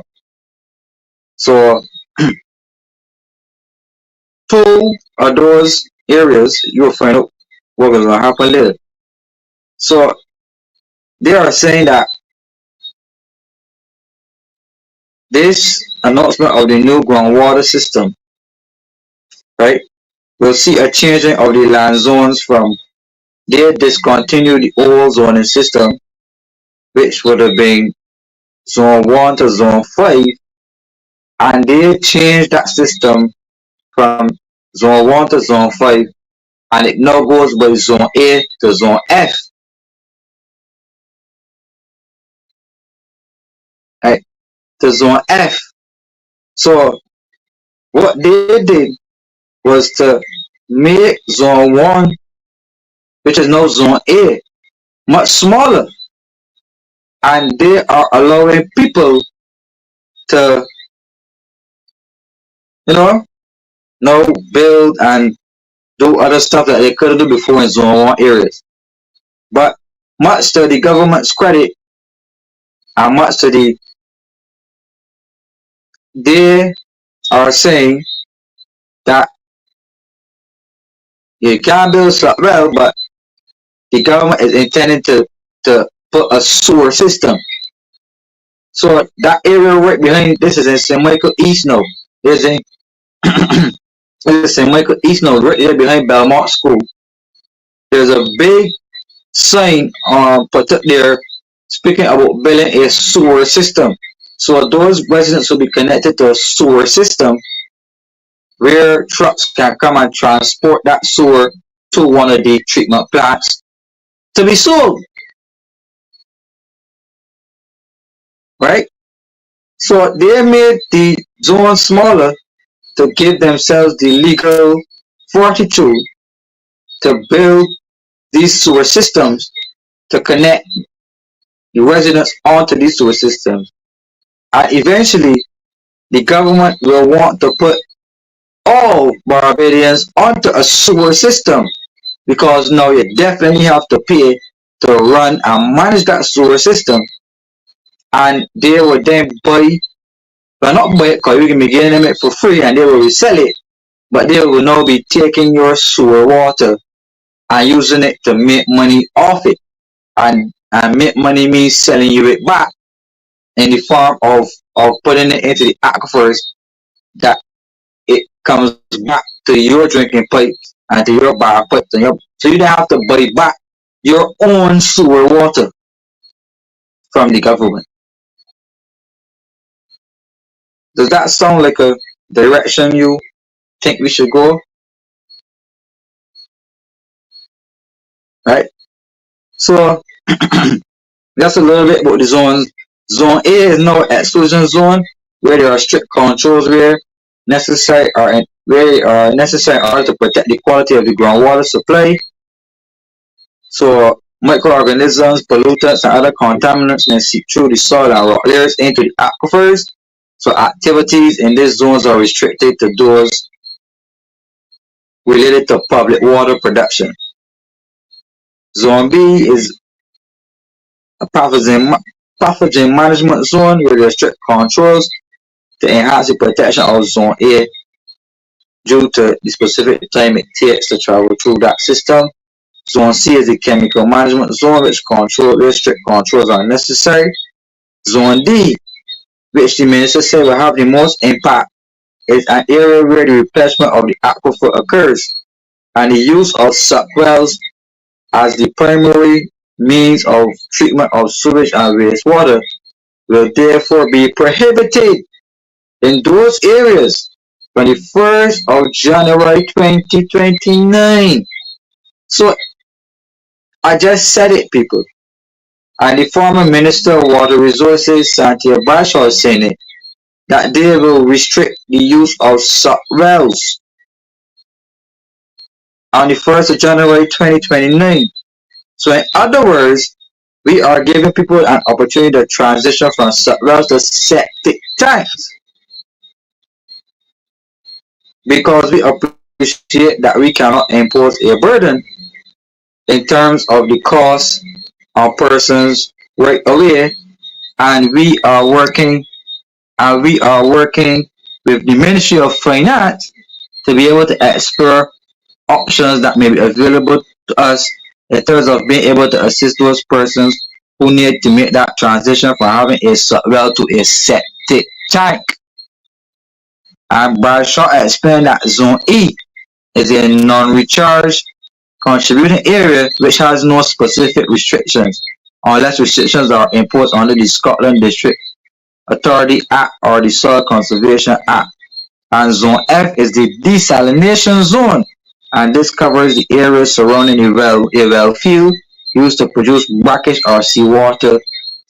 So two of those areas you'll find out what was going to happen later. So they are saying that this announcement of the new groundwater system, right? we'll see a changing of the land zones from they discontinued the old zoning system, which would have been zone 1 to zone 5, and they changed that system from zone 1 to zone 5, and it now goes by zone A to zone F, right? To zone F. So what they did was to make zone 1, which is now zone A, much smaller, and they are allowing people to, you know, now build and do other stuff that they couldn't do before in zone 1 areas. But much to the government's credit and much to the, they are saying that you can build stuff well, but the government is intending to put a sewer system. So that area right behind this is in St. Michael East now. Is in St. Michael East now, right there behind Belmont School. There's a big sign put up there speaking about building a sewer system. So those residents will be connected to a sewer system where trucks can come and transport that sewer to one of the treatment plants to be sold. Right? So they made the zone smaller to give themselves the legal fortitude to build these sewer systems to connect the residents onto these sewer systems. And eventually, the government will want to put all Barbadians onto a sewer system because now you definitely have to pay to run and manage that sewer system. And they will then buy, well, not buy it because you can be getting them it for free and they will resell it, but they will now be taking your sewer water and using it to make money off it. And make money means selling you it back in the form of putting it into the aquifers that it comes back to your drinking pipes and to your bar pipes and your, so you don't have to buy back your own sewer water from the government. Does that sound like a direction you think we should go? Right? So that's a little bit about the zones. Zone A is now exclusion zone where there are strict controls where necessary are necessary in order to protect the quality of the groundwater supply. So microorganisms, pollutants, and other contaminants may seep through the soil and rock layers into the aquifers. So activities in these zones are restricted to those related to public water production. Zone B is a pathogen management zone where there are strict controls to enhance the protection of Zone A due to the specific time it takes to travel through that system. Zone C is the chemical management zone where strict controls are necessary. Zone D, which the minister said will have the most impact, is an area where the replenishment of the aquifer occurs and the use of suck wells as the primary means of treatment of sewage and wastewater will therefore be prohibited in those areas from the 1st of January 2029. So I just said it, people. And the former Minister of Water Resources, Santia Bashaw, is saying it, that they will restrict the use of suck wells on the 1st of January 2029. So in other words, we are giving people an opportunity to transition from suck wells to septic tanks because we appreciate that we cannot impose a burden in terms of the cost on persons right away, and we are working with the Ministry of Finance to be able to explore options that may be available to us in terms of being able to assist those persons who need to make that transition from having a well to a septic tank. And Bradshaw explained that Zone E is a non-recharge contributing area which has no specific restrictions unless restrictions are imposed under the Scotland District Authority Act or the Soil Conservation Act. And Zone F is the desalination zone, and this covers the area surrounding a well field used to produce brackish or seawater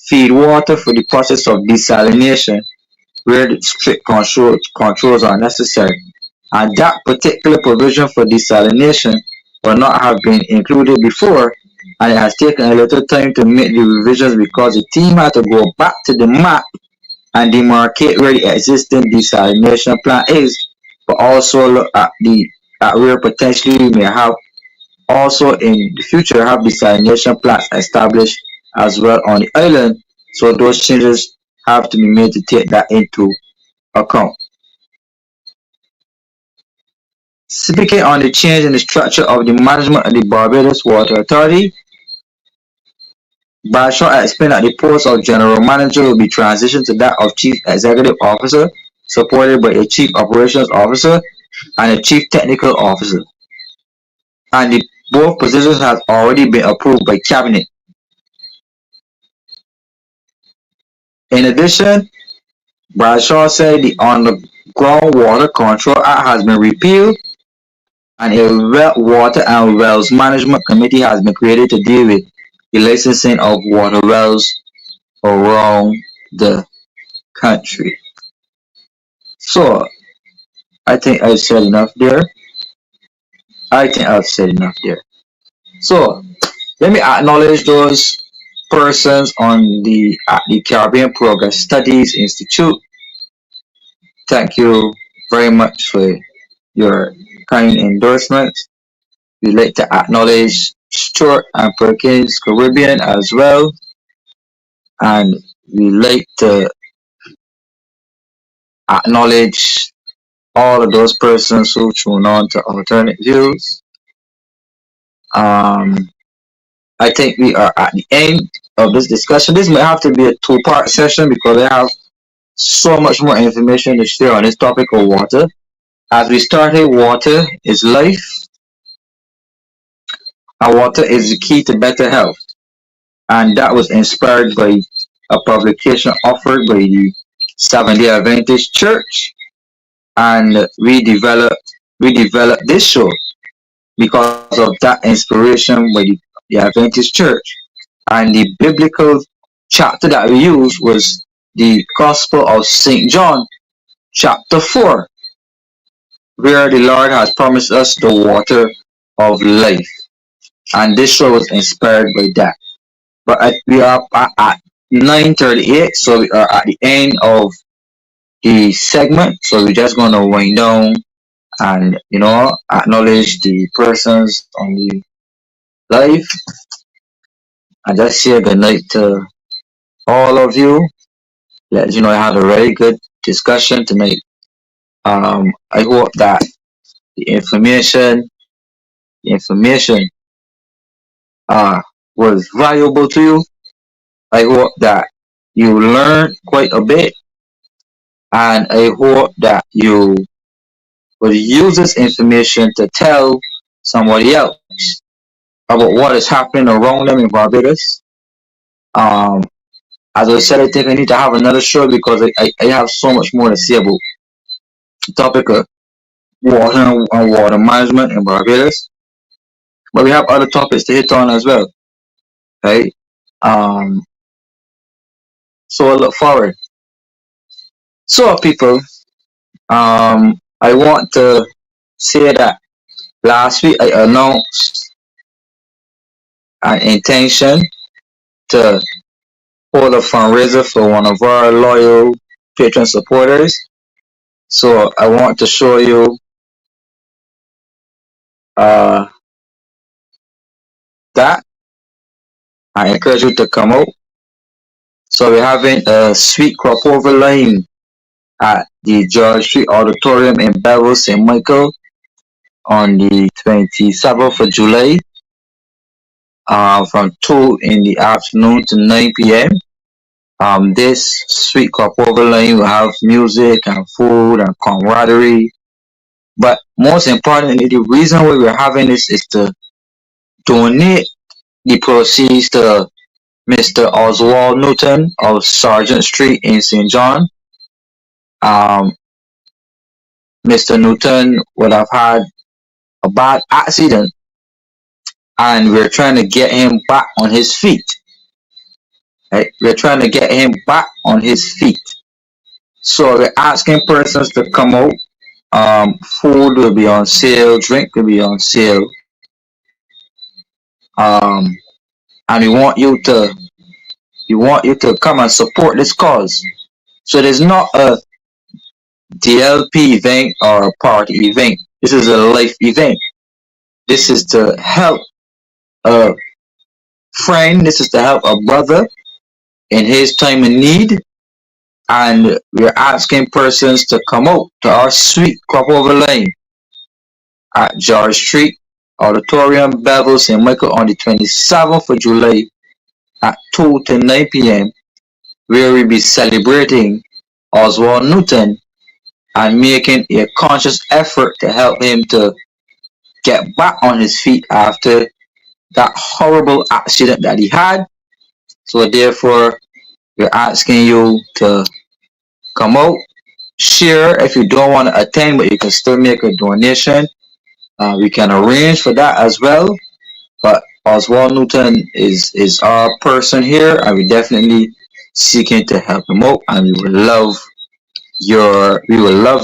feed water for the process of desalination, where the strict controls are necessary. And that particular provision for desalination will not have been included before, and it has taken a little time to make the revisions because the team had to go back to the map and demarcate where the existing desalination plant is, but also look at where potentially we may have also in the future have desalination plants established as well on the island. So those changes have to be made to take that into account. Speaking on the change in the structure of the management of the Barbados Water Authority, Bradshaw explained that the post of general manager will be transitioned to that of chief executive officer, supported by a chief operations officer and a chief technical officer. And both positions have already been approved by cabinet. In addition, Bradshaw said the Underground Water Control Act has been repealed and a water and wells management committee has been created to deal with the licensing of water wells around the country. So I think I've said enough there. I think I've said enough there. So let me acknowledge those persons on the at the Caribbean Progress Studies Institute. Thank you very much for your kind endorsements. We'd like to acknowledge Stuart and Perkins Caribbean as well. And we'd like to acknowledge all of those persons who tune on to alternate views. Um, I think we are at the end of this discussion. This may have to be a two-part session because I have so much more information to share on this topic of water. As we started, water is life, and water is the key to better health. And that was inspired by a publication offered by the Seventh Day Adventist Church, and we developed this show because of that inspiration by the Adventist Church. And the biblical chapter that we used was the Gospel of St. John, chapter 4, where the Lord has promised us the water of life. And this show was inspired by that. But we are at 9:38, so we are at the end of the segment. So we're just going to wind down and, acknowledge the persons on the live and just say good night to all of you. Let you know I had a very good discussion tonight. I hope that the information uh was valuable to you. I hope that you learned quite a bit, and I hope that you will use this information to tell somebody else about what is happening around them in Barbados. Um, as I said, I think I need to have another show because I have so much more to say about the topic of water and water management in Barbados. But we have other topics to hit on as well, right? Um, so I look forward. So, people, I want to say that last week I announced an intention to hold a fundraiser for one of our loyal patron supporters. So I want to show you uh, that. I encourage you to come out. So we're having a sweet crop over line at the George Street Auditorium in Bevel, St. Michael on the 27th of July from 2 in the afternoon to 9 p.m. This sweet crop over line will have music and food and camaraderie But most importantly, the reason why we're having this is to donate the proceeds to Mr. Oswald Newton of Sergeant Street in St. John. Um, Mr. Newton would have had a bad accident, and we're trying to get him back on his feet. Right? We're trying to get him back on his feet. So we're asking persons to come out. Food will be on sale, drink will be on sale. Um, and we want you to come and support this cause. So there's not a DLP event or a party event. This is a life event. This is to help a friend. This is to help a brother in his time of need. And we're asking persons to come out to our suite, Crop Over Lane at George Street, Auditorium, Bevel, St. Michael on the 27th of July at 2 to 9 p.m., where we'll be celebrating Oswald Newton and making a conscious effort to help him to get back on his feet after that horrible accident that he had. So therefore, we're asking you to come out, share if you don't want to attend, but you can still make a donation. We can arrange for that as well. But Oswald Newton is our person here, and we definitely seeking to help him out, and we will love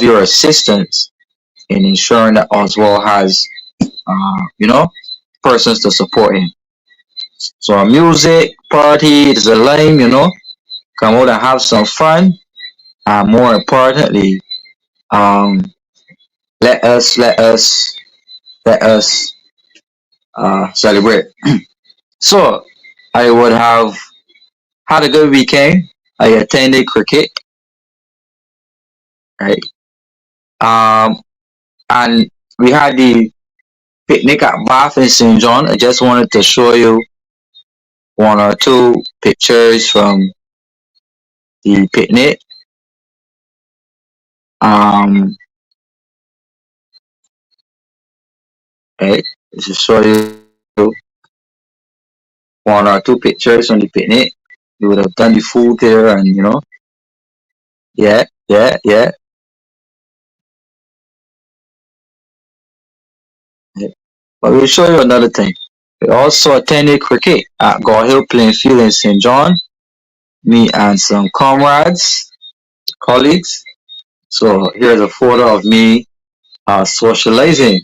your assistance in ensuring that Oswald has persons to support him. So a music party is a lime. Come out and have some fun, and more importantly, um, let us celebrate. So I would have had a good weekend. I attended cricket, right? Um, and we had the picnic at Bath in St. John. I just wanted to show you one or two pictures from the picnic. Um, right, just show you one or two pictures on the picnic. We would have done the food there, and yeah, yeah, yeah. Yeah. But we'll show you another thing. We also attended cricket at Gore Hill playing field in St. John. Me and some comrades, colleagues. So here's a photo of me socializing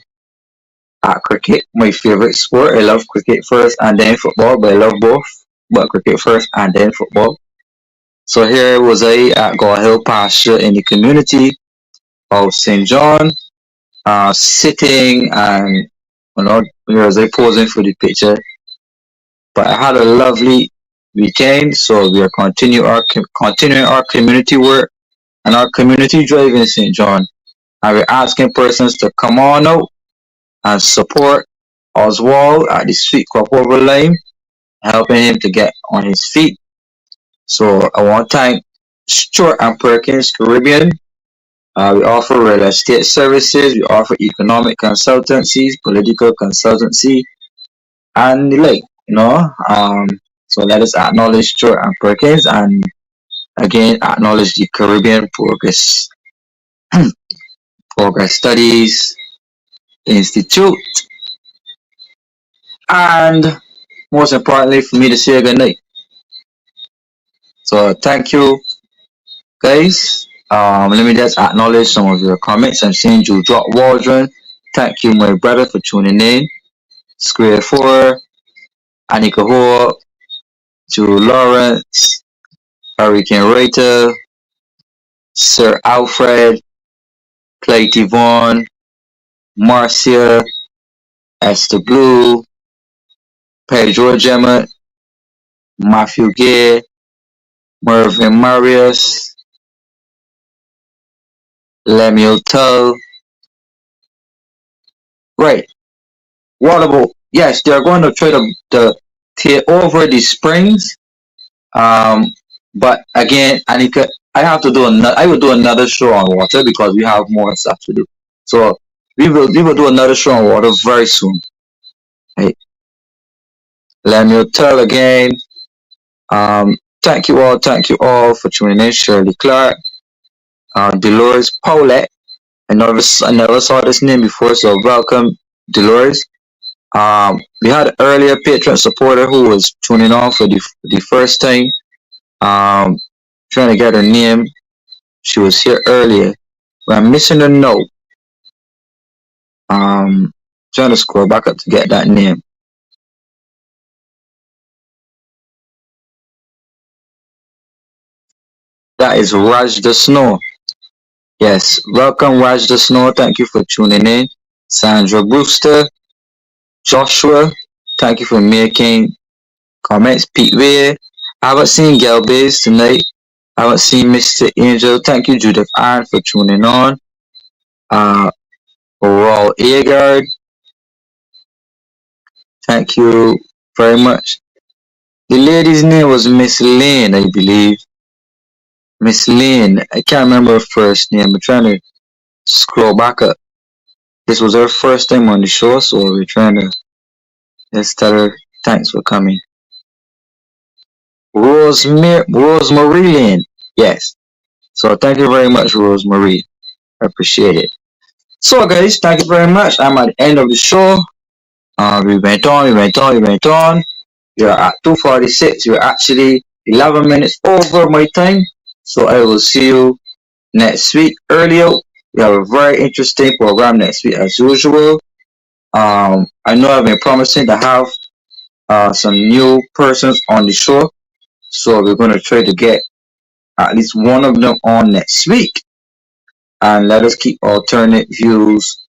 at cricket, my favorite sport. I love cricket first and then football, but I love both. But cricket first and then football. So here was I at Gore Hill pasture in the community of St. John, sitting and here was I posing for the picture. But I had a lovely weekend, so we are continuing our community work and our community drive in St. John. And we're asking persons to come on out and support Oswald at the Sweet Crop Over Line, helping him to get on his feet. So I want to thank Stuart and Perkins Caribbean. We offer real estate services, we offer economic consultancies, political consultancy, and the like. So let us acknowledge Stuart and Perkins, and again acknowledge the Caribbean Progress Studies Institute, and most importantly for me to say good night. So thank you guys. Let me just acknowledge some of your comments. I'm seeing you drop Waldron. Thank you, my brother, for tuning in. Square 4, Anika Ho, Drew Lawrence, Hurricane Raider, Sir Alfred, Clay Devon, Marcia, Esther Blue, Pedro Gemma, Matthew Gay, Mervyn Marius, Lemuel Tull. Right. What about, yes, they're going to try to take over the springs. But again, Anika, I have to do another. I will do another show on water because we have more stuff to do. So we will do another show on water very soon. Hey, let me tell again. Thank you all for tuning in. Shirley Clark, Dolores Paulette. I never saw this name before, so welcome, Dolores. We had an earlier Patreon supporter who was tuning on for the first time. Um, Trying to get her name. She was here earlier, but I'm missing a note. Trying to scroll back up to get that name. That is Raj the Snow. Yes, welcome Raj the Snow. Thank you for tuning in. Sandra Brewster, Joshua. Thank you for making comments. Pete Ware. I haven't seen Galbez tonight. I haven't seen Mr. Angel. Thank you, Judith Iron, for tuning on. Uh, Raul Agard. Thank you very much. The lady's name was Miss Lane, I believe. Miss Lane. I can't remember her first name. I'm trying to scroll back up. This was her first time on the show, so we're trying to just tell her thanks for coming. Rosemary Lane. Yes. So thank you very much, Rosemary. I appreciate it. So guys, thank you very much. I'm at the end of the show. We went on, we went on, we went on. You're at 2:46. You're actually 11 minutes over my time. So I will see you next week. Earlier, we have a very interesting program next week as usual. I know I've been promising to have some new persons on the show. So we're going to try to get at least one of them on next week. And let us keep alternate views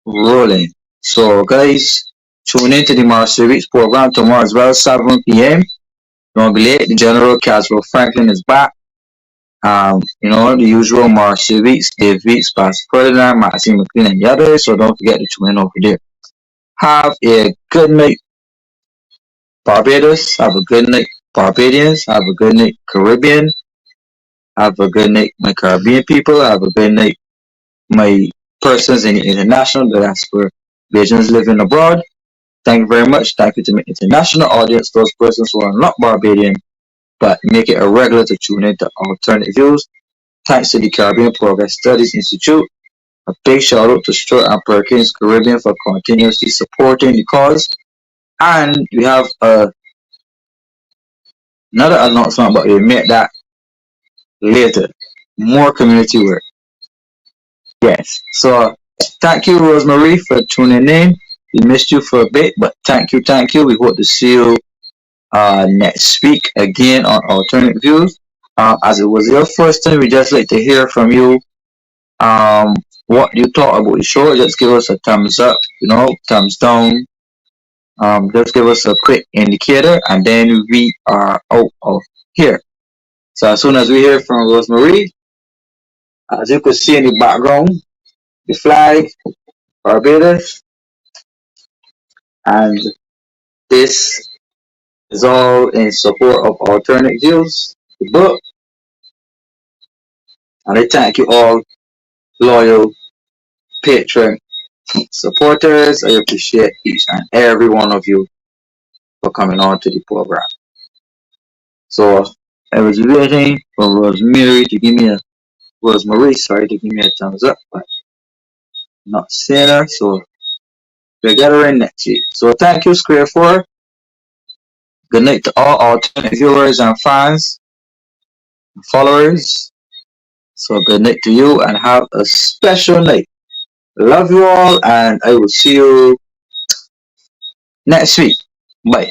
rolling. So guys, tune into the Master Weeks program tomorrow as well, 7 p.m. Don't be late. The General Caswell Franklin is back. The usual Marcia Weeks, Dave Weeks, Pastor Ferdinand, Maxine McLean, and the others. So don't forget to tune in over there. Have a good night, Barbados. Have a good night, Barbadians. Have a good night, Caribbean. Have a good night, my Caribbean people. Have a good night, my persons in the international diaspora regions living abroad. Thank you very much. Thank you to my international audience, those persons who are not Barbadian, but make it a regular to tune in to Alternative Views. Thanks to the Caribbean Progress Studies Institute. A big shout out to Stuart and Perkins Caribbean for continuously supporting the cause. And we have another announcement, but we'll make that later. More community work. Yes. So thank you, Rosemary, for tuning in. We missed you for a bit, but thank you, thank you. We hope to see you next week again on Alternate Views. As it was your first time, we just like to hear from you. What you thought about the show? Just give us a thumbs up, thumbs down. Just give us a quick indicator, and then we are out of here. So as soon as we hear from Rosemary, as you can see in the background, the flag, Barbados, and this is all in support of Alternate Views, the book. And I thank you all, loyal Patreon supporters. I appreciate each and every one of you for coming on to the program. So I was waiting for Rosemary to give me a thumbs up, but not seeing her, so we'll get her in next week. So thank you, Square 4. Good night to all alternate viewers and fans and followers. So good night to you and have a special night. Love you all, and I will see you next week. Bye.